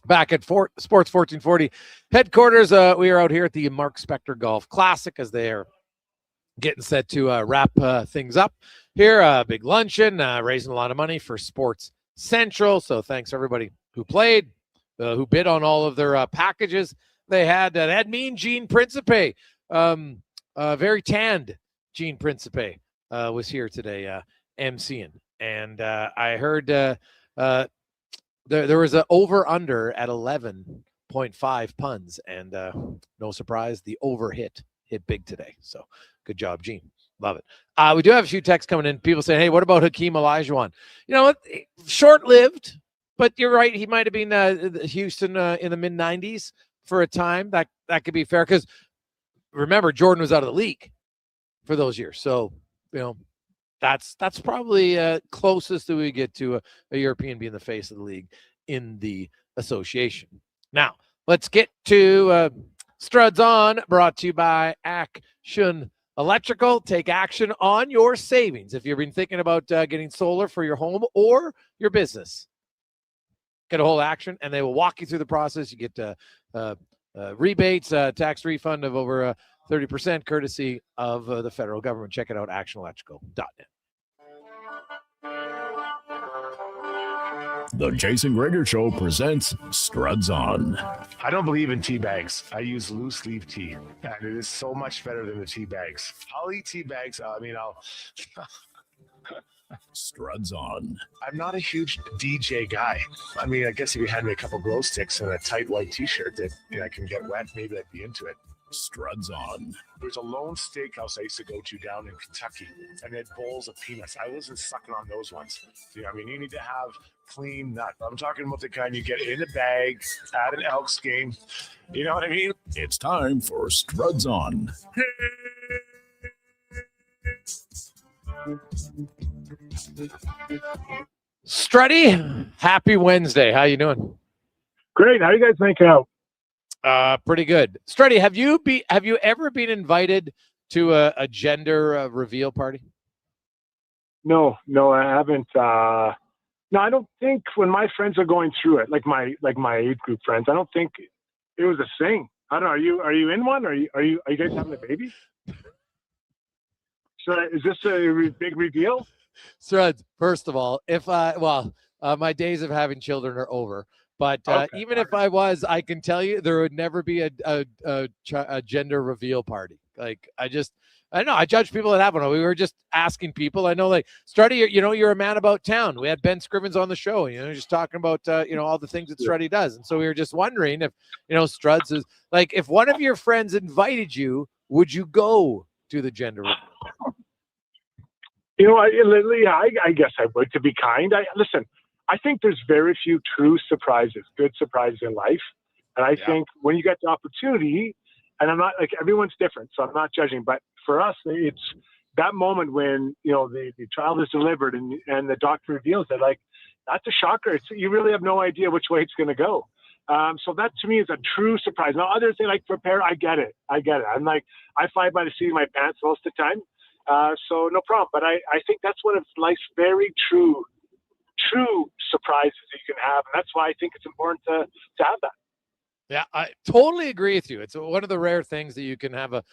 Back at Sports 1440 headquarters. We are out here at the Mark Spector Golf Classic as they are getting set to wrap things up here. Big luncheon, raising a lot of money for Sports Central. So thanks everybody who played, who bid on all of their packages. They had that mean Gene Principe, very tanned Gene Principe was here today emceeing. And I heard there was an over-under at 11.5 puns, and no surprise, the over hit big today. So good job, Gene. Love it. We do have a few texts coming in. People saying, hey, what about Hakeem Olajuwon? You know what? Short-lived, but you're right. He might have been Houston in the mid-90s for a time. That could be fair because, remember, Jordan was out of the league for those years. So, you know, that's probably closest that we get to a European being the face of the league in the association. Now, let's get to Struds On, brought to you by Action Electrical. Take action on your savings. If you've been thinking about getting solar for your home or your business, get a hold of Action, and they will walk you through the process. You get rebates, tax refund of over 30% courtesy of the federal government. Check it out, actionelectrical.net. The Jason Gregor Show presents Struds On. I don't believe in tea bags. I use loose leaf tea, and it is so much better than the tea bags. I'll eat tea bags. I'll Struds On. I'm not a huge DJ guy. I mean, I guess if you had me a couple glow sticks and a tight white t-shirt that I can get wet, maybe I'd be into it. Struds On. There's a lone steakhouse I used to go to down in Kentucky, and they had bowls of peanuts. I wasn't sucking on those ones. You know, I mean, you need to have clean nut. I'm talking about the kind you get in a bag at an Elks game. You know what I mean? It's time for Struds On. Struddy, happy Wednesday. How you doing? Great. How you guys making out? Pretty good. Struddy, have you ever been invited to a gender reveal party? No, I haven't. No, I don't think when my friends are going through it, like my age group friends, I don't think it was a thing. I don't know. Are you in one? Are you guys having a baby? So is this a big reveal? Struds, first of all, my days of having children are over. But even if I was, I can tell you there would never be a gender reveal party. Like I know I judge people that have one. We were just asking people. I know, like Struddy, you're a man about town. We had Ben Scrivens on the show. Just talking about all the things that Struddy does, and so we were just wondering if Struds is like, if one of your friends invited you, would you go to the gender reveal party? I guess I would, to be kind. Listen. I think there's very few true surprises, good surprises in life. And I think when you get the opportunity, and I'm not like, everyone's different, so I'm not judging, but for us, it's that moment when, the child is delivered and the doctor reveals it, like, that's a shocker. You really have no idea which way it's going to go. So that to me is a true surprise. Now others, they like prepare. I get it. I'm like, I fly by the seat of my pants most of the time. So no problem. But I think that's one of life's very true surprises that you can have. And that's why I think it's important to have that. Yeah, I totally agree with you. It's one of the rare things that you can have a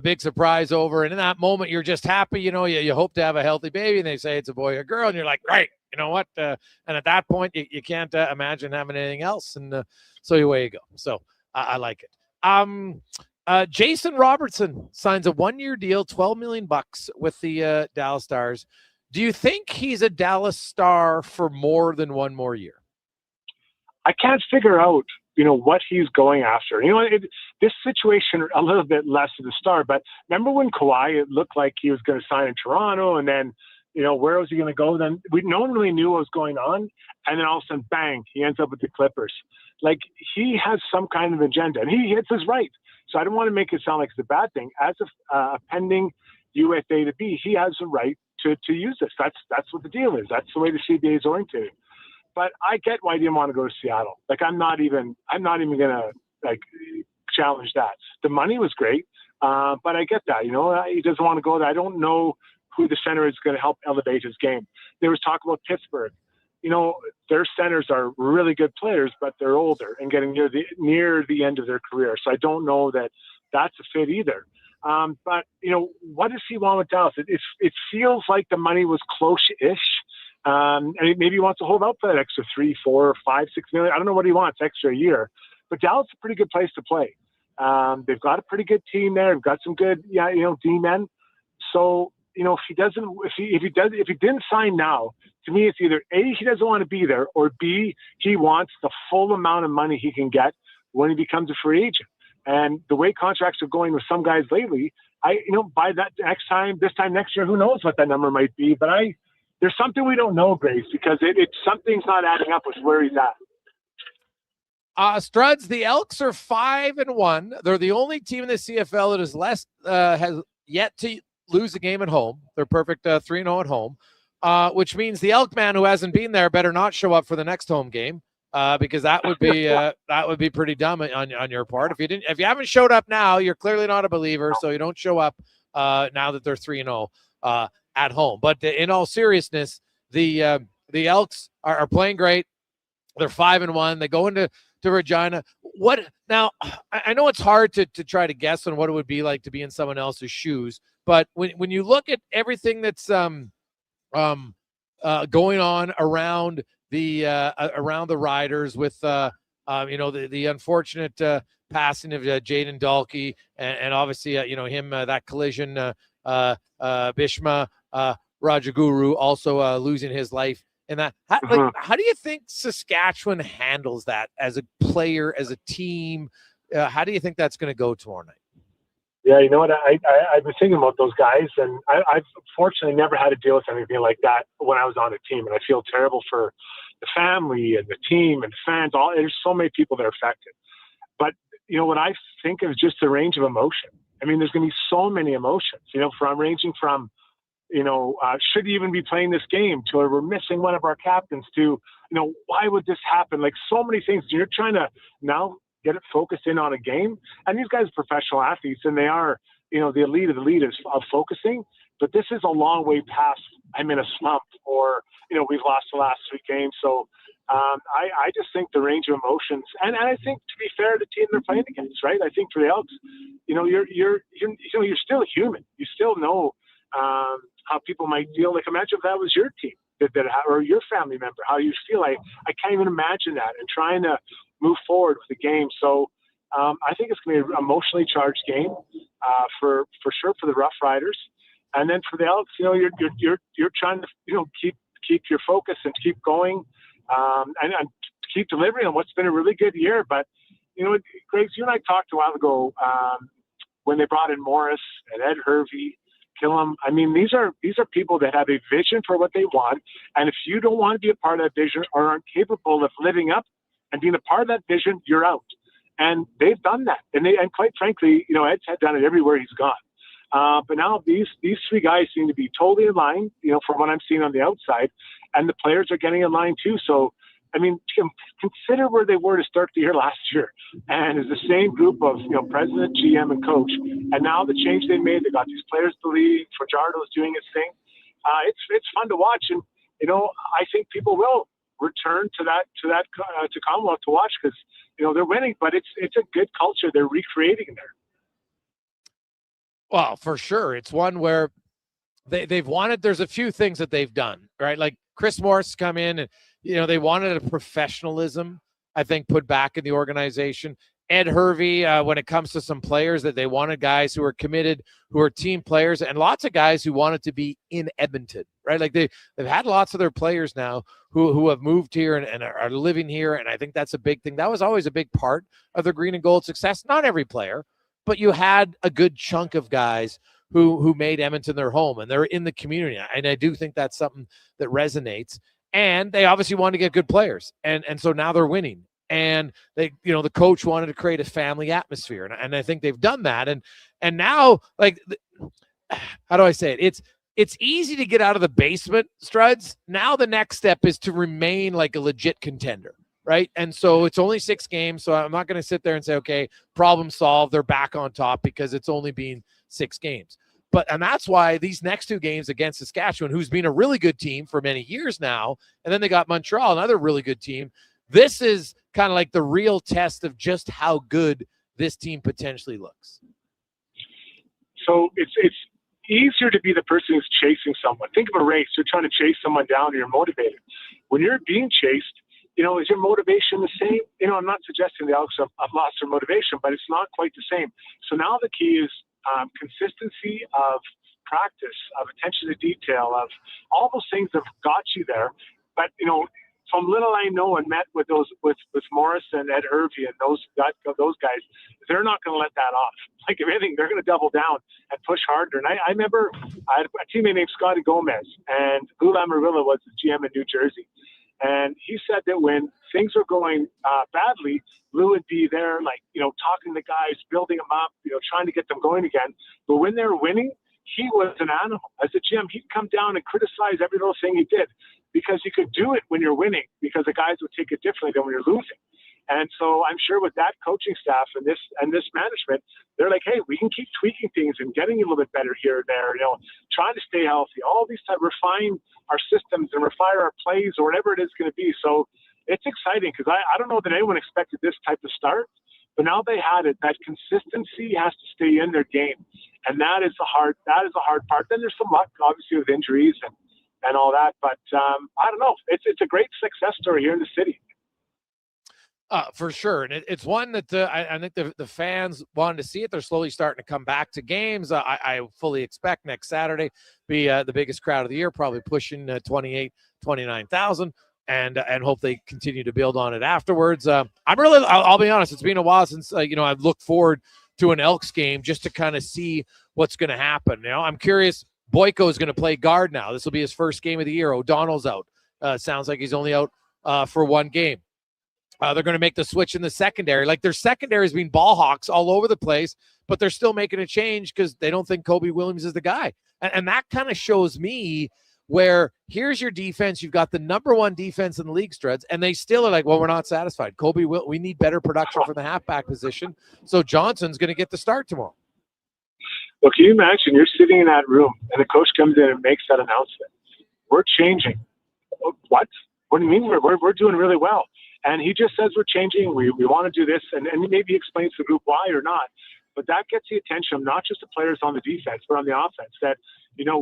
big surprise over. And in that moment, you're just happy. You hope to have a healthy baby, and they say it's a boy or a girl. And you're like, great. You know what? And at that point, you can't imagine having anything else. And so away you go. So I like it. Jason Robertson signs a 1-year deal, $12 million with the Dallas Stars. Do you think he's a Dallas Star for more than one more year? I can't figure out, what he's going after. This situation a little bit less of the Star, but remember when Kawhi, it looked like he was going to sign in Toronto, and then, where was he going to go? Then no one really knew what was going on. And then all of a sudden, bang, he ends up with the Clippers. Like, he has some kind of agenda, and it's his right. So I don't want to make it sound like it's a bad thing. As a pending UFA to be, he has a right to use this. That's what the deal is. That's the way the CBA is oriented. But I get why he didn't want to go to Seattle. Like, I'm not even gonna challenge that. The money was great, but I get that. He doesn't want to go there. I don't know who the center is going to help elevate his game. There was talk about Pittsburgh. Their centers are really good players, but they're older and getting near the end of their career. So I don't know that that's a fit either. But what does he want with Dallas? It feels like the money was close-ish. And maybe he wants to hold out for that extra 3, 4, 5, 6 million. I don't know what he wants extra a year, but Dallas is a pretty good place to play. They've got a pretty good team there. They've got some good, D-men. So, if he didn't sign now, to me, it's either A, he doesn't want to be there, or B, he wants the full amount of money he can get when he becomes a free agent. And the way contracts are going with some guys lately, by this time next year, who knows what that number might be, but there's something we don't know, Grace, because something's not adding up with where he's at. Struds, the Elks are 5-1. They're the only team in the CFL that has yet to lose a game at home. They're perfect 3-0 at home, which means the Elk man who hasn't been there better not show up for the next home game, because that would be pretty dumb on your part. If you haven't showed up now, you're clearly not a believer. So you don't show up now that they're 3-0. At home. But in all seriousness, the Elks are playing great. They're 5-1. They go into Regina. Now, I know it's hard to try to guess on what it would be like to be in someone else's shoes, but when you look at everything that's going on around the Riders with the unfortunate passing of Jaden Dahlke and obviously him that collision Bishma Rajaguru also losing his life in that. How do you think Saskatchewan handles that as a player, as a team? How do you think that's going to go tomorrow night? Yeah, you know what? I've been thinking about those guys, and I've fortunately never had to deal with anything like that when I was on a team, and I feel terrible for the family and the team and the fans. There's so many people that are affected. But what I think is just the range of emotion. I mean, there's going to be so many emotions, ranging from, should he even be playing this game, to we're missing one of our captains, to, why would this happen? Like, so many things. You're trying to now get it focused in on a game. And these guys are professional athletes, and they are, the elite of the elite of focusing. But this is a long way past, I'm in a slump, or, we've lost the last 3 games. So I just think the range of emotions, and I think, to be fair, the team they're playing against, right? I think for the Elks, you're still human. You still know how people might feel. Like, imagine if that was your team or your family member, how you feel. I can't even imagine that, and trying to move forward with the game. So I think it's going to be an emotionally charged game for sure for the Rough Riders, and then for the Elks, you're trying to keep your focus and keep going. And keep delivering on what's been a really good year. But, Greg, you and I talked a while ago when they brought in Morris and Ed Hervey, Killam. I mean, these are people that have a vision for what they want. And if you don't want to be a part of that vision or aren't capable of living up and being a part of that vision, you're out. And they've done that. And quite frankly, Ed's had done it everywhere he's gone. But now these 3 guys seem to be totally in line, from what I'm seeing on the outside, and the players are getting in line too. So I mean, consider where they were to start the year last year. And it's the same group of, president, GM, and coach. And now the change they made, they got these players to leave. Fajardo's doing his thing. It's fun to watch. And, I think people will return to Commonwealth to watch because, they're winning. But it's a good culture they're recreating there. Well, for sure. It's one where they've wanted, there's a few things that they've done, right? Like Chris Morris come in and, they wanted a professionalism, I think, put back in the organization. Ed Hervey, when it comes to some players, that they wanted guys who are committed, who are team players, and lots of guys who wanted to be in Edmonton, right? Like they've had lots of their players now who have moved here and are living here, and I think that's a big thing. That was always a big part of the green and gold success. Not every player, but you had a good chunk of guys who made Edmonton their home, and they're in the community. And I do think that's something that resonates. And they obviously wanted to get good players. And so now they're winning. And they, the coach wanted to create a family atmosphere. And I think they've done that. And now, like, how do I say it? It's easy to get out of the basement, Struds. Now the next step is to remain like a legit contender, right? And so it's only 6 games. So I'm not going to sit there and say, okay, problem solved, they're back on top, because it's only been 6 games. And that's why these next 2 games against Saskatchewan, who's been a really good team for many years now, and then they got Montreal, another really good team. This is kind of like the real test of just how good this team potentially looks. So it's easier to be the person who's chasing someone. Think of a race. You're trying to chase someone down and you're motivated. When you're being chased, is your motivation the same? I'm not suggesting the Elks have lost their motivation, but it's not quite the same. So now the key is consistency of practice, of attention to detail, of all those things that have got you there. But, from little I know and met with Morris and Ed Hervey and those guys, they're not going to let that off. Like, if anything, they're going to double down and push harder. And I remember I had a teammate named Scotty Gomez, and Lou Lamorilla was the GM in New Jersey. And he said that when things were going badly, Lou would be there, talking to guys, building them up, trying to get them going again. But when they were winning, he was an animal. As a GM, he'd come down and criticize every little thing he did, because you could do it when you're winning, because the guys would take it differently than when you're losing. And so I'm sure with that coaching staff and this management, they're like, hey, we can keep tweaking things and getting a little bit better here or there, trying to stay healthy, all these types, refine our systems and refine our plays or whatever it is going to be. So it's exciting, because I don't know that anyone expected this type of start, but now they had it. That consistency has to stay in their game. And that is the hard part. Then there's some luck, obviously, with injuries and all that. But I don't know. It's a great success story here in the city. For sure. And it's one that I think the fans wanted to see it. They're slowly starting to come back to games. I fully expect next Saturday be the biggest crowd of the year, probably pushing 29,000, and hope they continue to build on it afterwards. I'll be honest, it's been a while since, I've looked forward to an Elks game just to kind of see what's going to happen. I'm curious. Boyko is going to play guard now. This will be his first game of the year. O'Donnell's out. Sounds like he's only out for 1 game. They're going to make the switch in the secondary. Like, their secondary has been ball hawks all over the place, but they're still making a change because they don't think Kobe Williams is the guy. And that kind of shows me where here's your defense. You've got the number 1 defense in the league, Struds, and they still are like, well, we're not satisfied. We need better production from the halfback position. So Johnson's going to get the start tomorrow. Well, can you imagine you're sitting in that room and the coach comes in and makes that announcement? We're changing. What? What do you mean? We're doing really well. And he just says we're changing. We want to do this. And maybe he explains to the group why or not. But that gets the attention of not just the players on the defense, but on the offense, that,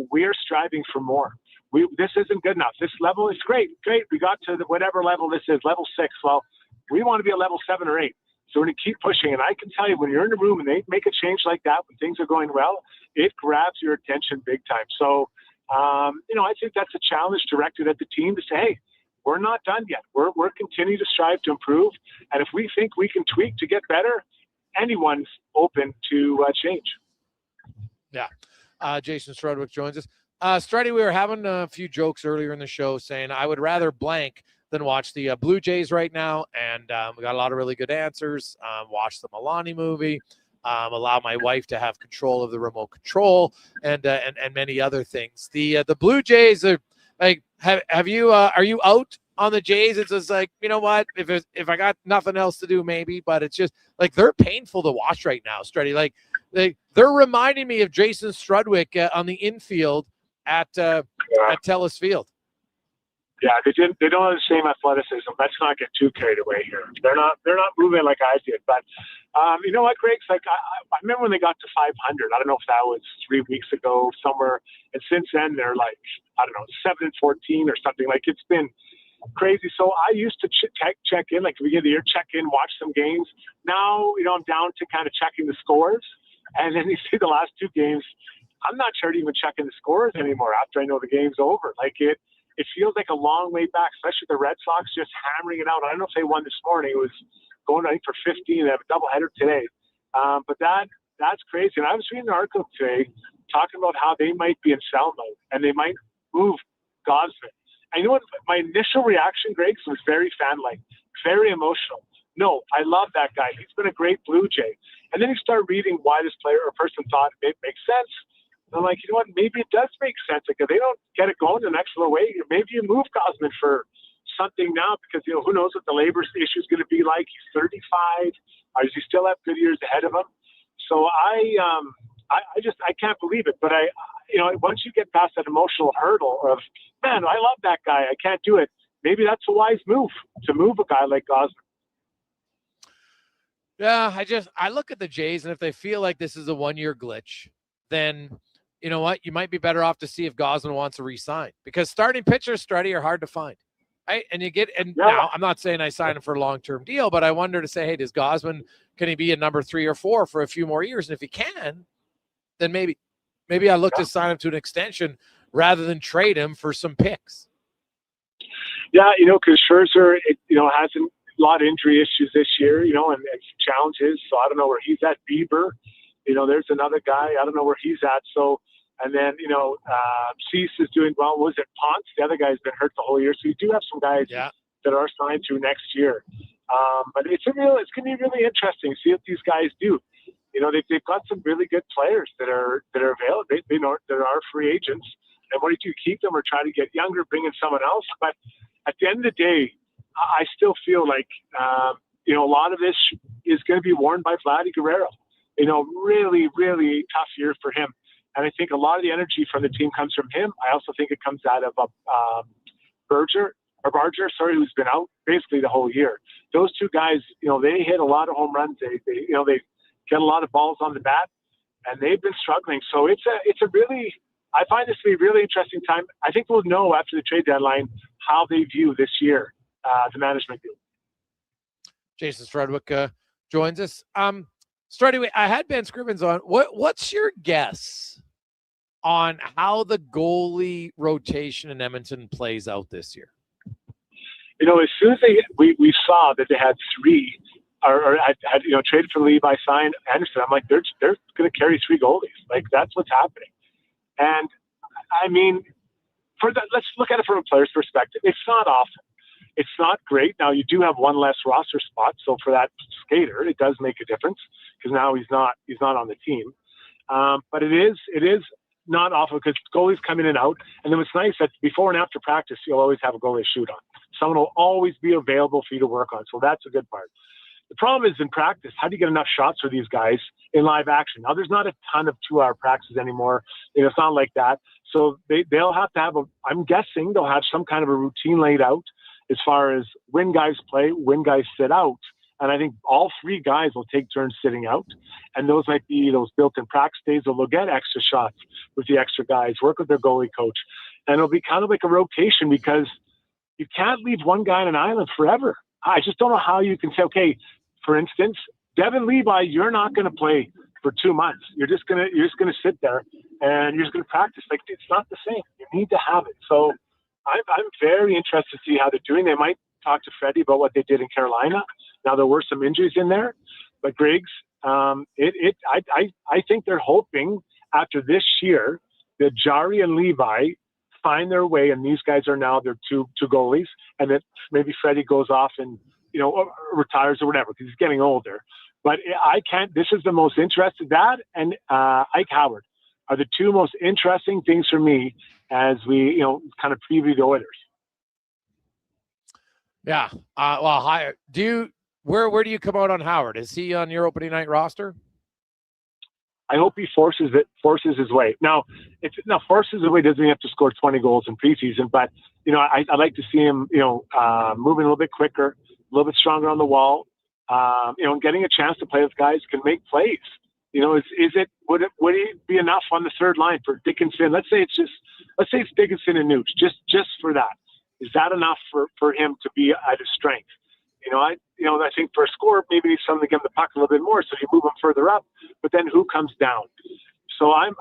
we're striving for more. This isn't good enough. This level is great. We got to whatever level this is, level 6. Well, we want to be a level 7 or 8. So we're going to keep pushing. And I can tell you, when you're in the room and they make a change like that, when things are going well, it grabs your attention big time. So, I think that's a challenge directed at the team to say, hey, we're not done yet. We're continuing to strive to improve. And if we think we can tweak to get better, anyone's open to change. Yeah. Jason Strudwick joins us. Struddy, we were having a few jokes earlier in the show saying I would rather blank than watch the Blue Jays right now. And we got a lot of really good answers. Watch the Milani movie. Allow my wife to have control of the remote control and many other things. The Blue Jays are like, are you out on the Jays, it's just like, you know what? If I got nothing else to do, maybe. But it's just like they're painful to watch right now, Struddy. Like they're reminding me of Jason Strudwick on the infield at Telus Field. Yeah, they don't have the same athleticism. Let's not get too carried away here. They're not moving like I did. But you know what, Greg? It's like I remember when they got to 500. I don't know if that was 3 weeks ago somewhere. And since then, they're like, I don't know, 7-14 or something. Like, it's been crazy. So I used to check in, like, at the beginning of the year, check in, watch some games. Now, you know, I'm down to kind of checking the scores. And then you see the last two games, I'm not sure to even checking the scores anymore after I know the game's over. Like, it feels like a long way back, especially the Red Sox just hammering it out. I don't know if they won this morning. It was going, I think, for 15. They have a doubleheader today. But that's crazy. And I was reading an article today talking about how they might be in sell mode and they might move Gausman. And you know what? My initial reaction, Greg, was very fan-like, very emotional. No, I love that guy. He's been a great Blue Jay. And then you start reading why this player or person thought it makes sense. And I'm like, you know what? Maybe it does make sense. Like, if they don't get it going the next little way, maybe you move Gausman for something now because, you know, who knows what the labor issue is going to be like. He's 35. Or does he still have good years ahead of him? So I can't believe it. But you know, once you get past that emotional hurdle of, man, I love that guy, I can't do it. Maybe that's a wise move to move a guy like Gausman. Yeah, I look at the Jays, and if they feel like this is a one-year glitch, then you know what? You might be better off to see if Gausman wants to re-sign, because starting pitchers, Struddy, are hard to find. Right? Now I'm not saying I sign him for a long-term deal, but I wonder to say, hey, does Gausman, can he be a number 3 or 4 for a few more years? And if he can, then maybe I look to sign him to an extension rather than trade him for some picks. Yeah, you know, because Scherzer, hasn't a lot of injury issues this year, you know, and challenges. So I don't know where he's at. Bieber, you know, there's another guy. I don't know where he's at. So, and then, you know, Cease is doing well. Was it Ponce? The other guy's been hurt the whole year. So you do have some guys that are signed through next year. But it's going to be really interesting to see what these guys do. You know, they've got some really good players that are available. They know there are free agents. And what do you keep them or try to get younger, bring in someone else? But at the end of the day, I still feel like, you know, a lot of this is going to be worn by Vladdy Guerrero. You know, really, really tough year for him. And I think a lot of the energy from the team comes from him. I also think it comes out of Barger, who's been out basically the whole year. Those two guys, you know, they hit a lot of home runs. They get a lot of balls on the bat, and they've been struggling. So it's a really, I find this to be a really interesting time. I think we'll know after the trade deadline how they view this year, the management group. Jason Strudwick joins us. Strudwick, I had Ben Scribbins on. What's your guess on how the goalie rotation in Edmonton plays out this year? You know, as soon as we saw that they had 3, or had you know, traded for Levi, signed Anderson, I'm like, they're going to carry 3 goalies. Like, that's what's happening. And I mean, let's look at it from a player's perspective. It's not awful. It's not great. Now, you do have one less roster spot, so for that skater, it does make a difference because now he's not on the team. But it is not awful because goalies come in and out. And then what's nice that before and after practice, you'll always have a goalie to shoot on. Someone will always be available for you to work on. So that's a good part. The problem is in practice, how do you get enough shots for these guys in live action? Now, there's not a ton of 2-hour practices anymore. You know, it's not like that. So they'll have to have I'm guessing they'll have some kind of a routine laid out as far as when guys play, when guys sit out. And I think all 3 guys will take turns sitting out. And those might be those built-in practice days where they'll get extra shots with the extra guys, work with their goalie coach. And it'll be kind of like a rotation because you can't leave one guy on an island forever. I just don't know how you can say, okay, for instance, Devin Levi, you're not going to play for 2 months. You're just going to sit there and you're just going to practice. Like, it's not the same. You need to have it. So I'm very interested to see how they're doing. They might talk to Freddie about what they did in Carolina. Now, there were some injuries in there, but Griggs, I think they're hoping after this year that Jari and Levi find their way, and these guys are now their two goalies, and that maybe Freddie goes off and, you know, retires or whatever because he's getting older. But this is the most interesting. That and Ike Howard are the 2 most interesting things for me as we, you know, kind of preview the Oilers. Yeah. Well, hi. Where do you come out on Howard? Is he on your opening night roster? I hope he forces his way. Now, forces his way doesn't mean have to score 20 goals in preseason, but I like to see him, moving a little bit quicker, a little bit stronger on the wall, and getting a chance to play with guys who can make plays. Would it be enough on the third line for Dickinson? Let's say it's Dickinson and Nooch, just for that. Is that enough for him to be at his strength? I think for a score, maybe he's something to give him the puck a little bit more, so you move him further up. But then who comes down? So I'm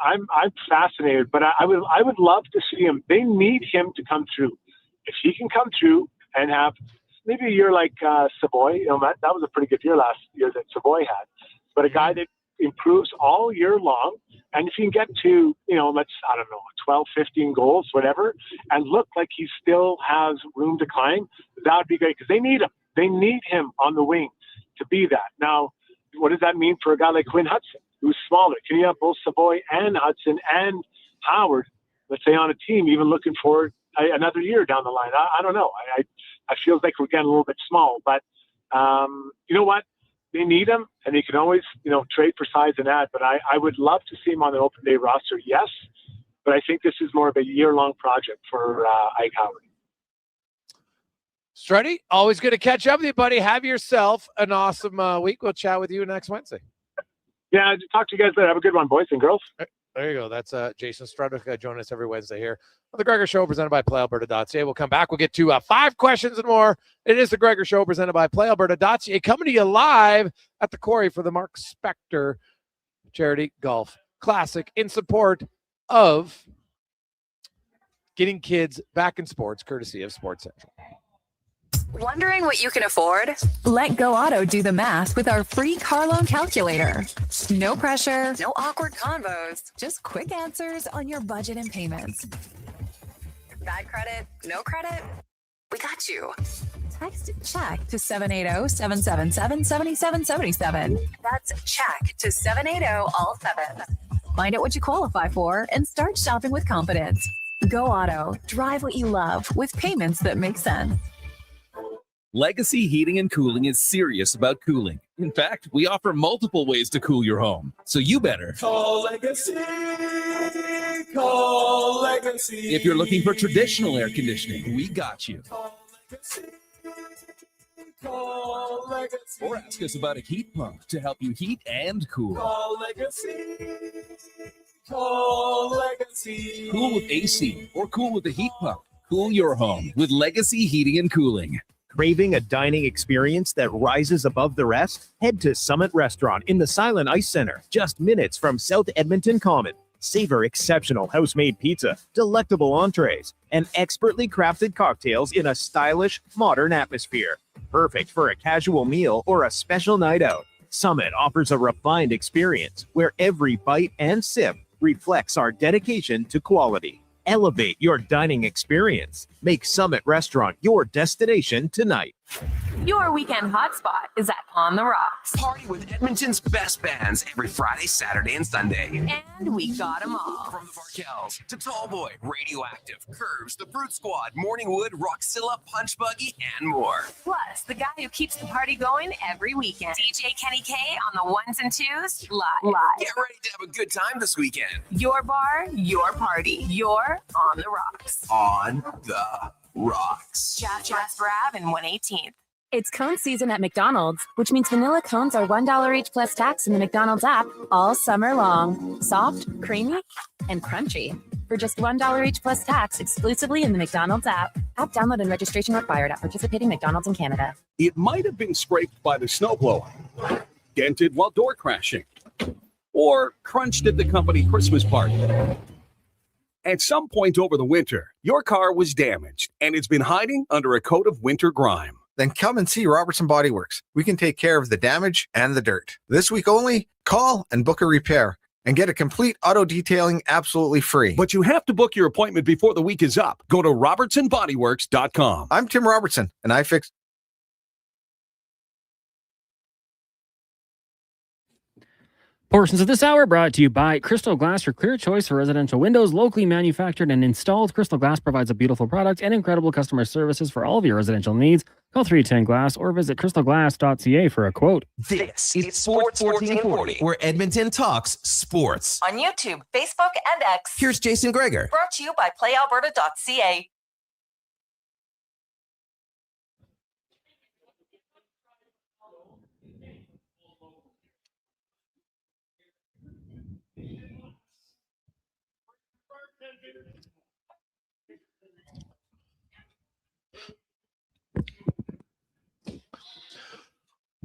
fascinated. But I would love to see him. They need him to come through. If he can come through and have maybe a year like Savoy, that was a pretty good year last year that Savoy had. But a guy that improves all year long, and if he can get to 12, 15 goals, whatever, and look like he still has room to climb, that would be great because they need him. They need him on the wing to be that. Now, what does that mean for a guy like Quinn Hudson, who's smaller? Can you have both Savoy and Hudson and Howard, let's say, on a team, even looking for another year down the line? I don't know. I feel like we're getting a little bit small, but you know what? They need him, and they can always, trade for size and add. But I would love to see him on the open day roster, yes. But I think this is more of a year-long project for Ike Howard. Struddy, always good to catch up with you, buddy. Have yourself an awesome week. We'll chat with you next Wednesday. Yeah, talk to you guys later. Have a good one, boys and girls. There you go. That's Jason Strudwick joining us every Wednesday here on the Gregor Show, presented by PlayAlberta.ca. We'll come back. We'll get to 5 questions and more. It is the Gregor Show, presented by PlayAlberta.ca, coming to you live at the Quarry for the Mark Spector Charity Golf Classic in support of getting kids back in sports, courtesy of Sports Central. Wondering what you can afford? Let Go Auto do the math with our free car loan calculator. No pressure, no awkward convos, just quick answers on your budget and payments. Bad credit, no credit? We got you. Text check to 780-777-7777. That's check to 780 all 7. Find out what you qualify for and start shopping with confidence. Go Auto. Drive what you love with payments that make sense. Legacy Heating and Cooling is serious about cooling. In fact, we offer multiple ways to cool your home. So you better call Legacy. Call Legacy. If you're looking for traditional air conditioning, we got you. Call Legacy. Call Legacy. Or ask us about a heat pump to help you heat and cool. Call Legacy. Call Legacy. Cool with AC or cool with a heat pump. Cool your home with Legacy Heating and Cooling. Craving a dining experience that rises above the rest? Head to Summit Restaurant in the Silent Ice Center, just minutes from South Edmonton Common. Savor exceptional house-made pizza, delectable entrees, and expertly crafted cocktails in a stylish, modern atmosphere. Perfect for a casual meal or a special night out. Summit offers a refined experience where every bite and sip reflects our dedication to quality. Elevate your dining experience. Make Summit Restaurant your destination tonight. Your weekend hotspot is at On the Rocks. Party with Edmonton's best bands every Friday, Saturday, and Sunday. And we got them all. From the Varkells to Tallboy, Radioactive, Curves, The Fruit Squad, Morningwood, Roxilla, Punch Buggy, and more. Plus, the guy who keeps the party going every weekend. DJ Kenny K on the 1s and 2s, live. Get ready to have a good time this weekend. Your bar, your party. You're On the Rocks. On the Rocks. Jasper Ave and 118th. It's cone season at McDonald's, which means vanilla cones are $1 each plus tax in the McDonald's app all summer long. Soft, creamy, and crunchy. For just $1 each plus tax exclusively in the McDonald's app. App download and registration required at participating McDonald's in Canada. It might have been scraped by the snowblower, dented while door crashing, or crunched at the company Christmas party. At some point over the winter, your car was damaged, and it's been hiding under a coat of winter grime. Then come and see Robertson Body Works. We can take care of the damage and the dirt. This week only, call and book a repair and get a complete auto detailing absolutely free. But you have to book your appointment before the week is up. Go to robertsonbodyworks.com. I'm Tim Robertson, and I fix... Portions of this hour brought to you by Crystal Glass, your clear choice for residential windows, locally manufactured and installed. Crystal Glass provides a beautiful product and incredible customer services for all of your residential needs. Call 310 Glass or visit crystalglass.ca for a quote. This is Sports 1440, where Edmonton talks sports. On YouTube, Facebook, and X. Here's Jason Gregor. Brought to you by playalberta.ca.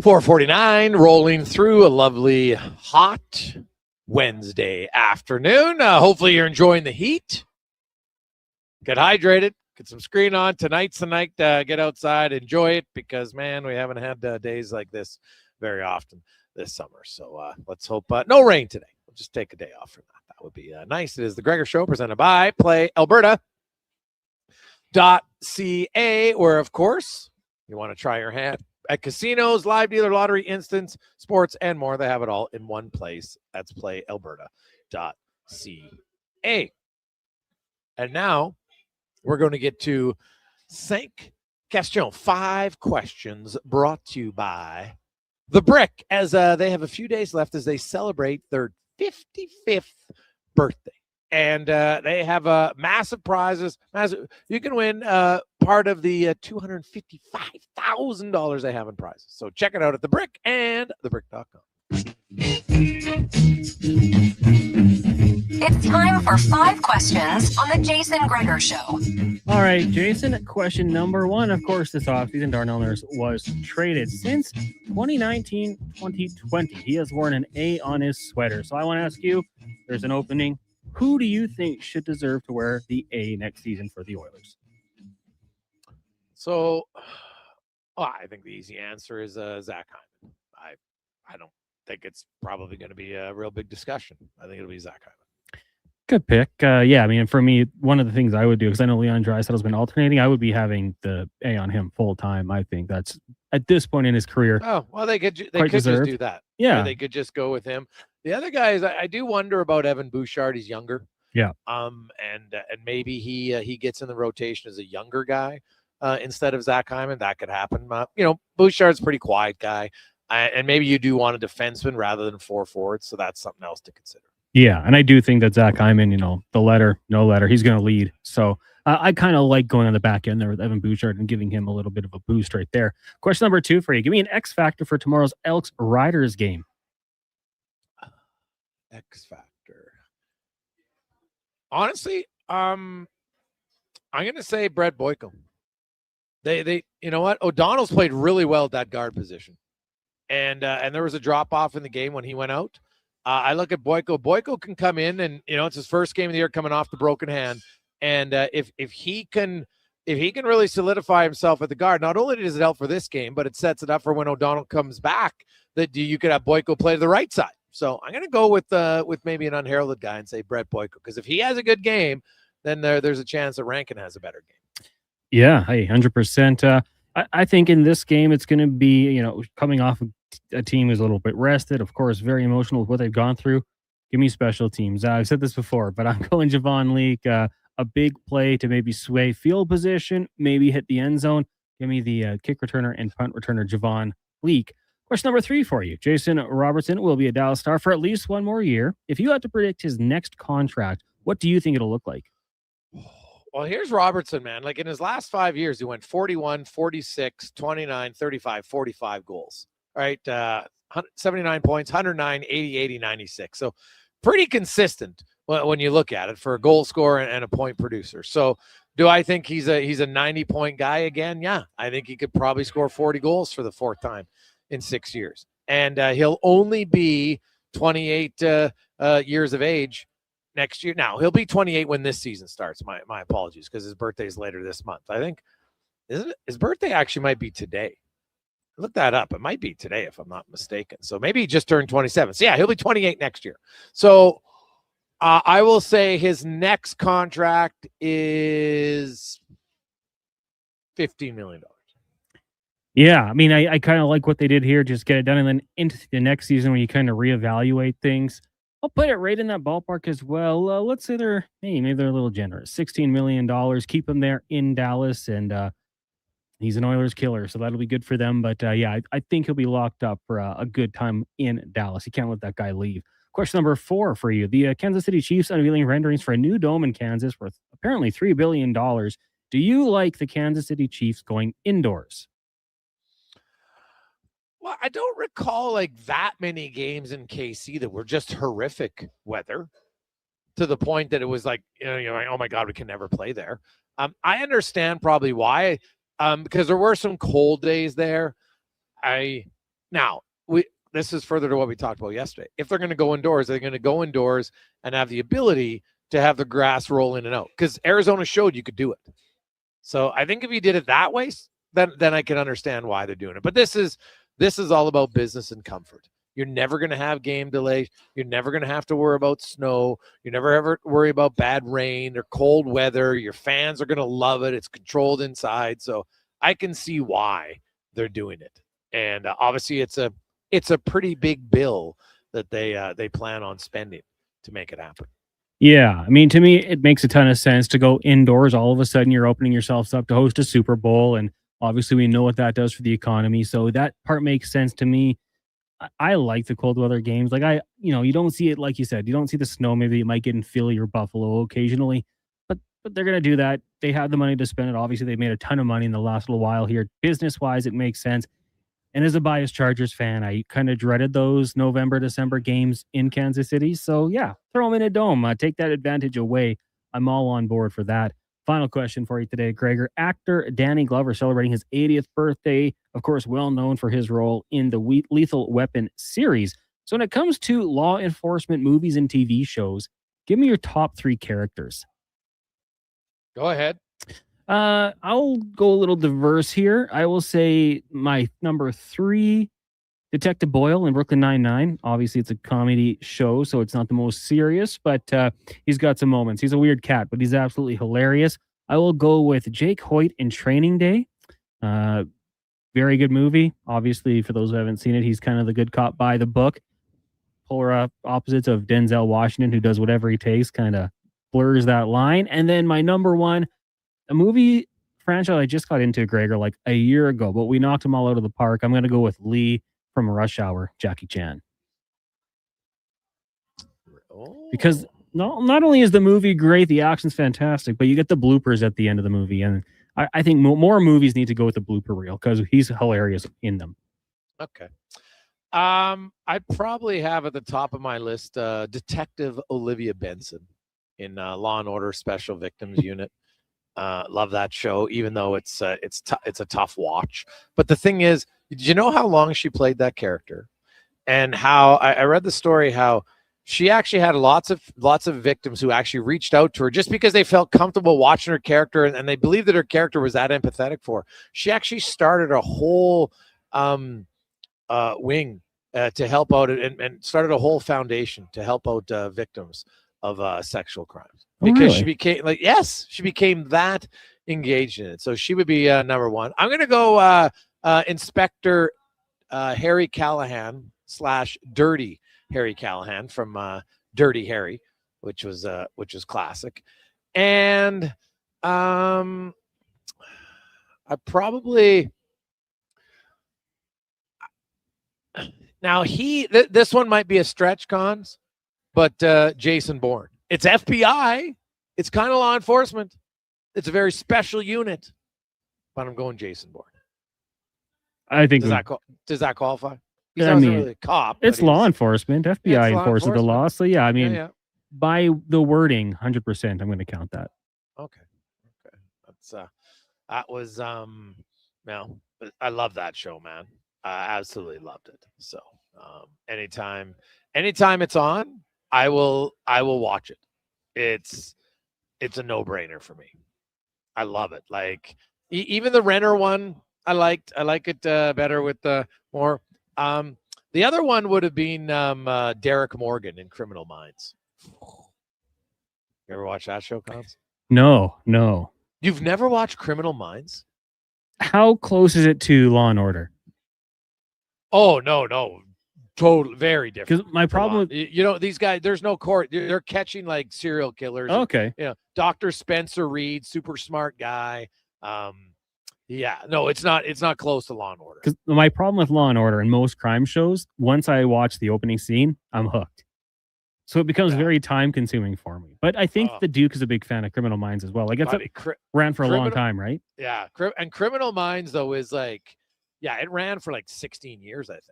.449, rolling through a lovely hot Wednesday afternoon. Hopefully you're enjoying the heat. Get hydrated. Get some screen on. Tonight's the night to get outside, enjoy it, because, man, we haven't had days like this very often this summer. So let's hope no rain today. We'll just take a day off from that. That would be nice. It is the Gregor Show presented by PlayAlberta.ca, where, of course, you want to try your hand at casinos, live dealer, lottery, instants, sports, and more. They have it all in one place. That's playalberta.ca. And now we're going to get to 5 questions. 5 questions brought to you by The Brick, as they have a few days left as they celebrate their 55th birthday. And they have massive prizes. You can win part of the $255,000 they have in prizes. So check it out at The Brick and thebrick.com. It's time for 5 questions on the Jason Gregor Show. All right, Jason, question number 1. Of course, this offseason, Darnell Nurse was traded. Since 2019-2020, he has worn an A on his sweater. So I want to ask you, there's an opening. Who do you think should deserve to wear the A next season for the Oilers? So I think the easy answer is Zach Hyman. I don't think it's probably going to be a real big discussion. I think it'll be Zach Hyman. Good pick. Yeah, I mean, for me, one of the things I would do, because I know Leon Draisaitl's been alternating, I would be having the A on him full time. I think that's, at this point in his career. Oh, well, they could just do that. Yeah. They could just go with him. The other guys, I do wonder about Evan Bouchard. He's younger. Yeah. And maybe he gets in the rotation as a younger guy instead of Zach Hyman. That could happen. Bouchard's a pretty quiet guy. And maybe you do want a defenseman rather than 4 forwards. So that's something else to consider. Yeah, and I do think that Zach Hyman, the letter, no letter, he's going to lead. So I kind of like going on the back end there with Evan Bouchard and giving him a little bit of a boost right there. Question number 2 for you. Give me an X factor for tomorrow's Elks Riders game. X factor. Honestly, I'm going to say Brett Boyko. They you know what? O'Donnell's played really well at that guard position. And there was a drop off in the game when he went out. I look at Boyko. Boyko can come in, and it's his first game of the year coming off the broken hand. And if he can really solidify himself at the guard, not only does it help for this game, but it sets it up for when O'Donnell comes back that you could have Boyko play to the right side. So I'm going to go with maybe an unheralded guy and say Brett Boyko, because if he has a good game, then there's a chance that Rankin has a better game. Yeah, hey, 100%. I think in this game it's going to be coming off a team who's a little bit rested, of course, very emotional with what they've gone through. Give me special teams. I've said this before, but I'm going Javon Leake. A big play to maybe sway field position, maybe hit the end zone. Give me the kick returner and punt returner, Javon Leake. Question number 3 for you. Jason Robertson will be a Dallas Star for at least 1 more year. If you had to predict his next contract, what do you think it'll look like? Well, here's Robertson, man. Like in his last 5 years, he went 41, 46, 29, 35, 45 goals. Right? 79 points, 109, 80, 80, 96. So pretty consistent when you look at it for a goal scorer and a point producer. So do I think he's a 90-point guy again? Yeah. I think he could probably score 40 goals for the 4th time in 6 years. And he'll only be 28 years of age next year. Now, he'll be 28 when this season starts. My apologies, because his birthday is later this month. I think his birthday actually might be today. Look that up. It might be today, if I'm not mistaken. So maybe he just turned 27. So yeah, he'll be 28 next year. So I will say his next contract is $15 million. Yeah, I mean, I kind of like what they did here. Just get it done, and then into the next season when you kind of reevaluate things. I'll put it right in that ballpark as well. Let's say maybe they're a little generous. $16 million. Keep him there in Dallas, and he's an Oilers killer, so that'll be good for them. But yeah, I think he'll be locked up for a good time in Dallas. You can't let that guy leave. Question number 4 for you. The Kansas City Chiefs unveiling renderings for a new dome in Kansas worth apparently $3 billion. Do you like the Kansas City Chiefs going indoors? Well, I don't recall like that many games in KC that were just horrific weather to the point that it was like, you're like, oh my God, we can never play there. I understand probably why, because there were some cold days there. This is further to what we talked about yesterday. If they're going to go indoors, they're going to go indoors and have the ability to have the grass roll in and out, because Arizona showed you could do it. So I think if you did it that way, then I can understand why they're doing it. But this is all about business and comfort. You're never going to have game delays. You're never going to have to worry about snow. You never ever worry about bad rain or cold weather. Your fans are going to love it. It's controlled inside. So I can see why they're doing it. And obviously it's a pretty big bill that they plan on spending to make it happen. Yeah, I mean, to me, it makes a ton of sense to go indoors. All of a sudden, you're opening yourselves up to host a Super Bowl, and obviously, we know what that does for the economy. So that part makes sense to me. I like the cold weather games. Like you don't see it, like you said, you don't see the snow. Maybe you might get in Philly or Buffalo occasionally, but they're gonna do that. They have the money to spend it. Obviously, they made a ton of money in the last little while here. Business wise, it makes sense. And as a biased Chargers fan, I kind of dreaded those November, December games in Kansas City. So yeah, throw them in a dome. Take that advantage away. I'm all on board for that. Final question for you today, Gregor. Actor Danny Glover celebrating his 80th birthday, of course, well known for his role in the Lethal Weapon series. So when it comes to law enforcement movies and TV shows, give me your top 3 characters. Go ahead. I'll go a little diverse here. I will say my number 3, Detective Boyle in Brooklyn Nine-Nine. Obviously, it's a comedy show, so it's not the most serious, but he's got some moments. He's a weird cat, but he's absolutely hilarious. I will go with Jake Hoyt in Training Day. Very good movie. Obviously, for those who haven't seen it, he's kind of the good cop by the book. Polar opposites of Denzel Washington, who does whatever he takes, kind of blurs that line. And then my number 1, a movie franchise I just got into, Gregor, like a year ago, but we knocked them all out of the park. I'm going to go with Lee from Rush Hour, Jackie Chan. Because not only is the movie great, the action's fantastic, but you get the bloopers at the end of the movie. And I think more movies need to go with the blooper reel because he's hilarious in them. Okay. I probably have at the top of my list Detective Olivia Benson in Law and Order Special Victims Unit. Love that show, even though it's a tough watch. But the thing is, did you know how long she played that character? And how I read the story how she actually had lots of victims who actually reached out to her just because they felt comfortable watching her character and they believed that her character was that empathetic for her. She actually started a whole wing to help out and started a whole foundation to help out victims of sexual crimes. Because she became she became that engaged in it. So she would be number 1. I'm going to go Inspector Harry Callahan / Dirty Harry Callahan from Dirty Harry, which was classic. And I probably now this one might be a stretch, Cons, but Jason Bourne. It's FBI. It's kind of law enforcement. It's a very special unit. But I'm going Jason Bourne. I think does that qualify? He's I mean, really a cop. It's law enforcement. FBI enforces the law. So yeah, I mean, yeah. By the wording, 100%, I'm going to count that. Okay. That was I love that show, man. I absolutely loved it. So anytime it's on, I will watch it. It's a no-brainer for me. I love it. Like even the Renner one, I like it better with the more. The other one would have been Derek Morgan in Criminal Minds. You ever watch that show, Cons? No. You've never watched Criminal Minds? How close is it to Law and Order? Oh, no. Totally, very different. Because my problem with these guys, there's no court. They're catching like serial killers. Okay. Dr. Spencer Reed, super smart guy. No, it's not close to Law and Order. Because my problem with Law and Order and most crime shows, once I watch the opening scene, I'm hooked. So it becomes very time consuming for me. But I think the Duke is a big fan of Criminal Minds as well. Like ran for a long time, right? Yeah. And Criminal Minds though is like, it ran for like 16 years, I think.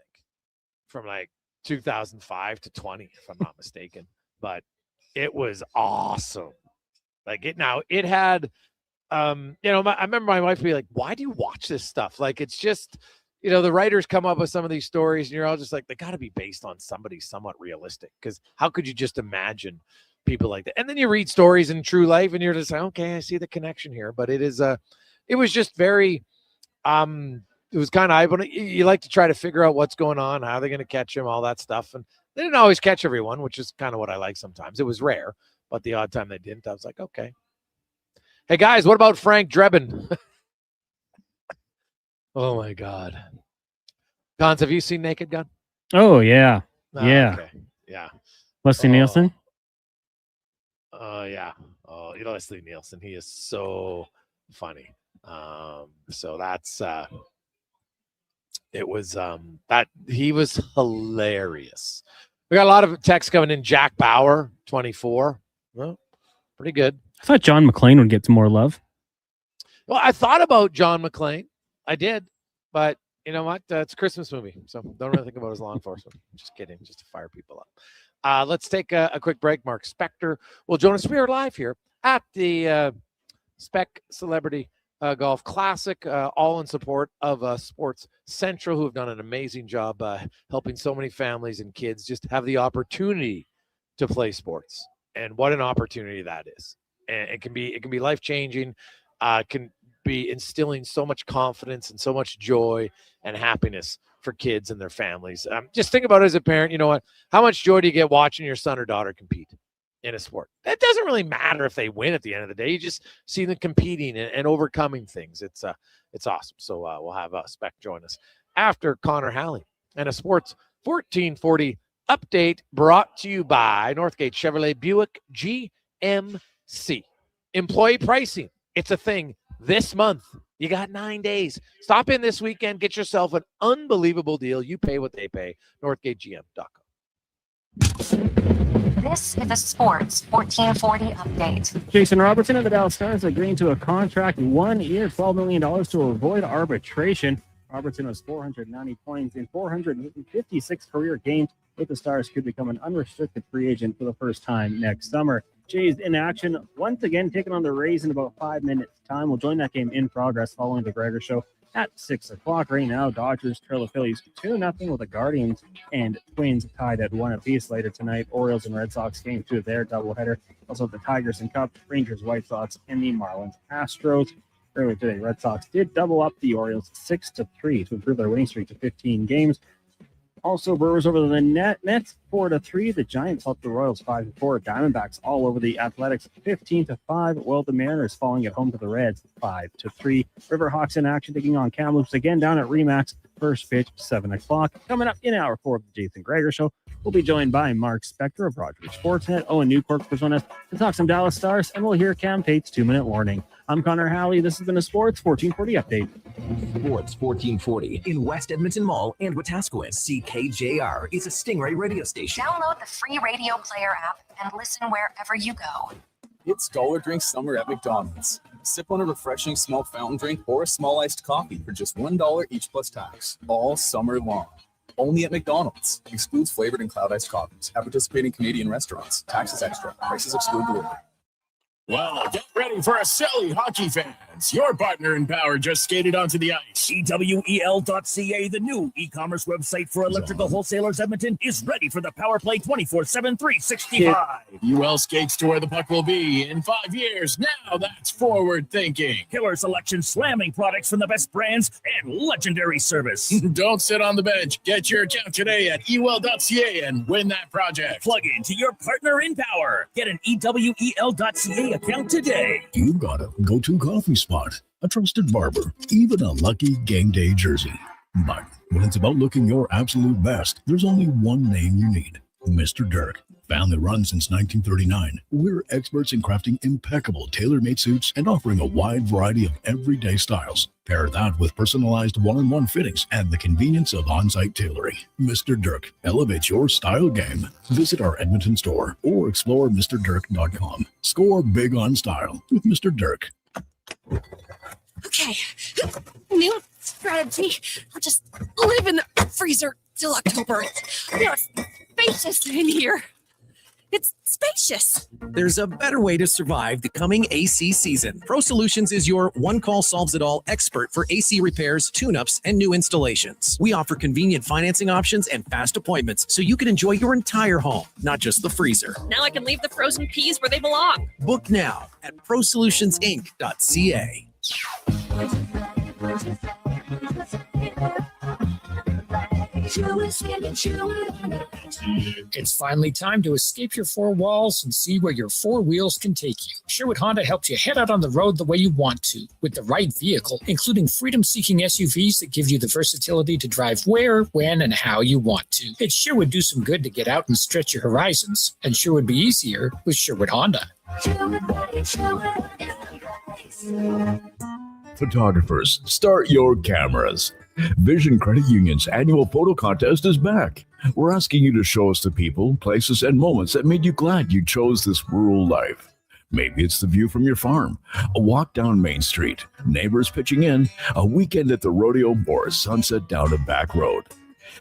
From like 2005 to 20, if I'm not mistaken. But it was awesome. Like it had, I remember my wife would be like, why do you watch this stuff? Like, it's just, the writers come up with some of these stories and you're all just like, they got to be based on somebody somewhat realistic. Because how could you just imagine people like that? And then you read stories in true life and you're just like, okay, I see the connection here. But it was just very, it was kind of eye-opening. You like to try to figure out what's going on, how they're going to catch him, all that stuff. And they didn't always catch everyone, which is kind of what I like sometimes. It was rare, but the odd time they didn't, I was like, okay. Hey, guys, what about Frank Drebin? Oh, my God. Gons, have you seen Naked Gun? Oh, yeah. Yeah. Okay. Yeah. Leslie Nielsen? Yeah. Oh, Leslie Nielsen. He is so funny. So that's it was that he was hilarious. We got a lot of texts coming in. Jack Bauer, 24. Well, pretty good. I thought John McClane would get some more love. Well, I thought about John McClane. I did, but you know what? It's a Christmas movie, so don't really think about his law enforcement. Just kidding, just to fire people up. Let's take a quick break. Mark Spector will join us. We are live here at the Spec Celebrity Golf Classic, all in support of Sports Central, who have done an amazing job helping so many families and kids just have the opportunity to play sports. And what an opportunity that is. And it can be life-changing, can be instilling so much confidence and so much joy and happiness for kids and their families. Just think about it as a parent. You know what? How much joy do you get watching your son or daughter compete in a sport? It doesn't really matter if they win at the end of the day. You just see them competing and overcoming things. It's awesome. So we'll have Spec join us after Connor Halley and a Sports 1440 update brought to you by Northgate Chevrolet Buick GMC. Employee pricing. It's a thing this month. You got 9 days. Stop in this weekend. Get yourself an unbelievable deal. You pay what they pay. NorthgateGM.com. This is a Sports 1440 update. Jason Robertson of the Dallas Stars agreeing to a contract 1 year, $12 million to avoid arbitration. Robertson has 490 points in 456 career games. With the Stars could become an unrestricted free agent for the first time next summer. Jays in action once again, taking on the Rays in about 5 minutes time. We'll join that game in progress following the Gregor Show at 6 o'clock. Right now, Dodgers trail the Phillies 2-0 with the Guardians and Twins tied at 1 apiece. Later tonight, Orioles and Red Sox game 2 of their doubleheader. Also the Tigers and Cubs, Rangers, White Sox, and the Marlins Astros. Earlier today, Red Sox did double up the Orioles 6-3 to improve their winning streak to 15 games. Also, Brewers over the Nets 4-3. The Giants helped the Royals 5-4. Diamondbacks all over the Athletics 15-5. Well, the Mariners falling at home to the Reds 5-3. Riverhawks in action taking on Kamloops again down at Remax. First pitch 7 o'clock. Coming up in hour 4 of the Jason Gregor Show, we'll be joined by Mark Spector of Rogers Sportsnet. Owen Newkirk will join us to talk some Dallas Stars, and we'll hear Cam Tate's 2-minute warning. I'm Connor Halley. This has been a Sports 1440 update. Sports 1440 in West Edmonton Mall and Wetaskiwin. CKJR is a Stingray radio station. Download the free radio player app and listen wherever you go. It's Dollar Drink Summer at McDonald's. Sip on a refreshing small fountain drink or a small iced coffee for just $1 each plus tax, all summer long. Only at McDonald's. Excludes flavored and cloud iced coffees. At participating Canadian restaurants. Taxes extra. Prices exclude delivery. Well, get ready for a silly hockey fans. Your partner in power just skated onto the ice. EWEL.ca, the new e-commerce website for electrical wholesalers Edmonton, is ready for the power play 24/7, 365. UL skates to where the puck will be in 5 years. Now that's forward thinking. Killer selection, slamming products from the best brands, and legendary service. Don't sit on the bench. Get your account today at EWEL.ca and win that project. Plug into your partner in power. Get an EWEL.ca account today. You got a go-to coffee spot, a trusted barber, even a lucky game day jersey. But when it's about looking your absolute best, there's only one name you need, Mr. Dirk. Family run since 1939, we're experts in crafting impeccable tailor-made suits and offering a wide variety of everyday styles. Pair that with personalized one-on-one fittings and the convenience of on-site tailoring. Mr. Dirk elevates your style game. Visit our Edmonton store or explore MrDirk.com. Score big on style with Mr. Dirk. Okay, new strategy. I'll just live in the freezer till October. It's spacious in here. It's spacious. There's a better way to survive the coming AC season. Pro Solutions is your one-call solves-it-all expert for AC repairs, tune-ups, and new installations. We offer convenient financing options and fast appointments so you can enjoy your entire home, not just the freezer. Now I can leave the frozen peas where they belong. Book now at prosolutionsinc.ca. It's finally time to escape your four walls and see where your four wheels can take you. Sherwood Honda helps you head out on the road the way you want to, with the right vehicle, including freedom-seeking SUVs that give you the versatility to drive where, when, and how you want to. It sure would do some good to get out and stretch your horizons, and sure would be easier with Sherwood Honda. Photographers, start your cameras. Vision Credit Union's annual photo contest is back. We're asking you to show us the people, places, and moments that made you glad you chose this rural life. Maybe it's the view from your farm, a walk down Main Street, neighbors pitching in, a weekend at the rodeo, or a sunset down a back road.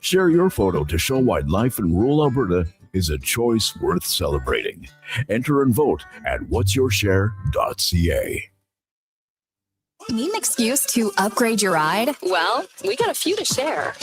Share your photo to show why life in rural Alberta is a choice worth celebrating. Enter and vote at whatsyourshare.ca. Need an excuse to upgrade your ride? Well, we got a few to share.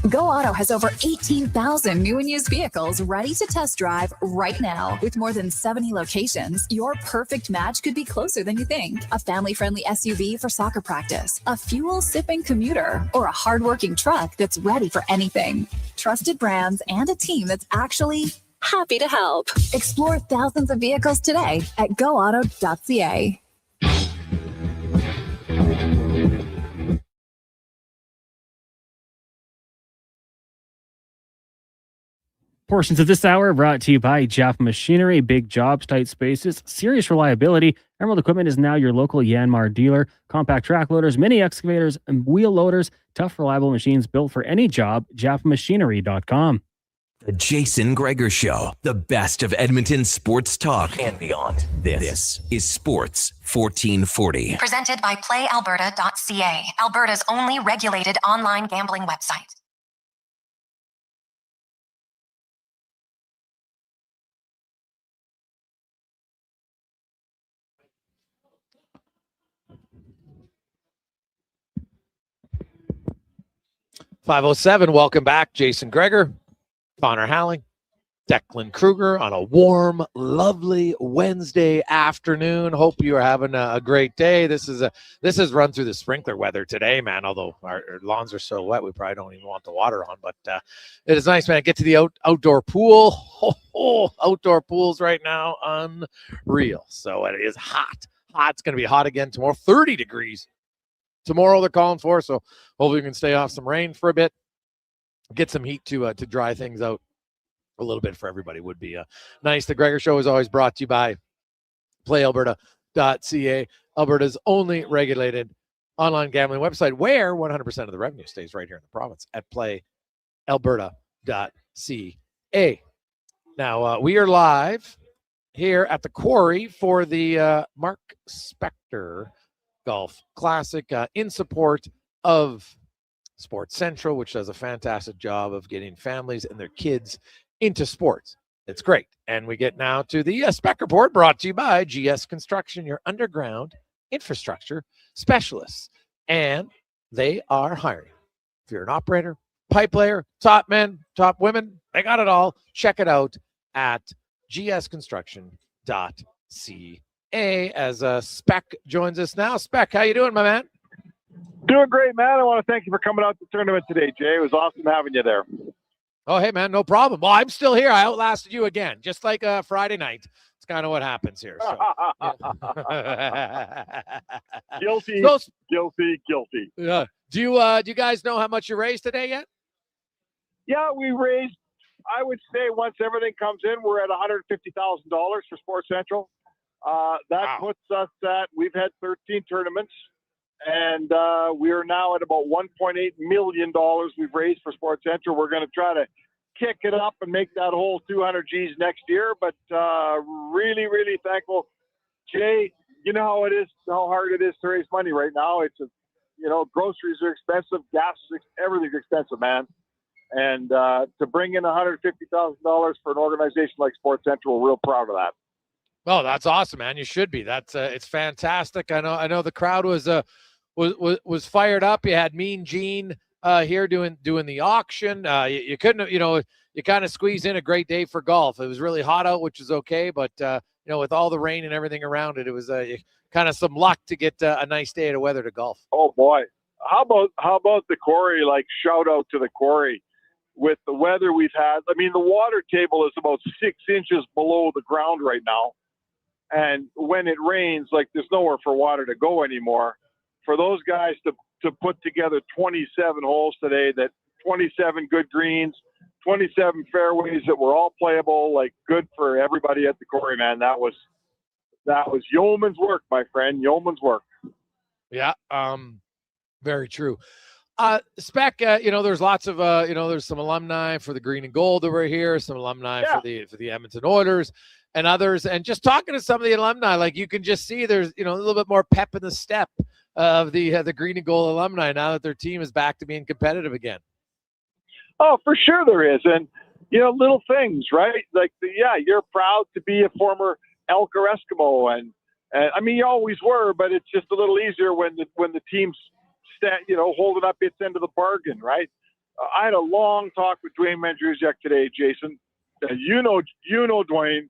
Go Auto has over 18,000 new and used vehicles ready to test drive right now. With more than 70 locations, your perfect match could be closer than you think. A family-friendly SUV for soccer practice, a fuel-sipping commuter, or a hardworking truck that's ready for anything. Trusted brands and a team that's actually happy to help. Explore thousands of vehicles today at goauto.ca. Portions of this hour brought to you by Jaffa Machinery. Big jobs, tight spaces, serious reliability. Emerald Equipment is now your local Yanmar dealer. Compact track loaders, mini excavators, and wheel loaders. Tough, reliable machines built for any job. JaffaMachinery.com. The Jason Gregor Show, the best of Edmonton sports talk and beyond. This is Sports 1440. Presented by PlayAlberta.ca, Alberta's only regulated online gambling website. .507, welcome back. Jason Gregor, Connor Halley, Declan Kruger on a warm, lovely Wednesday afternoon. Hope you are having a great day. This is run through the sprinkler weather today, man. Although our lawns are so wet, we probably don't even want the water on. But it is nice, man. Get to the outdoor pool. Outdoor pools right now, unreal. So it is hot. It's going to be hot again tomorrow. 30 degrees tomorrow they're calling for. So hopefully we can stay off some rain for a bit. Get some heat to dry things out a little bit for everybody would be nice. The Gregor Show is always brought to you by PlayAlberta.ca, Alberta's only regulated online gambling website where 100% of the revenue stays right here in the province at PlayAlberta.ca. Now, we are live here at the Quarry for the Mark Spector Golf Classic in support of Sports Central, which does a fantastic job of getting families and their kids into sports. It's great. And we get now to the Spec Report brought to you by GS Construction, your underground infrastructure specialists. And they are hiring. If you're an operator, pipe layer, top men, top women, they got it all. Check it out at gsconstruction.ca. As Spec joins us now. Spec, how you doing, my man? Doing great, man. I want to thank you for coming out to the tournament today, Jay. It was awesome having you there. Oh, hey, man, no problem. Well, I'm still here. I outlasted you again, just like Friday night. It's kind of what happens here. So. Guilty, So, guilty. yeah. Do you guys know how much you raised today yet? Yeah, we raised, I would say once everything comes in, we're at $150,000 for Sports Central. That puts us at, we've had 13 tournaments, and we are now at about $1.8 million we've raised for Sports Central. We're going to try to kick it up and make that whole 200 G's next year, but really, really thankful. Jay, you know how it is, how hard it is to raise money right now. It's groceries are expensive, gas, everything's expensive, man. And to bring in $150,000 for an organization like Sports Central, we're real proud of that. Oh, that's awesome, man. You should be. That's it's fantastic. I know the crowd was fired up. You had Mean Gene here doing the auction. You couldn't, you kind of squeeze in a great day for golf. It was really hot out, which is okay, but with all the rain and everything around it, it was kind of some luck to get a nice day of weather to golf. Oh boy, how about the quarry? Like, shout out to the quarry. With the weather we've had, I mean, the water table is about 6 inches below the ground right now. And when it rains, like, there's nowhere for water to go anymore. For those guys to put together 27 holes today, that 27 good greens, 27 fairways that were all playable, like, good for everybody at the quarry, man. That was yeoman's work, my friend, yeoman's work. Yeah, very true. Spec, there's lots of, there's some alumni for the Green and Gold that were here, some alumni for the Edmonton Oilers and others. And just talking to some of the alumni, like, you can just see there's, a little bit more pep in the step of the Green and Gold alumni now that their team is back to being competitive again. Oh, for sure there is. And, little things, right? Like, you're proud to be a former Elk or Eskimo. And I mean, you always were, but it's just a little easier when the team's holding up its end of the bargain, right? I had a long talk with Dwayne Mandruzak today, Jason. You know Dwayne.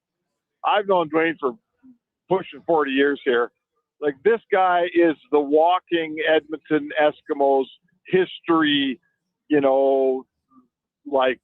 I've known Dwayne for pushing 40 years here. Like, this guy is the walking Edmonton Eskimos history, like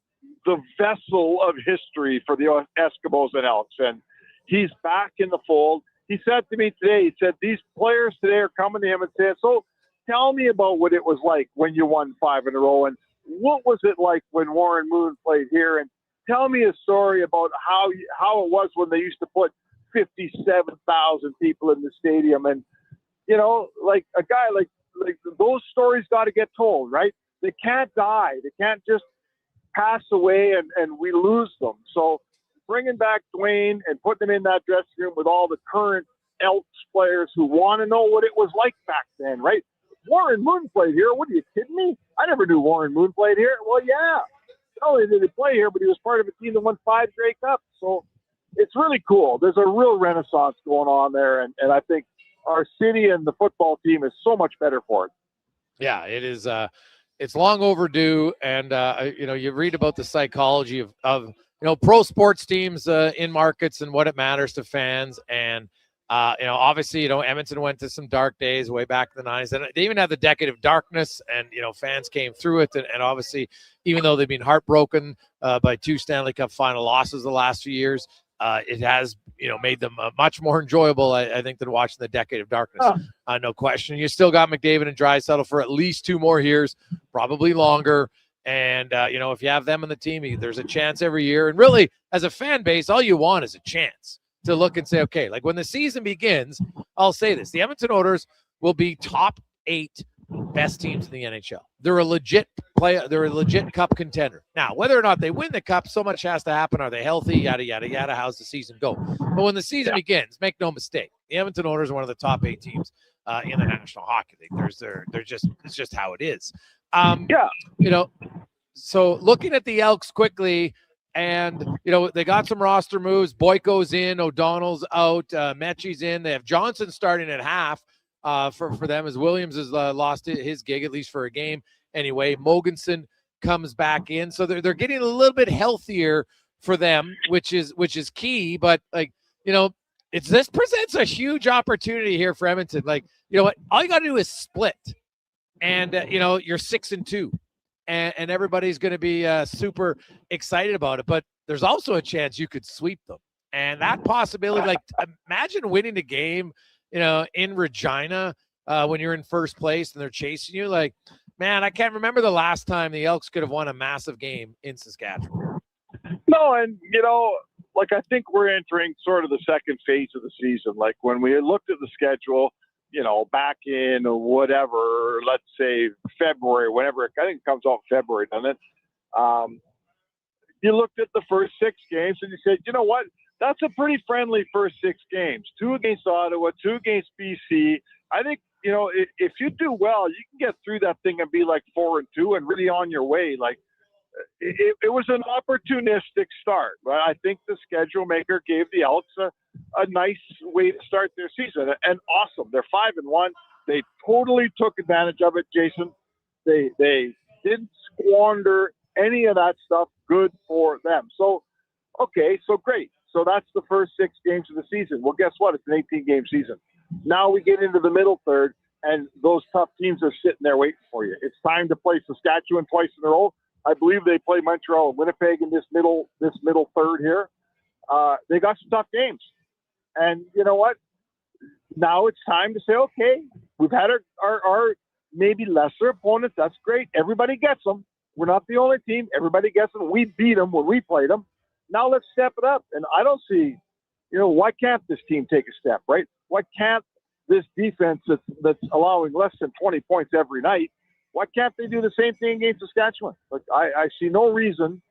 the vessel of history for the Eskimos and Elks. And he's back in the fold. He said to me today, he said, these players today are coming to him and saying, so tell me about what it was like when you won 5 in a row, and what was it like when Warren Moon played here, and tell me a story about how it was when they used to put 57,000 people in the stadium. And, like a guy like those stories got to get told, right? They can't die. They can't just pass away and we lose them. So bringing back Dwayne and putting him in that dressing room with all the current Elks players who want to know what it was like back then, right? Warren Moon played here. What, are you kidding me? I never knew Warren Moon played here. Well, yeah. Not only did he play here, but he was part of a team that won 5 Grey Cups. So it's really cool. There's a real renaissance going on there, and I think our city and the football team is so much better for it. Yeah, it is. It's long overdue, and you read about the psychology of pro sports teams in markets and what it matters to fans. And obviously, Edmonton went to some dark days way back in the 90s, and they even had the decade of darkness, and fans came through it. And obviously, even though they've been heartbroken by 2 Stanley Cup final losses the last few years, it has made them much more enjoyable, I think, than watching the decade of darkness. No question. You still got McDavid and Draisaitl for at least 2 more years, probably longer. And if you have them in the team, there's a chance every year. And really, as a fan base, all you want is a chance to look and say, okay, like when the season begins, I'll say this: the Edmonton Oilers will be top 8 best teams in the NHL. They're a legit player. They're a legit cup contender. Now, whether or not they win the cup, so much has to happen. Are they healthy? Yada, yada, yada. How's the season go? But when the season begins, make no mistake, the Edmonton Oilers are one of the top 8 teams in the National Hockey League. It's just how it is. So looking at the Elks quickly, and, they got some roster moves. Boyko's in, O'Donnell's out, Mechie's in. They have Johnson starting at half for them, as Williams has lost his gig, at least for a game. Anyway, Mogensen comes back in. So they're getting a little bit healthier for them, which is key. But, this presents a huge opportunity here for Edmonton. Like, what? All you got to do is split. And, you're 6-2. and everybody's going to be super excited about it. But there's also a chance you could sweep them. And that possibility, like imagine winning the game, in Regina when you're in first place and they're chasing you. Like, man, I can't remember the last time the Elks could have won a massive game in Saskatchewan. No, and, I think we're entering sort of the second phase of the season. Like when we looked at the schedule, back in whatever, let's say February, whenever, I think it comes out in February, doesn't it? You looked at the first 6 games and you said, you know what? That's a pretty friendly first 6 games. 2 against Ottawa, 2 against BC. I think, if you do well, you can get through that thing and be like 4-2 and really on your way. Like it was an opportunistic start, but I think the schedule maker gave the Elks a nice way to start their season, and awesome. They're 5-1. They totally took advantage of it, Jason. They didn't squander any of that stuff. Good for them. So, okay, so great. So that's the first 6 games of the season. Well, guess what? It's an 18-game season. Now we get into the middle third, and those tough teams are sitting there waiting for you. It's time to play Saskatchewan twice in a row. I believe they play Montreal and Winnipeg in this middle third here. They got some tough games. And you know what? Now it's time to say, okay, we've had our maybe lesser opponents. That's great. Everybody gets them. We're not the only team. Everybody gets them. We beat them when we played them. Now let's step it up. And I don't see, why can't this team take a step, right? Why can't this defense that's allowing less than 20 points every night, why can't they do the same thing against Saskatchewan? Like I see no reason.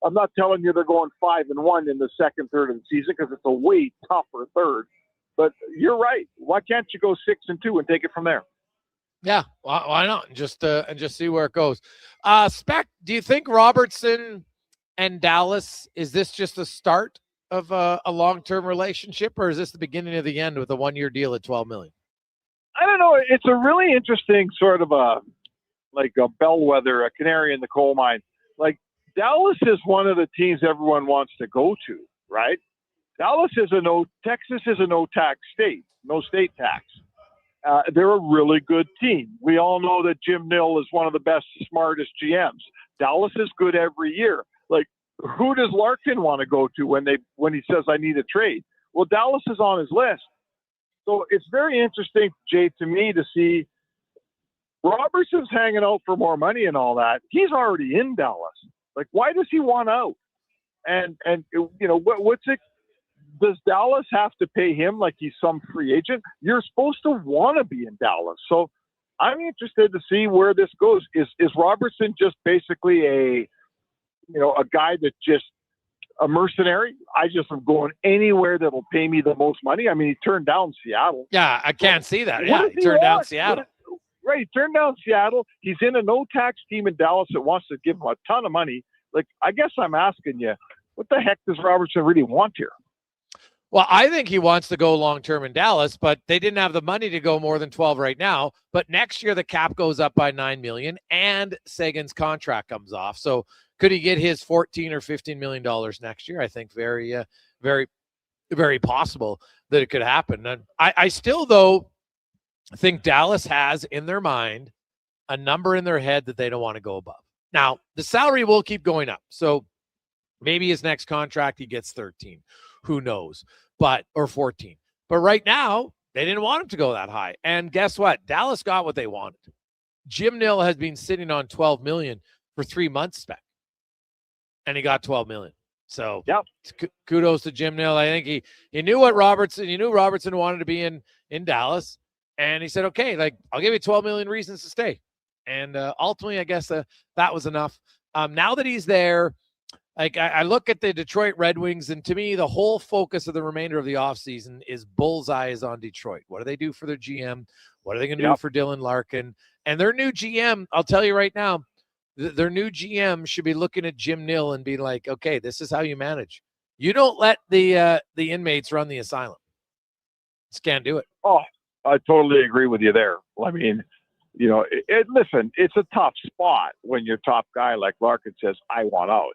I'm not telling you they're going 5-1 in the second third of the season because it's a way tougher third. But you're right. Why can't you go 6-2 and take it from there? Yeah, why not? And just see where it goes. Spec, do you think Robertson and Dallas, is this just the start of a long-term relationship, or is this the beginning of the end with a 1-year deal at $12 million? I don't know. It's a really interesting sort of a bellwether, a canary in the coal mine. Like Dallas is one of the teams everyone wants to go to, right? Texas is a no-tax state, no state tax. They're a really good team. We all know that Jim Nill is one of the best, smartest GMs. Dallas is good every year. Like, who does Larkin want to go to when he says, I need a trade? Well, Dallas is on his list. So it's very interesting, Jay, to me to see Robertson's hanging out for more money and all that. He's already in Dallas. Like, why does he want out? And what's it? Does Dallas have to pay him like he's some free agent? You're supposed to want to be in Dallas. So I'm interested to see where this goes. Is Robertson just basically a guy that just a mercenary? I just am going anywhere that'll pay me the most money. I mean, he turned down Seattle. Yeah, I can't see that. Yeah, he turned down Seattle. Right, he turned down Seattle. He's in a no-tax team in Dallas that wants to give him a ton of money. Like, I guess I'm asking you, what the heck does Robertson really want here? Well, I think he wants to go long-term in Dallas, but they didn't have the money to go more than 12 right now. But next year, the cap goes up by $9 million and Seguin's contract comes off. So could he get his $14 or $15 million next year? I think very, very, very possible that it could happen. And I still, though, think Dallas has in their mind a number in their head that they don't want to go above. Now, the salary will keep going up. So maybe his next contract, he gets 13. Who knows? Or 14. But right now, they didn't want him to go that high. And guess what? Dallas got what they wanted. Jim Nill has been sitting on $12 million for 3 months, Spec. And he got $12 million. So kudos to Jim Nill. I think he knew what Robertson, Robertson wanted to be in Dallas. And he said, okay, like, I'll give you 12 million reasons to stay. And ultimately, I guess that was enough. Now that he's there, like I look at the Detroit Red Wings, and to me, the whole focus of the remainder of the offseason is bullseyes on Detroit. What do they do for their GM? What are they going to do for Dylan Larkin? And their new GM, I'll tell you right now, their new GM should be looking at Jim Nill and be like, okay, this is how you manage. You don't let the inmates run the asylum. Just can't do it. Oh, I totally agree with you there. I mean, listen, it's a tough spot when your top guy like Larkin says, I want out.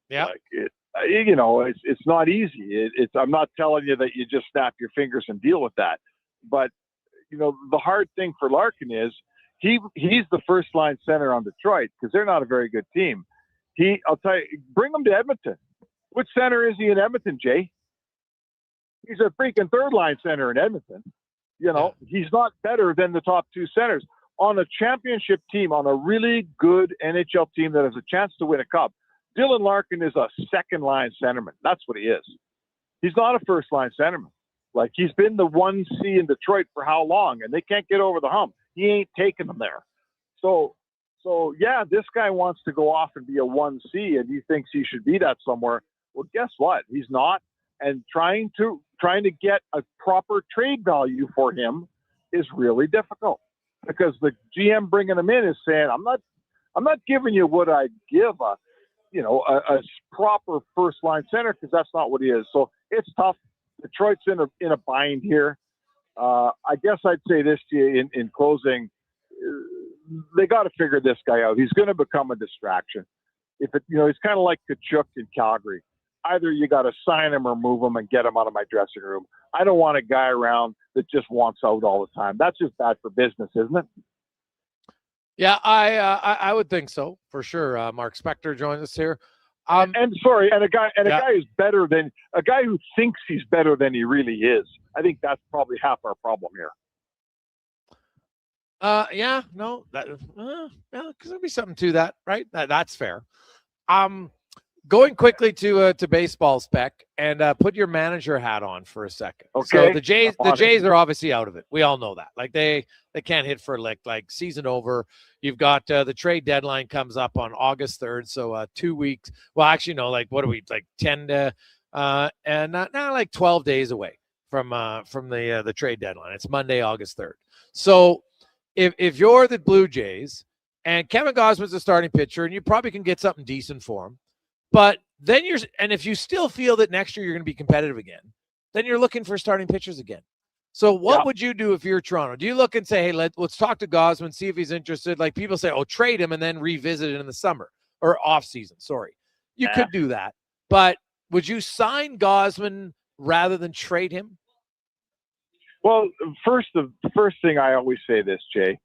Yeah. Like it's not easy. I'm not telling you that you just snap your fingers and deal with that. But, the hard thing for Larkin is he's the first line center on Detroit because they're not a very good team. I'll tell you, bring him to Edmonton. Which center is he in Edmonton, Jay? He's a freaking third line center in Edmonton. You know, he's not better than the top two centers. On a championship team, on a really good NHL team that has a chance to win a cup, Dylan Larkin is a second line centerman. That's what he is. He's not a first line centerman. Like, he's been the 1C in Detroit for how long, and they can't get over the hump. He ain't taking them there. So yeah, this guy wants to go off and be a 1C, and he thinks he should be that somewhere. Well, guess what? He's not. And trying to get a proper trade value for him is really difficult because the GM bringing him in is saying, I'm not giving you what I'd give a proper first line center because that's not what he is. So it's tough. Detroit's in a bind here. I guess I'd say this to you in closing. They got to figure this guy out. He's going to become a distraction. He's kind of like Kachuk in Calgary. Either you got to sign him or move him and get him out of my dressing room. I don't want a guy around that just wants out all the time. That's just bad for business, isn't it? Yeah, I would think so for sure. Mark Spector joins us here. A guy who's better than a guy who thinks he's better than he really is. I think that's probably half our problem here. Yeah, because there'll be something to that, right? That's fair. Going quickly to baseball spec and put your manager hat on for a second. Okay. So the Jays are obviously out of it. We all know that. Like they can't hit for a lick. Like, season over. You've got the trade deadline comes up on August 3rd. So 2 weeks. Well, actually, no. Like, what are we, like 10 to and not like 12 days away from the trade deadline. It's Monday, August 3rd. So if you're the Blue Jays and Kevin Gausman's a starting pitcher and you probably can get something decent for him. But then if you still feel that next year you're going to be competitive again, then you're looking for starting pitchers again. So what would you do if you're Toronto? Do you look and say, hey, let's talk to Gausman, see if he's interested? Like, people say, oh, trade him and then revisit it in the summer or off season. Sorry. You could do that. But would you sign Gausman rather than trade him? Well, the first thing I always say this, Jay,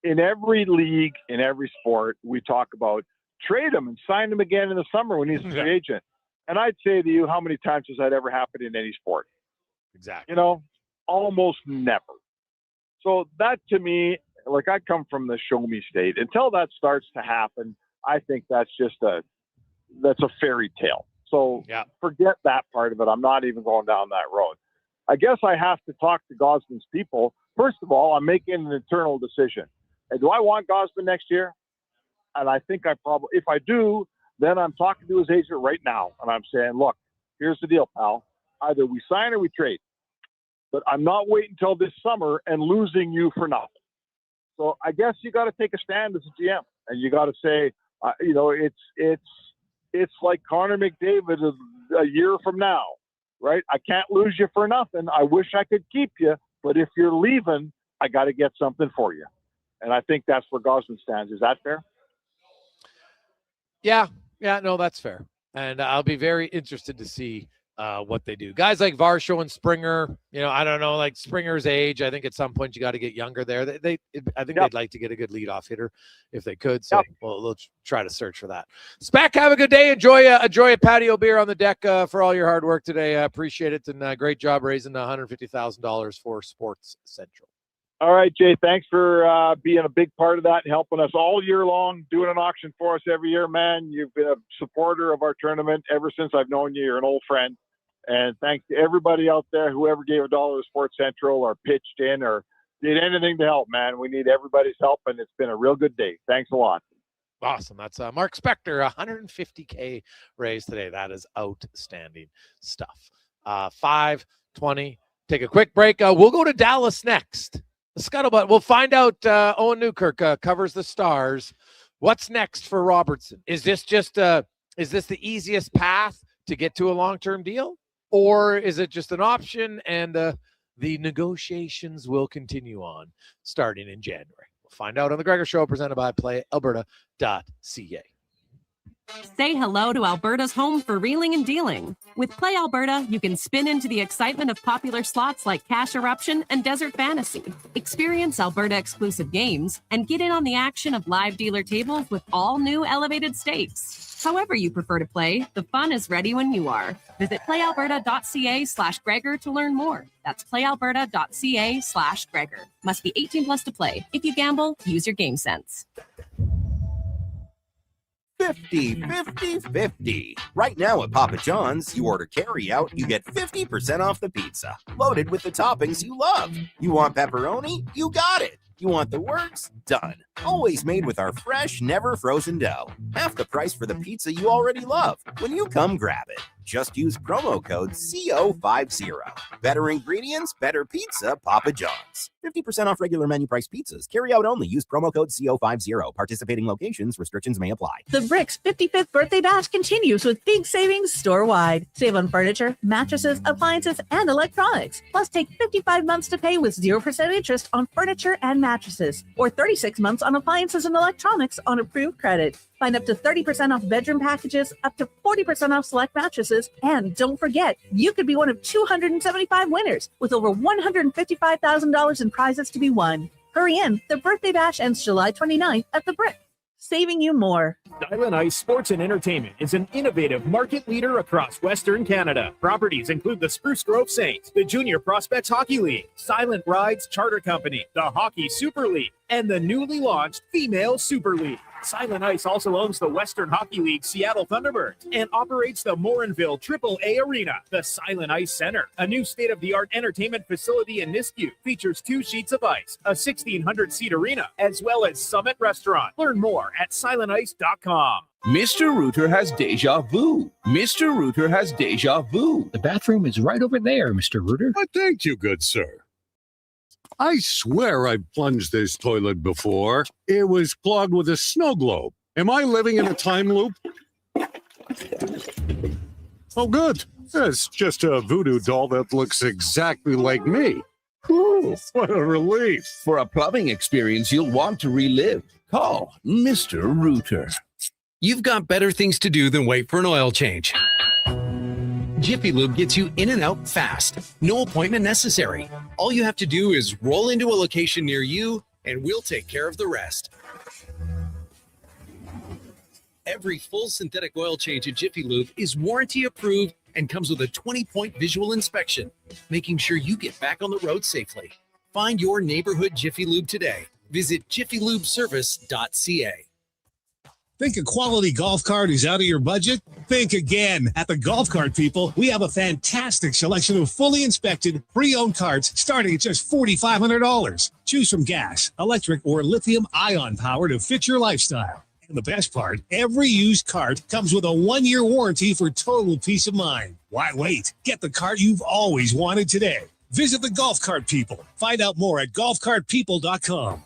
in every league, in every sport, we talk about trade him and sign him again in the summer when he's a free agent. And I'd say to you, how many times has that ever happened in any sport? Exactly. Almost never. So that, to me, like, I come from the show me state. Until that starts to happen, I think that's a fairy tale. So forget that part of it. I'm not even going down that road. I guess I have to talk to Gausman's people. First of all, I'm making an internal decision. And do I want Gausman next year? And I think if I do, then I'm talking to his agent right now. And I'm saying, look, here's the deal, pal. Either we sign or we trade. But I'm not waiting until this summer and losing you for nothing. So I guess you got to take a stand as a GM. And you got to say, it's like Connor McDavid a year from now, right? I can't lose you for nothing. I wish I could keep you. But if you're leaving, I got to get something for you. And I think that's where Gausman stands. Is that fair? Yeah, no, that's fair. And I'll be very interested to see what they do. Guys like Varsho and Springer, I don't know, like Springer's age. I think at some point you got to get younger there. I think they'd like to get a good leadoff hitter if they could. So we'll try to search for that. Spec, have a good day. Enjoy a patio beer on the deck for all your hard work today. I appreciate it. And great job raising $150,000 for Sports Central. All right, Jay, thanks for being a big part of that and helping us all year long, doing an auction for us every year, man. You've been a supporter of our tournament ever since I've known you. You're an old friend. And thanks to everybody out there, whoever gave $1 to Sports Central or pitched in or did anything to help, man. We need everybody's help, and it's been a real good day. Thanks a lot. Awesome. That's Mark Spector, $150K raise today. That is outstanding stuff. 5:20. Take a quick break. We'll go to Dallas next. The scuttlebutt. We'll find out. Owen Newkirk covers the Stars. What's next for Robertson? Is this the easiest path to get to a long-term deal, or is it just an option and the negotiations will continue on starting in January? We'll find out on the Gregor Show, presented by PlayAlberta.ca. Say hello to Alberta's home for reeling and dealing. With Play Alberta, you can spin into the excitement of popular slots like Cash Eruption and Desert Fantasy. Experience Alberta exclusive games and get in on the action of live dealer tables with all new elevated stakes. However you prefer to play, the fun is ready when you are. Visit playalberta.ca/Gregor to learn more. That's playalberta.ca/Gregor. Must be 18 plus to play. If you gamble, use your game sense. 50-50-50. Right now at Papa John's, you order carry out, you get 50% off the pizza, loaded with the toppings you love. You want pepperoni? You got it. You want the works? Done. Always made with our fresh, never frozen dough. Half the price for the pizza you already love. When you come grab it, just use promo code CO50. Better ingredients, better pizza, Papa John's. 50% off regular menu price pizzas. Carry out only. Use promo code CO50. Participating locations, restrictions may apply. The Bricks 55th birthday bash continues with big savings store-wide. Save on furniture, mattresses, appliances, and electronics. Plus, take 55 months to pay with 0% interest on furniture and mattresses, or 36 months on appliances and electronics on approved credit. Find up to 30% off bedroom packages, up to 40% off select mattresses, and don't forget, you could be one of 275 winners with over $155,000 in prizes to be won. Hurry in, the birthday bash ends July 29th at the Brick, saving you more. Silent Ice Sports and Entertainment is an innovative market leader across Western Canada. Properties include the Spruce Grove Saints, the Junior Prospects Hockey League, Silent Rides Charter Company, the Hockey Super League, and the newly launched Female Super League. Silent Ice also owns the Western Hockey League Seattle Thunderbirds and operates the Morinville AAA Arena. The Silent Ice Center, a new state-of-the-art entertainment facility in Nisku, features 2 sheets of ice, a 1,600-seat arena, as well as Summit Restaurant. Learn more at silentice.com. Mr. Rooter has deja vu. Mr. Rooter has deja vu. The bathroom is right over there, Mr. Rooter. Thank you, good sir. I swear I've plunged this toilet before. It was clogged with a snow globe. Am I living in a time loop? Oh, good. It's just a voodoo doll that looks exactly like me. Whew, what a relief. For a plumbing experience you'll want to relive, call Mr. Rooter. You've got better things to do than wait for an oil change. Jiffy Lube gets you in and out fast. No appointment necessary. All you have to do is roll into a location near you, and we'll take care of the rest. Every full synthetic oil change at Jiffy Lube is warranty approved and comes with a 20-point visual inspection, making sure you get back on the road safely. Find your neighborhood Jiffy Lube today. Visit jiffylubeservice.ca. Think a quality golf cart is out of your budget? Think again. At the Golf Cart People, we have a fantastic selection of fully inspected, pre-owned carts starting at just $4,500. Choose from gas, electric, or lithium-ion power to fit your lifestyle. And the best part, every used cart comes with a 1-year warranty for total peace of mind. Why wait? Get the cart you've always wanted today. Visit the Golf Cart People. Find out more at golfcartpeople.com.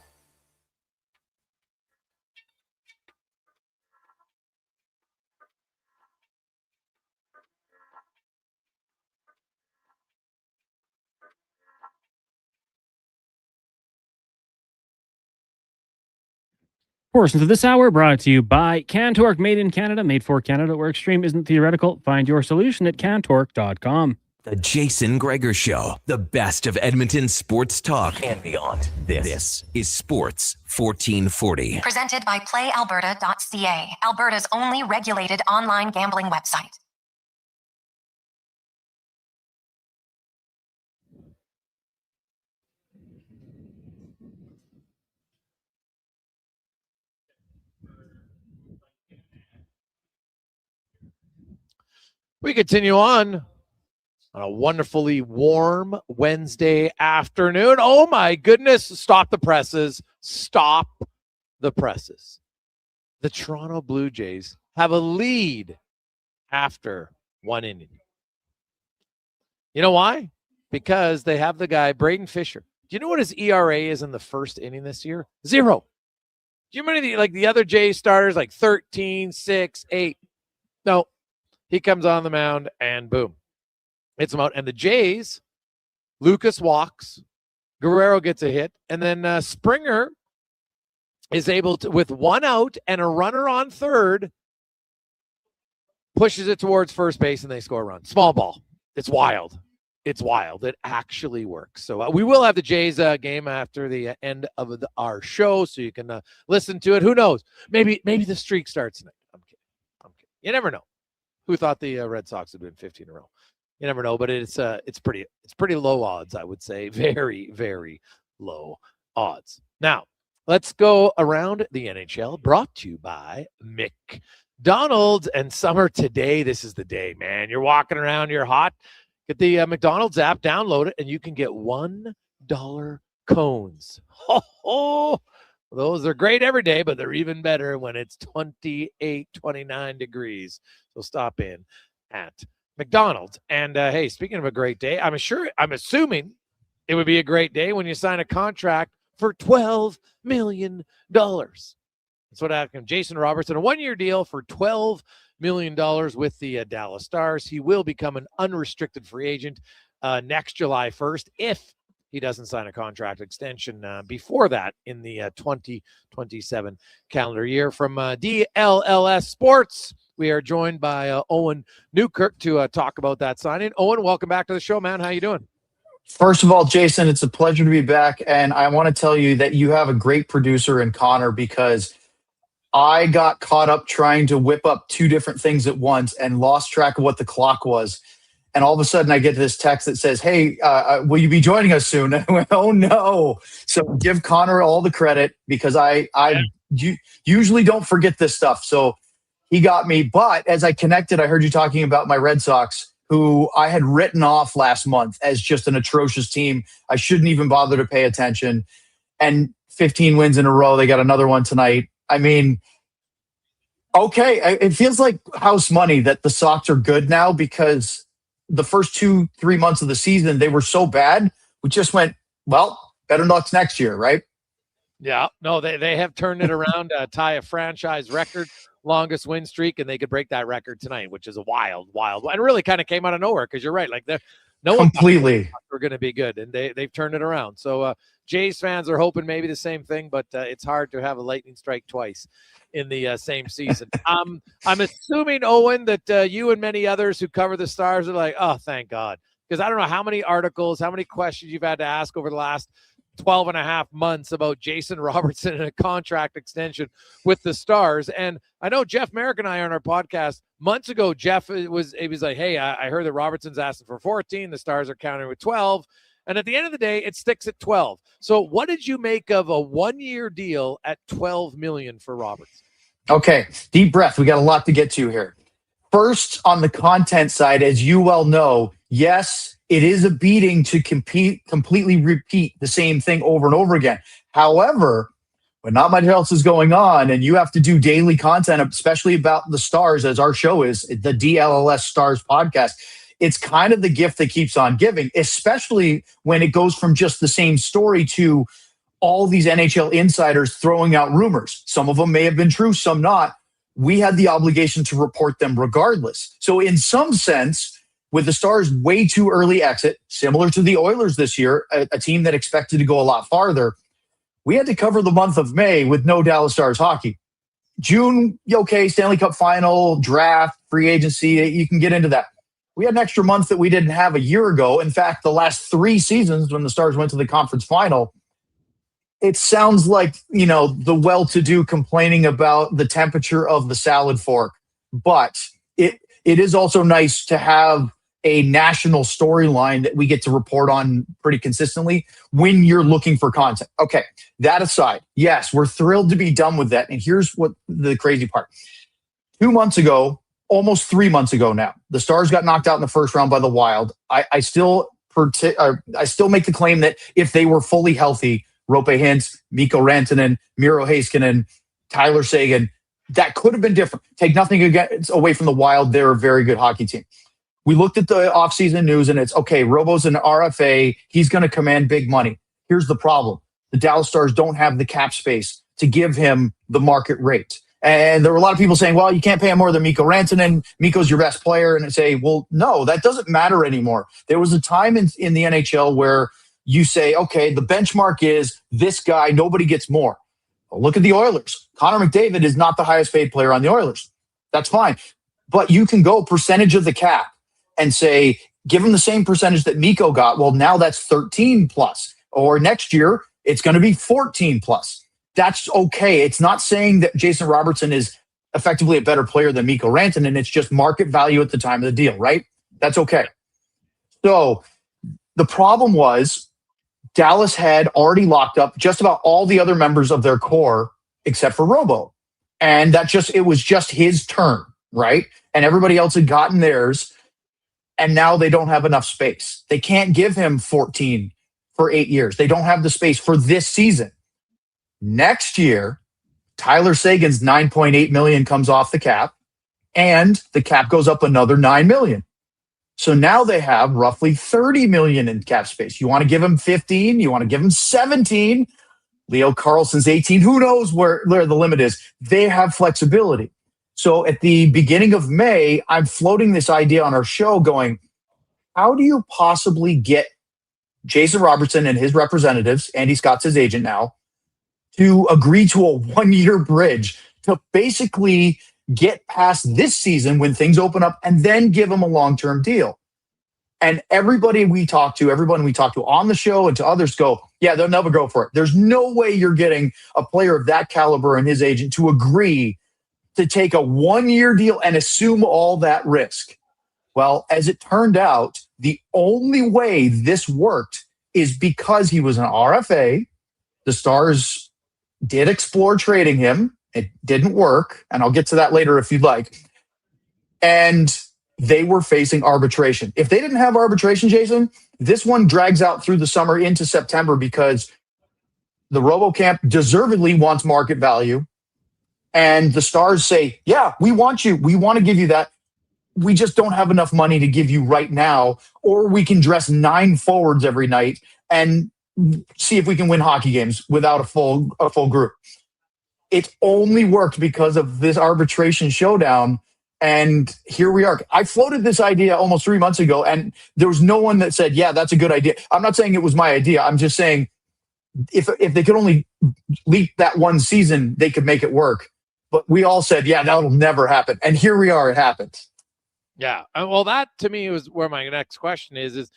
Portions of this hour brought to you by Cantork, made in Canada, made for Canada, where extreme isn't theoretical. Find your solution at cantork.com. The Jason Gregor Show, the best of Edmonton sports talk and beyond. This is Sports 1440. Presented by PlayAlberta.ca, Alberta's only regulated online gambling website. We continue on a wonderfully warm Wednesday afternoon. Oh my goodness. Stop the presses. Stop the presses. The Toronto Blue Jays have a lead after 1 inning. You know why? Because they have the guy, Braden Fisher. Do you know what his ERA is in the first inning this year? 0. Do you remember the other Jays starters, like 13, 6, 8? No. He comes on the mound and boom, hits him out. And the Jays, Lucas walks, Guerrero gets a hit, and then Springer is able to, with 1 out and a runner on third, pushes it towards first base, and they score a run. Small ball. It's wild. It's wild. It actually works. So we will have the Jays game after the end of our show, so you can listen to it. Who knows? Maybe the streak starts tonight. I'm kidding. You never know. Who thought the Red Sox had been 15 in a row? You never know, but it's pretty low odds, I would say. Very, very low odds. Now, let's go around the NHL, brought to you by McDonald's and summer today. This is the day, man. You're walking around, you're hot. Get the McDonald's app, download it, and you can get $1 cones. Those are great every day, but they're even better when it's 28, 29 degrees. So stop in at McDonald's. And hey, speaking of a great day, I'm assuming it would be a great day when you sign a contract for $12 million. That's what happened. Jason Robertson, a 1-year deal for $12 million with the Dallas Stars. He will become an unrestricted free agent next July 1st if he doesn't sign a contract extension before that in the 2027 calendar year. From DLLS Sports, we are joined by Owen Newkirk to talk about that signing. Owen, welcome back to the show, man. How you doing? First of all, Jason, it's a pleasure to be back. And I want to tell you that you have a great producer in Connor, because I got caught up trying to whip up two different things at once and lost track of what the clock was. And all of a sudden I get this text that says, hey, will you be joining us soon? And I went, oh no. So give Connor all the credit, because I usually don't forget this stuff. So he got me. But as I connected, I heard you talking about my Red Sox, who I had written off last month as just an atrocious team. I shouldn't even bother to pay attention. And 15 wins in a row. They got another one tonight. I mean, okay, it feels like house money that the Sox are good now, because the first 2-3 months of the season, they were so bad. We just went, well, better luck next year, right? Yeah, no, they have turned it around, tie a franchise record, longest win streak, and they could break that record tonight, which is a wild, and really kind of came out of nowhere, because you're right. Like, no one completely we're going to be good, and they've turned it around. So Jays fans are hoping maybe the same thing, but it's hard to have a lightning strike twice in the same season. I'm assuming, Owen, that you and many others who cover the Stars are like, oh, thank God. Because I don't know how many articles, how many questions you've had to ask over the last 12 and a half months about Jason Robertson and a contract extension with the Stars. And I know Jeff Merrick and I on our podcast months ago, Jeff was like, hey, I heard that Robertson's asking for 14. The Stars are counting with 12. And at the end of the day, it sticks at 12. So what did you make of a 1-year deal at $12 million for Robertson? Okay, deep breath. We got a lot to get to here. First, on the content side, as you well know, yes, it is a beating to completely repeat the same thing over and over again. However, when not much else is going on and you have to do daily content, especially about the Stars, as our show is, the DLLS Stars podcast, it's kind of the gift that keeps on giving, especially when it goes from just the same story to all these NHL insiders throwing out rumors. Some of them may have been true, some not. We had the obligation to report them regardless. So in some sense, with the Stars' way too early exit, similar to the Oilers this year, a team that expected to go a lot farther, we had to cover the month of May with no Dallas Stars hockey. June, okay, Stanley Cup final, draft, free agency, you can get into that. We had an extra month that we didn't have a year ago. In fact, the last 3 seasons when the Stars went to the conference final, it sounds like, the well-to-do complaining about the temperature of the salad fork. But it is also nice to have a national storyline that we get to report on pretty consistently when you're looking for content. Okay, that aside, yes, we're thrilled to be done with that. And here's what the crazy part. 2 months ago, almost 3 months ago now, the Stars got knocked out in the first round by the Wild. I still make the claim that if they were fully healthy, Roope Hintz, Mikko Rantanen, Miro Heiskanen, Tyler Seguin, that could have been different. Take nothing away from the Wild. They're a very good hockey team. We looked at the offseason news and it's, okay, Robo's an RFA. He's going to command big money. Here's the problem. The Dallas Stars don't have the cap space to give him the market rate. And there were a lot of people saying, well, you can't pay him more than Mikko Rantanen. Mikko's your best player. And I say, well, no, that doesn't matter anymore. There was a time in the NHL where you say, okay, the benchmark is this guy, nobody gets more. Well, look at the Oilers. Connor McDavid is not the highest paid player on the Oilers. That's fine. But you can go percentage of the cap and say, give him the same percentage that Mikko got. Well, now that's 13 plus. Or next year, it's going to be 14 plus. That's okay. It's not saying that Jason Robertson is effectively a better player than Mikko Rantanen. It's just market value at the time of the deal, right? That's okay. So the problem was Dallas had already locked up just about all the other members of their core except for Robo. And it was just his turn, right? And everybody else had gotten theirs. And now they don't have enough space. They can't give him 14 for 8 years. They don't have the space for this season. Next year, Tyler Seguin's $9.8 million comes off the cap, and the cap goes up another $9 million. So now they have roughly $30 million in cap space. You want to give him 15? You want to give him 17? Leo Carlson's 18. Who knows where the limit is? They have flexibility. So at the beginning of May, I'm floating this idea on our show going, how do you possibly get Jason Robertson and his representatives, Andy Scott's his agent now, to agree to a 1-year bridge to basically get past this season when things open up and then give him a long-term deal? And everyone we talk to on the show and to others go, yeah, they'll never go for it. There's no way you're getting a player of that caliber and his agent to agree to take a 1-year deal and assume all that risk. Well, as it turned out, the only way this worked is because he was an RFA. The Stars did explore trading him. It didn't work, and I'll get to that later if you'd like. And they were facing arbitration. If they didn't have arbitration, Jason, this one drags out through the summer into September because the RoboCamp deservedly wants market value. And the Stars say, yeah, we want you. We want to give you that. We just don't have enough money to give you right now, or we can dress 9 forwards every night and see if we can win hockey games without a full group. It only worked because of this arbitration showdown. And here we are. I floated this idea almost 3 months ago, and there was no one that said, yeah, that's a good idea. I'm not saying it was my idea. I'm just saying if they could only leap that one season, they could make it work. But we all said, yeah, that'll never happen. And here we are. It happened. Yeah. Well, that to me was where my next question is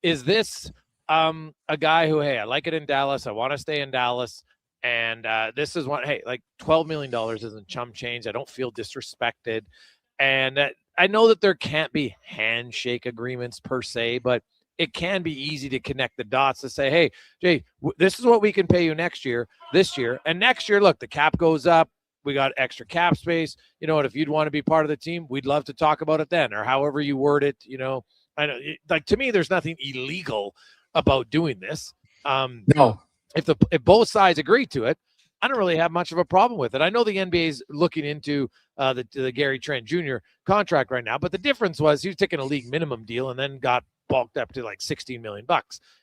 this a guy who, hey, I like it in Dallas. I want to stay in Dallas. And this is one, hey, like $12 million isn't chump change. I don't feel disrespected. And I know that there can't be handshake agreements per se, but it can be easy to connect the dots to say, hey, Jay, this is what we can pay you this year. And next year, look, the cap goes up. We got extra cap space. You know what? If you'd want to be part of the team, we'd love to talk about it then, or however you word it. You know, I know, like, to me, there's nothing illegal about doing this. No. If both sides agree to it, I don't really have much of a problem with it. I know the NBA is looking into the Gary Trent Jr. contract right now, but the difference was he was taking a league minimum deal and then got bulked up to like $16 million.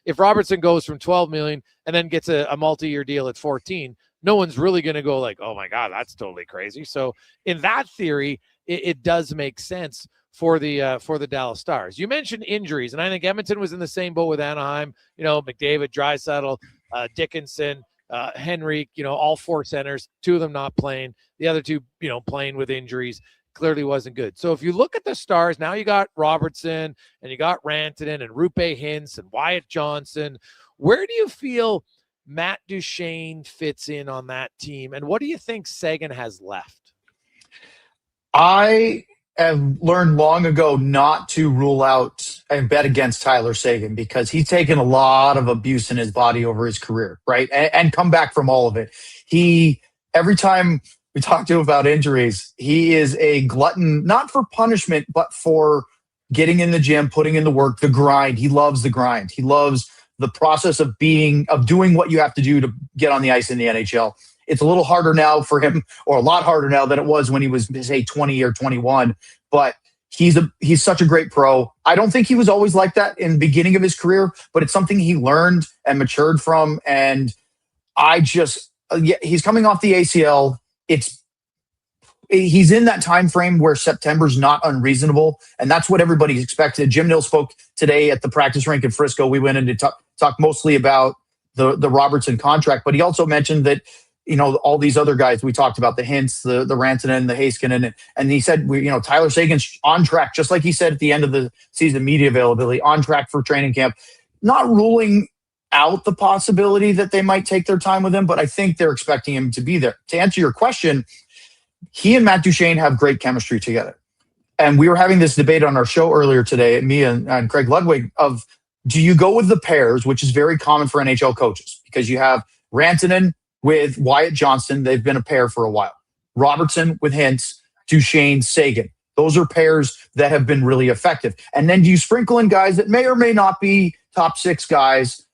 If Robertson goes from $12 million and then gets a multi-year deal at 14, no one's really going to go like, oh my God, that's totally crazy. So in that theory, it does make sense for the Dallas Stars. You mentioned injuries, and I think Edmonton was in the same boat with Anaheim. You know, McDavid, Draisaitl, Dickinson, Henrique, you know, all 4 centers, 2 of them not playing. The other 2, you know, playing with injuries. Clearly wasn't good. So if you look at the Stars, now you got Robertson and you got Rantanen and Roope Hintz and Wyatt Johnson. Where do you feel Matt Duchene fits in on that team? And what do you think Seguin has left? I have learned long ago not to rule out and bet against Tyler Seguin because he's taken a lot of abuse in his body over his career, right? And come back from all of it. Every time we talk to him about injuries, he is a glutton, not for punishment, but for getting in the gym, putting in the work, the grind. He loves the grind. He loves the process of doing what you have to do to get on the ice in the NHL. It's a little harder now for him, or a lot harder now than it was when he was, say, 20 or 21. But he's such a great pro. I don't think he was always like that in the beginning of his career, but it's something he learned and matured from. And he's coming off the ACL. He's in that time frame where September's not unreasonable, and that's what everybody expected. Jim Nill spoke today at the practice rink in Frisco. We went in to talk mostly about the Robertson contract, but he also mentioned that all these other guys we talked about, the Hints, the Rantanen, the Heiskanen, and he said, Tyler Seguin's on track, just like he said at the end of the season, media availability, on track for training camp. Not ruling out the possibility that they might take their time with him, but I think they're expecting him to be there. To answer your question, he and Matt Duchene have great chemistry together. And we were having this debate on our show earlier today, me and Craig Ludwig, of do you go with the pairs, which is very common for NHL coaches, because you have Rantanen with Wyatt Johnston. They've been a pair for a while. Robertson with Hintz, Duchene, Seguin. Those are pairs that have been really effective. And then do you sprinkle in guys that may or may not be top 6 guys,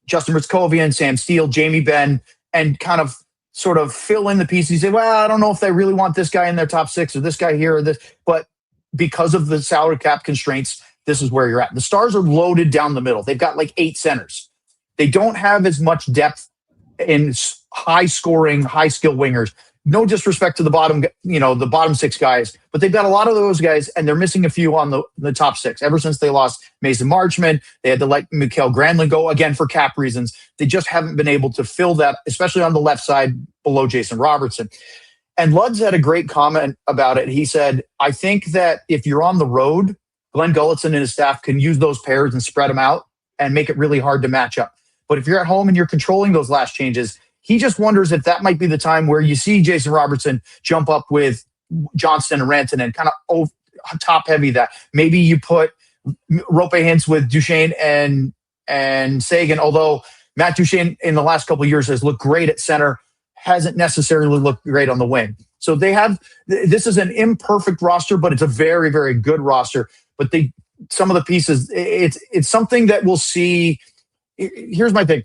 Justin Ritzkovian, Sam Steele, Jamie Benn, and kind of sort of fill in the pieces. You say, well, I don't know if they really want this guy in their top 6 or this guy here or this. But because of the salary cap constraints, this is where you're at. The Stars are loaded down the middle. They've got like 8 centers. They don't have as much depth in high-scoring, high-skill wingers. No disrespect to the bottom 6 guys, but they've got a lot of those guys, and they're missing a few on the top 6. Ever since they lost Mason Marchment, they had to let Mikael Granlund go, again, for cap reasons. They just haven't been able to fill that, especially on the left side below Jason Robertson. And Luds had a great comment about it. He said, I think that if you're on the road, Glenn Gulutzan and his staff can use those pairs and spread them out and make it really hard to match up. But if you're at home and you're controlling those last changes, he just wonders if that might be the time where you see Jason Robertson jump up with Johnston and Rantanen, kind of top heavy that. Maybe you put Rope Hintz with Duchene and Seguin, although Matt Duchene in the last couple of years has looked great at center, hasn't necessarily looked great on the wing. So this is an imperfect roster, but it's a very, very good roster. But some of the pieces, it's something that we'll see. Here's my thing.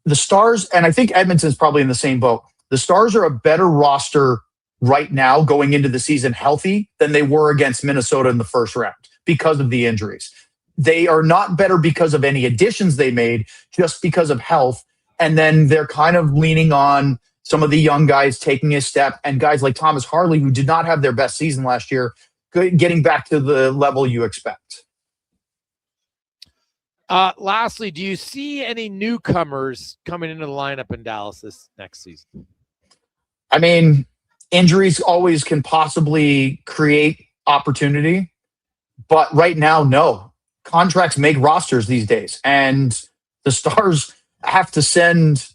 The Stars, and I think Edmonton's probably in the same boat. The Stars are a better roster right now going into the season healthy than they were against Minnesota in the first round because of the injuries. They are not better because of any additions they made, just because of health. And then they're kind of leaning on some of the young guys taking a step, and guys like Thomas Harley, who did not have their best season last year, getting back to the level you expect. Lastly, do you see any newcomers coming into the lineup in Dallas this next season? I mean, injuries always can possibly create opportunity, but right now, no. Contracts make rosters these days, and the Stars have to send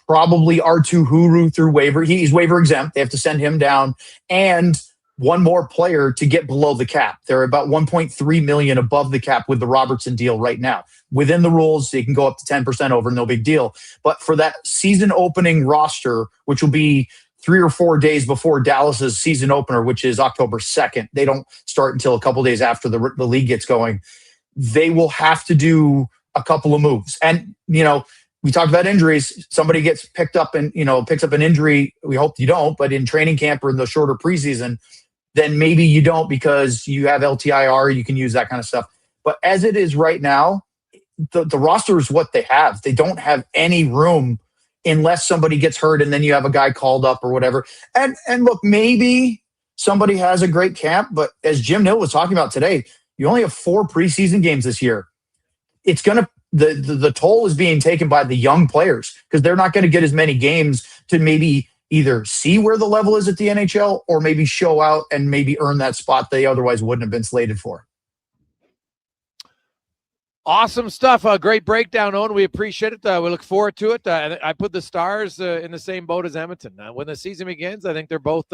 probably Arttu Huru through waiver. He's waiver exempt. They have to send him down, and one more player to get below the cap. They're about $1.3 million above the cap with the Robertson deal right now. Within the rules, they can go up to 10% over, no big deal. But for that season opening roster, which will be 3 or 4 days before Dallas's season opener, which is October 2nd, they don't start until a couple days after the league gets going. They will have to do a couple of moves. And, we talked about injuries. Somebody gets picked up and, picks up an injury. We hope you don't, but in training camp or in the shorter preseason, then maybe you don't because you have LTIR, you can use that kind of stuff. But as it is right now, the roster is what they have. They don't have any room unless somebody gets hurt and then you have a guy called up or whatever. And look, maybe somebody has a great camp, but as Jim Nill was talking about today, you only have 4 preseason games this year. It's going to the toll is being taken by the young players because they're not going to get as many games to maybe either see where the level is at the NHL or maybe show out and maybe earn that spot they otherwise wouldn't have been slated for. Awesome stuff. Great breakdown, Owen. We appreciate it. We look forward to it. I put the Stars in the same boat as Edmonton. When the season begins, I think they're both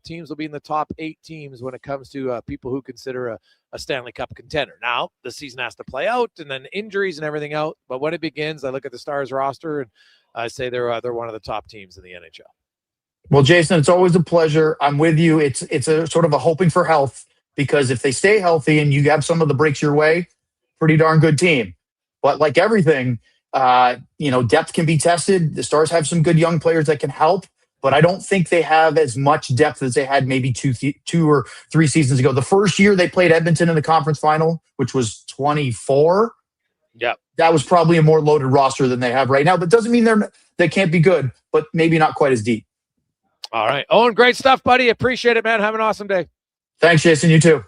teams will be in the top 8 teams when it comes to people who consider a Stanley Cup contender. Now, the season has to play out and then injuries and everything out. But when it begins, I look at the Stars roster and I say they're one of the top teams in the NHL. Well, Jason, it's always a pleasure. I'm with you. It's a sort of a hoping for health because if they stay healthy and you have some of the breaks your way, pretty darn good team. But like everything, depth can be tested. The Stars have some good young players that can help, but I don't think they have as much depth as they had maybe 2 or 3 seasons ago. The first year they played Edmonton in the conference final, which was 24. Yeah, that was probably a more loaded roster than they have right now. But doesn't mean they can't be good, but maybe not quite as deep. All right, Owen, great stuff, buddy. Appreciate it, man. Have an awesome day. Thanks, Jason. You too.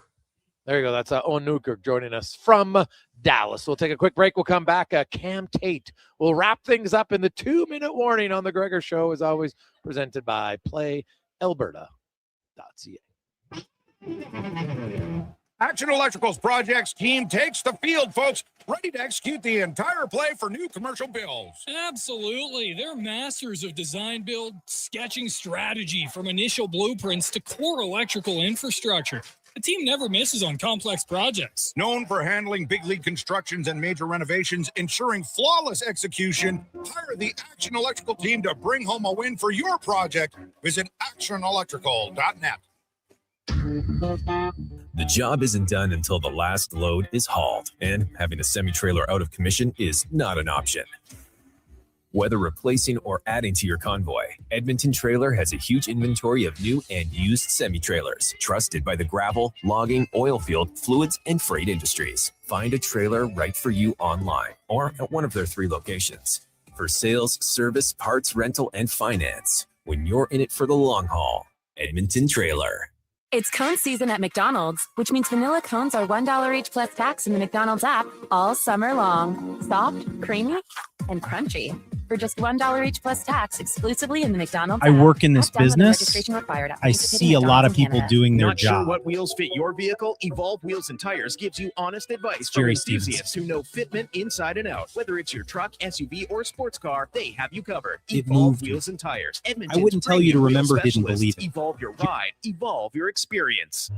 There you go. That's Owen Newkirk joining us from Dallas. We'll take a quick break. We'll come back. Cam Tate will wrap things up in the 2-minute warning on the Gregor Show, as always, presented by PlayAlberta.ca. Action Electrical's projects team takes the field, folks, ready to execute the entire play for new commercial builds. Absolutely. They're masters of design, build, sketching strategy, from initial blueprints to core electrical infrastructure. The team never misses on complex projects. Known for handling big league constructions and major renovations, ensuring flawless execution, hire the Action Electrical team to bring home a win for your project. Visit actionelectrical.net. The job isn't done until the last load is hauled, and having a semi-trailer out of commission is not an option. Whether replacing or adding to your convoy, Edmonton Trailer has a huge inventory of new and used semi-trailers, trusted by the gravel, logging, oil field, fluids, and freight industries. Find a trailer right for you online or at one of their 3 locations. For sales, service, parts, rental, and finance, when you're in it for the long haul, Edmonton Trailer. It's cone season at McDonald's, which means vanilla cones are $1 each plus tax in the McDonald's app all summer long. Soft, creamy, and crunchy. For just $1 each plus tax exclusively in the McDonald's I app. work in this Must download and business. registration required at I see a lot of people doing their Not sure job. what wheels fit your vehicle? Evolve Wheels and Tires gives you honest advice from Jerry enthusiasts who know fitment inside and out. Whether it's your truck, SUV, or sports car, they have you covered. It Evolve moved me. Wheels and Tires. I Edmonton's wouldn't tell you to premium wheel remember, didn't specialist. believe it. Evolve your ride. Evolve your experience.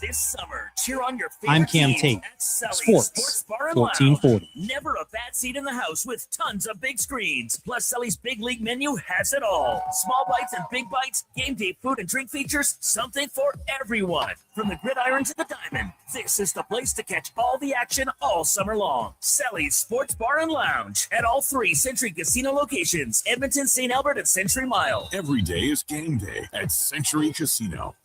This summer, cheer on your favorite I'm Cam teams Tate. at Sully's Sports Bar and Lounge. 1440. Never a bad seat in the house with tons of big screens. Plus, Sully's Big League menu has it all. Small bites and big bites, game day food and drink features, something for everyone. From the gridiron to the diamond, this is the place to catch all the action all summer long. Sully's Sports Bar and Lounge at all 3 Century Casino locations, Edmonton, St. Albert, and Century Mile. Every day is game day at Century Casino.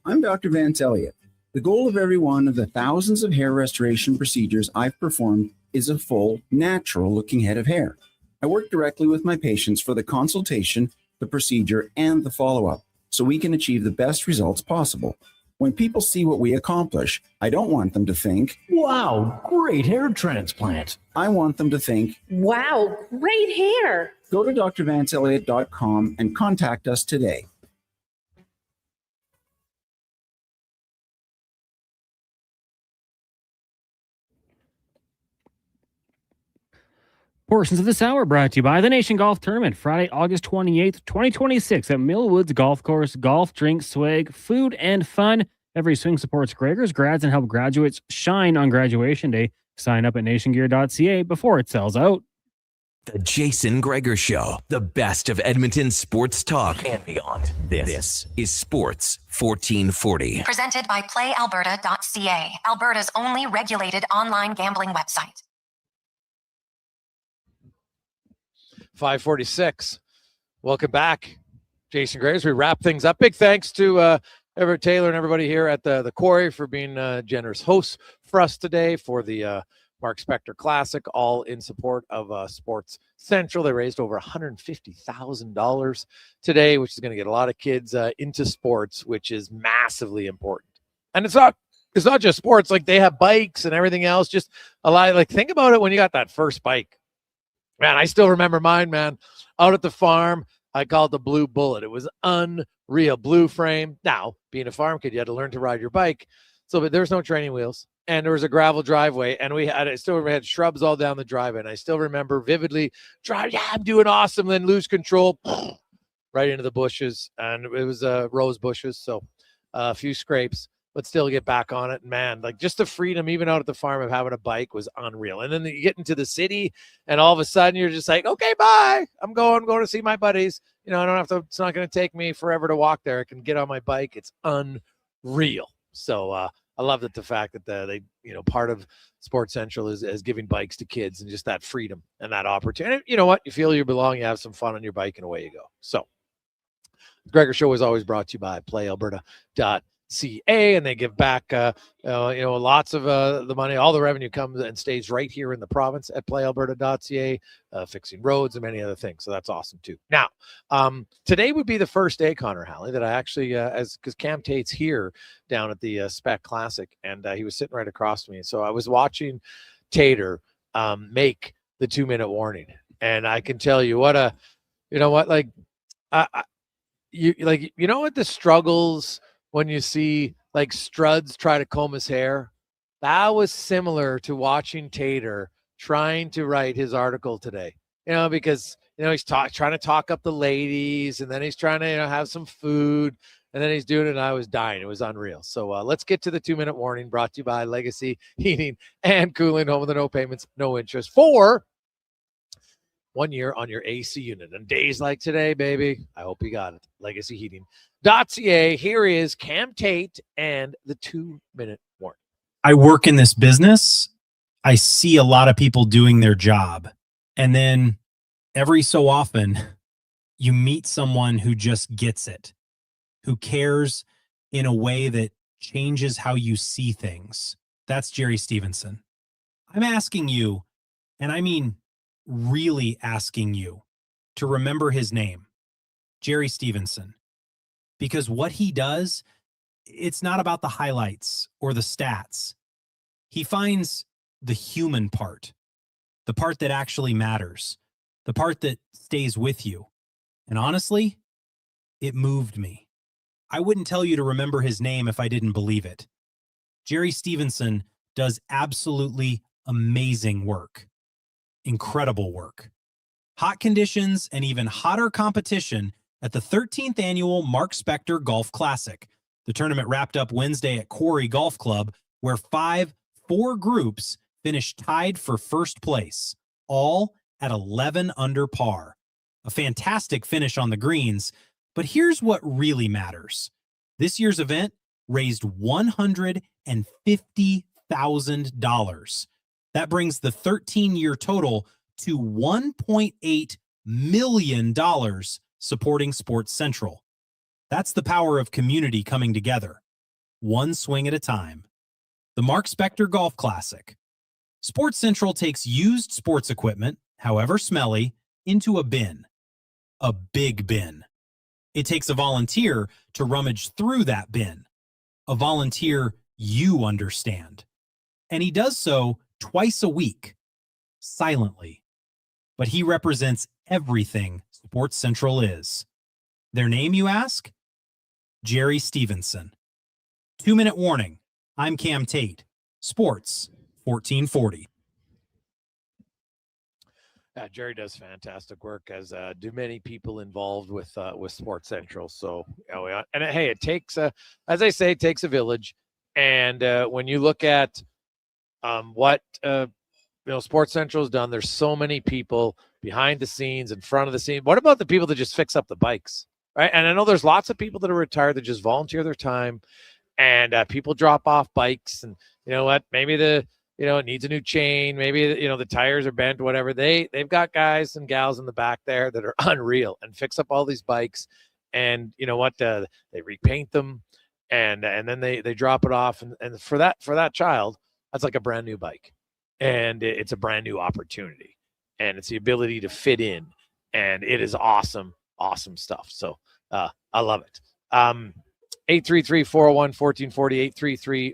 I'm Dr. Vance Elliott. The goal of every one of the thousands of hair restoration procedures I've performed is a full, natural-looking head of hair. I work directly with my patients for the consultation, the procedure, and the follow-up, so we can achieve the best results possible. When people see what we accomplish, I don't want them to think, "Wow, great hair transplant." I want them to think, "Wow, great hair." Go to drvanceelliott.com and contact us today. Portions of this hour brought to you by the Nation Golf Tournament, Friday, August 28th, 2026 at Millwoods Golf Course. Golf, drinks, swag, food, and fun. Every swing supports Gregor's grads and help graduates shine on graduation day. Sign up at nationgear.ca before it sells out. The Jason Gregor Show, the best of Edmonton sports talk and beyond. This is Sports 1440. Presented by PlayAlberta.ca, Alberta's only regulated online gambling website. 546. Welcome back, Jason Gregor. As we wrap things up, big thanks to Everett Taylor and everybody here at the Quarry for being generous hosts for us today for the Mark Spector Classic, all in support of Sports Central. They raised over $150,000 today, which is going to get a lot of kids into sports, which is massively important. And it's not just sports. Like, they have bikes and everything else. Just a lot. Like, think about it when you got that first bike. Man, I still remember mine, man. Out at the farm, I called it the Blue Bullet. It was unreal. Blue frame. Now, being a farm kid, you had to learn to ride your bike. So, but there's no training wheels. And there was a gravel driveway. And we had shrubs all down the driveway. And I still remember vividly driving. Yeah, I'm doing awesome. Then lose control right into the bushes. And it was rose bushes. So a few scrapes, but still get back on it. Man, like, just the freedom, even out at the farm, of having a bike was unreal. And then you get into the city and all of a sudden you're just like, okay, bye. I'm going to see my buddies. You know, I don't have to, it's not going to take me forever to walk there. I can get on my bike. It's unreal. So I love that the fact that they, you know, part of Sports Central is giving bikes to kids and just that freedom and that opportunity. You know what? You feel you belong, you have some fun on your bike, and away you go. So Gregor Show is always brought to you by PlayAlberta.ca. and they give back, lots of the money. All the revenue comes and stays right here in the province at playalberta.ca, fixing roads and many other things. So that's awesome too. Now, today would be the first day, Connor Halley, that I actually, because Cam Tate's here down at the Spec Classic, and he was sitting right across from me. So I was watching Tater make the 2-minute warning, and I can tell you what the struggles when you see like Struds try to comb his hair. That was similar to watching Tater trying to write his article today, because he's trying to talk up the ladies, and then he's trying to have some food, and then he's doing it, and I was dying. It was unreal. So let's get to the 2-minute warning, brought to you by Legacy Heating and Cooling, home of the no payments, no interest for 1 year on your AC unit. And days like today, baby, I hope you got it. LegacyHeating.ca. Here is Cam Tate and the 2-minute warning. I work in this business. I see a lot of people doing their job. And then every so often, you meet someone who just gets it, who cares in a way that changes how you see things. That's Jerry Stevenson. I'm asking you, and I mean really asking you, to remember his name, Jerry Stevenson, because what he does, it's not about the highlights or the stats. He finds the human part, the part that actually matters, the part that stays with you. And honestly, it moved me. I wouldn't tell you to remember his name if I didn't believe it. Jerry Stevenson does absolutely amazing work. Incredible work. Hot conditions and even hotter competition at the 13th annual Mark Spector Golf Classic. The tournament wrapped up Wednesday at Quarry Golf Club, where four groups finished tied for first place, all at 11 under par. A fantastic finish on the greens, but here's what really matters. This year's event raised $150,000. That brings the 13-year total to $1.8 million supporting Sports Central. That's the power of community coming together, one swing at a time. The Mark Spector Golf Classic. Sports Central takes used sports equipment, however smelly, into a bin. A big bin. It takes a volunteer to rummage through that bin. A volunteer you understand. And he does so twice a week, silently. But he represents everything Sports Central is. Their name, you ask? Jerry Stevenson. 2-minute warning. I'm Cam Tate. Sports 1440. Jerry does fantastic work, as do many people involved with Sports Central. So, hey, it takes, as I say, it takes a village. And when you look at what Sports Central's done, there's so many people behind the scenes, in front of the scene. What about the people that just fix up the bikes, right? And I know there's lots of people that are retired that just volunteer their time, and people drop off bikes, and maybe it needs a new chain, maybe the tires are bent, whatever. They've got guys and gals in the back there that are unreal and fix up all these bikes, and they repaint them, and then they drop it off, and for that child, that's like a brand new bike, and it's a brand new opportunity, and it's the ability to fit in, and it is awesome stuff. So I love it. 833-401-1440,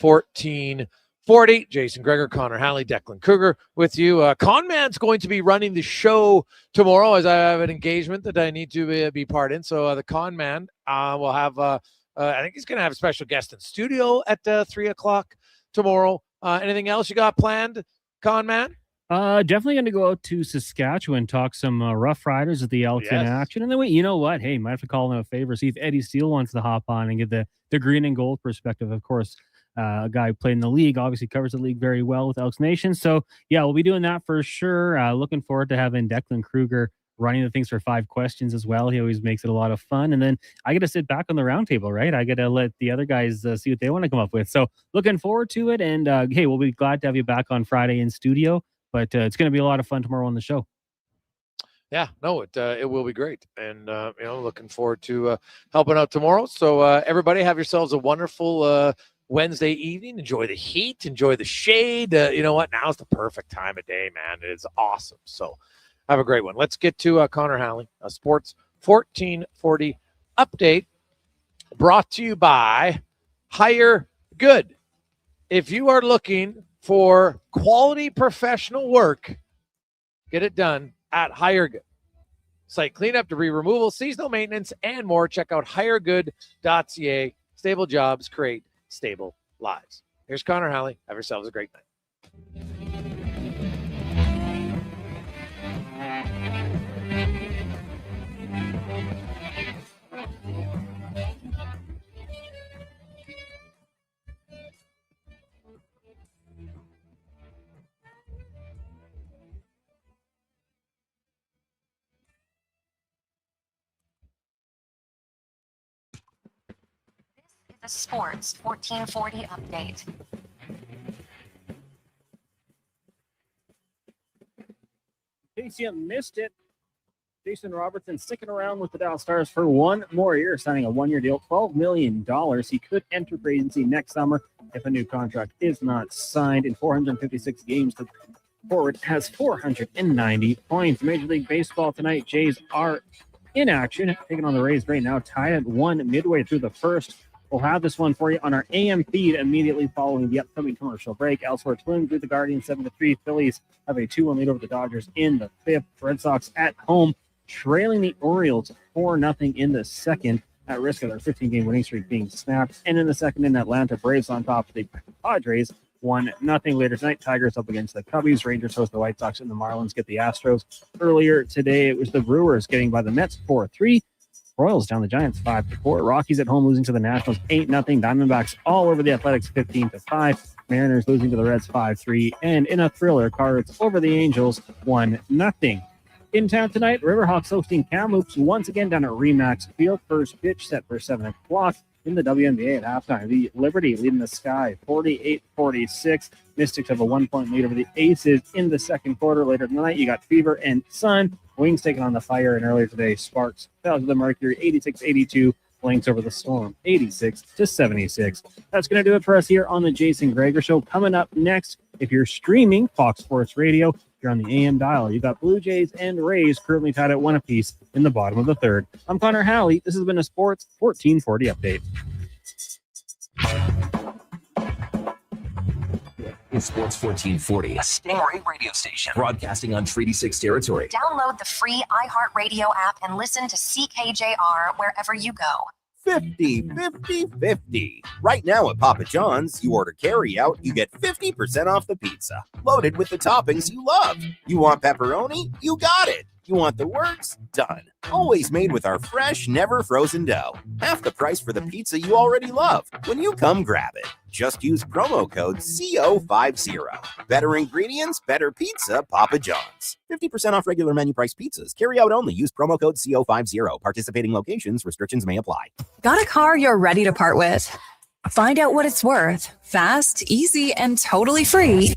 833-401-1440. Jason Gregor, Connor Halley, Declan Cougar with you. Conman's going to be running the show tomorrow, as I have an engagement that I need to be part in. So the Conman will have, I think he's going to have a special guest in studio at 3 o'clock tomorrow. Anything else you got planned, Conman? Definitely going to go out to Saskatchewan, talk some Rough Riders at the Elks in action. And then you know what? Hey, might have to call him a favor. See if Eddie Steele wants to hop on and get the green and gold perspective. Of course, a guy who played in the league, obviously covers the league very well with Elks Nation. So, yeah, we'll be doing that for sure. Looking forward to having Declan Kruger running the things for 5 questions as well. He always makes it a lot of fun. And then I get to sit back on the round table, right? I get to let the other guys see what they want to come up with. So looking forward to it. And, hey, we'll be glad to have you back on Friday in studio. But it's going to be a lot of fun tomorrow on the show. Yeah, no, it will be great. And, looking forward to helping out tomorrow. So everybody have yourselves a wonderful Wednesday evening. Enjoy the heat. Enjoy the shade. You know what? Now's the perfect time of day, man. It is awesome. So have a great one. Let's get to Connor Halley, a Sports 1440 update brought to you by Hire Good. If you are looking for quality professional work, get it done at Hire Good. Site cleanup, debris removal, seasonal maintenance, and more. Check out hiregood.ca. Stable jobs create stable lives. Here's Connor Halley. Have yourselves a great night. The Sports 1440 update. In case you missed it, Jason Robertson sticking around with the Dallas Stars for one more year, signing a one-year deal, $12 million. He could enter free agency next summer if a new contract is not signed. In 456 games, the forward has 490 points. Major League Baseball tonight, Jays are in action, taking on the Rays right now, tied at 1 midway through the first. We'll have this one for you on our AM feed immediately following the upcoming commercial break. Elsewhere, Twins beat the Guardians 7-3. Phillies have a 2-1 lead over the Dodgers in the fifth. Red Sox at home, trailing the Orioles 4-0 in the second, at risk of their 15-game winning streak being snapped. And in the second, in Atlanta, Braves on top of the Padres 1-0. Later tonight, Tigers up against the Cubbies. Rangers host the White Sox, and the Marlins get the Astros. Earlier today, it was the Brewers getting by the Mets 4-3. Royals down the Giants 5-4. Rockies at home losing to the Nationals 8-0. Diamondbacks all over the Athletics 15-5. Mariners losing to the Reds 5-3. And in a thriller, Cards over the Angels 1-0. In town tonight, Riverhawks hosting Kamloops once again down at Remax Field. First pitch set for 7 o'clock in the WNBA at halftime. The Liberty leading the Sky 48-46. Mystics have a 1-point lead over the Aces in the second quarter. Later tonight, you got Fever and Sun. Wings taking on the Fire, and earlier today, Sparks fell to the Mercury 86-82. Lynx over the Storm 86-76. That's going to do it for us here on the Jason Gregor Show. Coming up next, if you're streaming Fox Sports Radio, you're on the AM dial. You got Blue Jays and Rays currently tied at 1 apiece in the bottom of the third. I'm Connor Halley. This has been a Sports 1440 update. It's Sports 1440, a Stingray radio station broadcasting on Treaty 6 territory. Download the free iHeartRadio app and listen to CKJR wherever you go. 50-50-50. Right now at Papa John's, you order carry out, you get 50% off the pizza, loaded with the toppings you love. You want pepperoni? You got it. You want the works? Done. Always made with our fresh, never frozen dough. Half the price for the pizza you already love. When you come grab it, just use promo code CO50. Better ingredients, better pizza, Papa John's. 50% off regular menu price pizzas. Carry out only. Use promo code CO50. Participating locations, restrictions may apply. Got a car you're ready to part with? Find out what it's worth. Fast, easy, and totally free